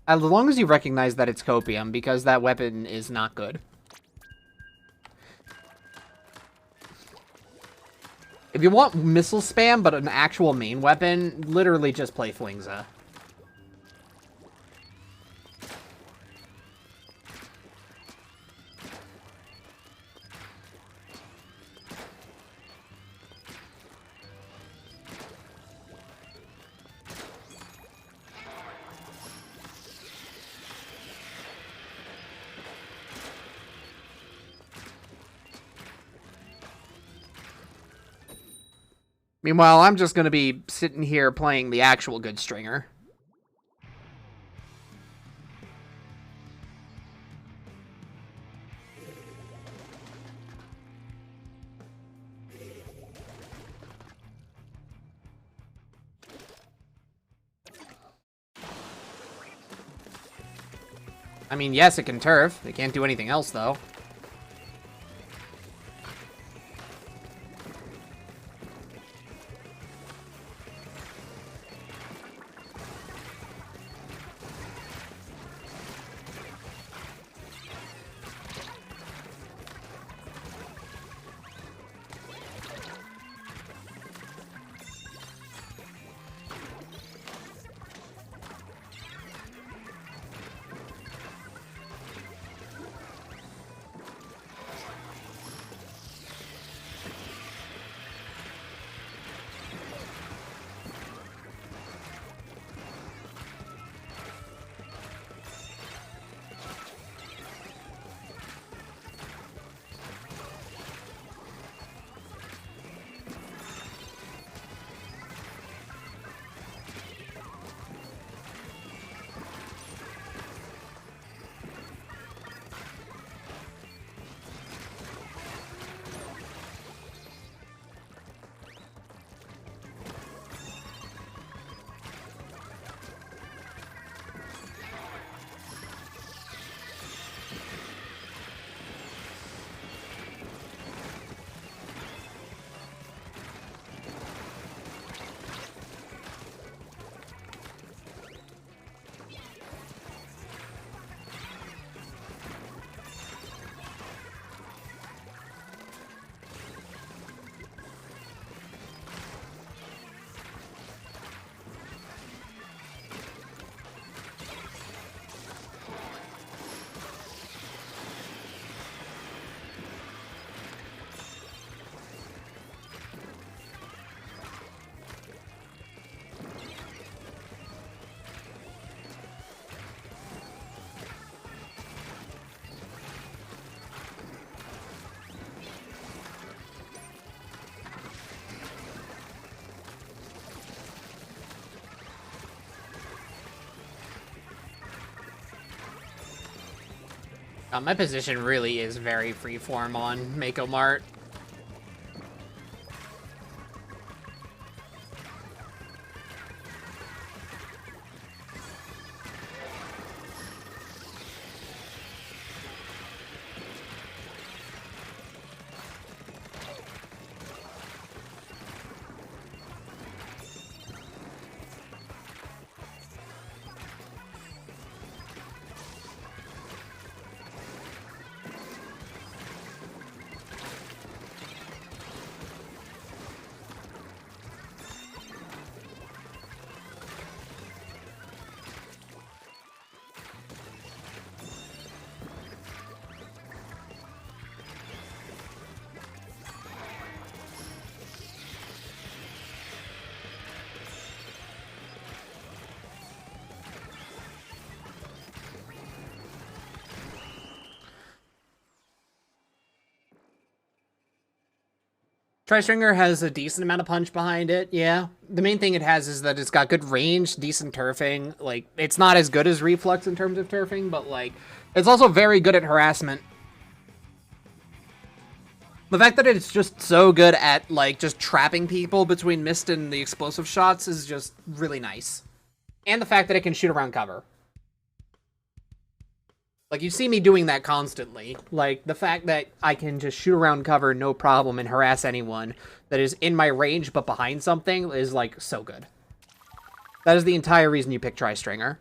As long as you recognize that it's copium, because that weapon is not good. If you want missile spam, but an actual main weapon, literally just play Flingza. Meanwhile, I'm just going to be sitting here playing the actual good stringer. I mean, yes, it can turf. It can't do anything else, though. My position really is very freeform on Mako Mart. Tri-Stringer has a decent amount of punch behind it, yeah. The main thing it has is that it's got good range, decent turfing. Like, it's not as good as Reflux in terms of turfing, but, like, it's also very good at harassment. The fact that it's just so good at, like, just trapping people between mist and the explosive shots is just really nice. And the fact that it can shoot around cover. Like, you see me doing that constantly. Like, the fact that I can just shoot around cover no problem and harass anyone that is in my range but behind something is, like, so good. That is the entire reason you pick Tri-Stringer.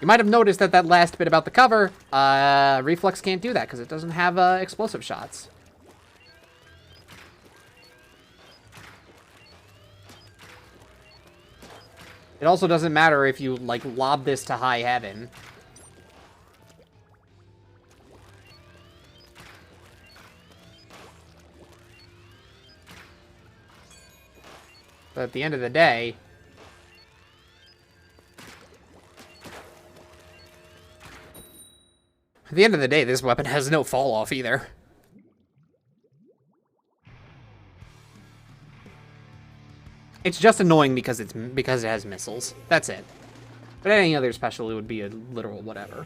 You might have noticed that that last bit about the cover, Reflux can't do that because it doesn't have explosive shots. It also doesn't matter if you, like, lob this to high heaven. But at the end of the day... At the end of the day, this weapon has no fall-off either. It's just annoying because it has missiles. That's it. But any other special, it would be a literal whatever.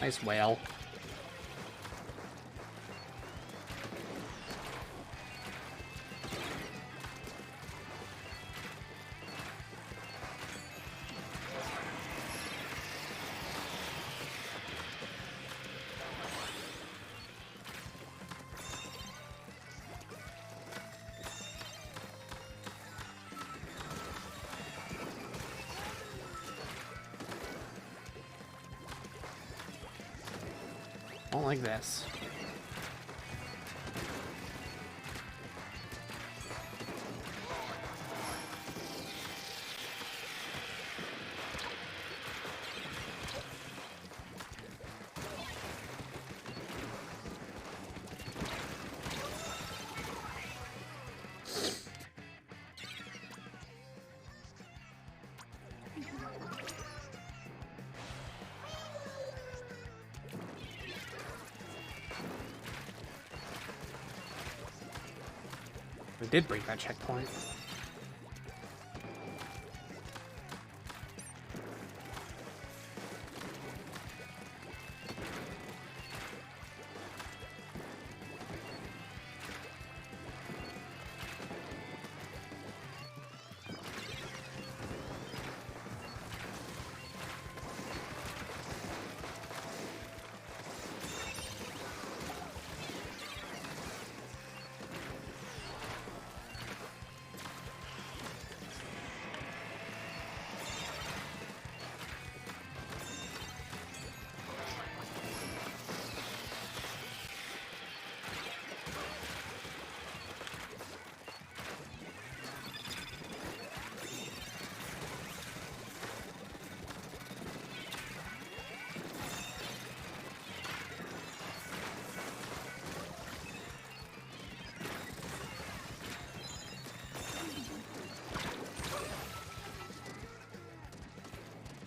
Nice whale. Don't like this. We did break that checkpoint.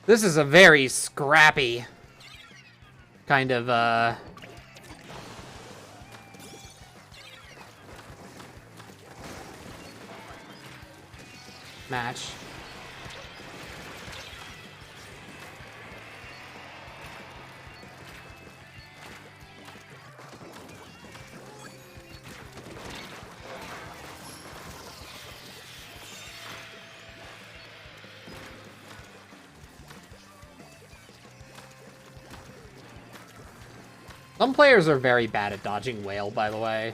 This is a very scrappy kind of, match. Some players are very bad at dodging whale, by the way.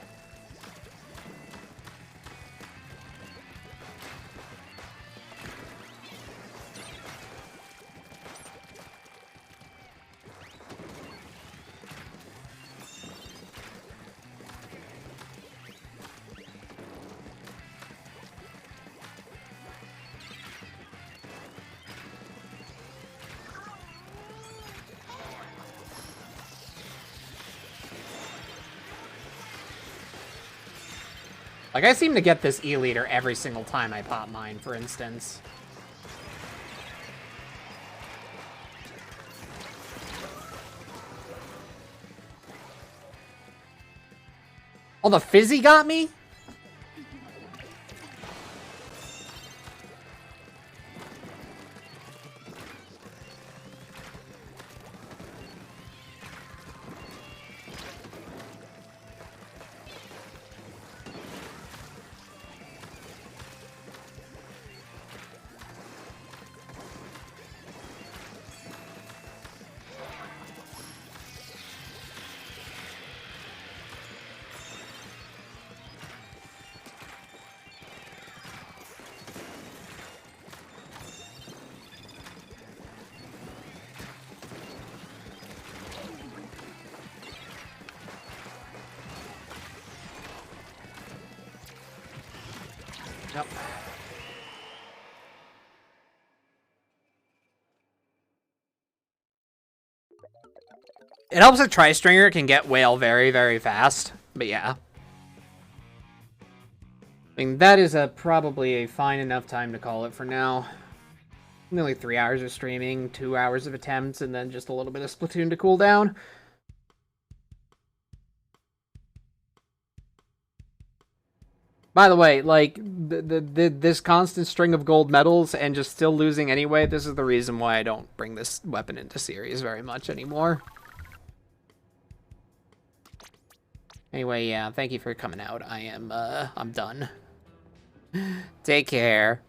Like, I seem to get this E-liter every single time I pop mine, for instance. Oh, the fizzy got me? Yep. It helps that Tri-Stringer can get whale very, very fast. But yeah. I mean, that is probably a fine enough time to call it for now. Nearly 3 hours of streaming, 2 hours of attempts, and then just a little bit of Splatoon to cool down. By the way, like, this constant string of gold medals and just still losing anyway, this is the reason why I don't bring this weapon into series very much anymore. Anyway, yeah, thank you for coming out. I'm done. Take care.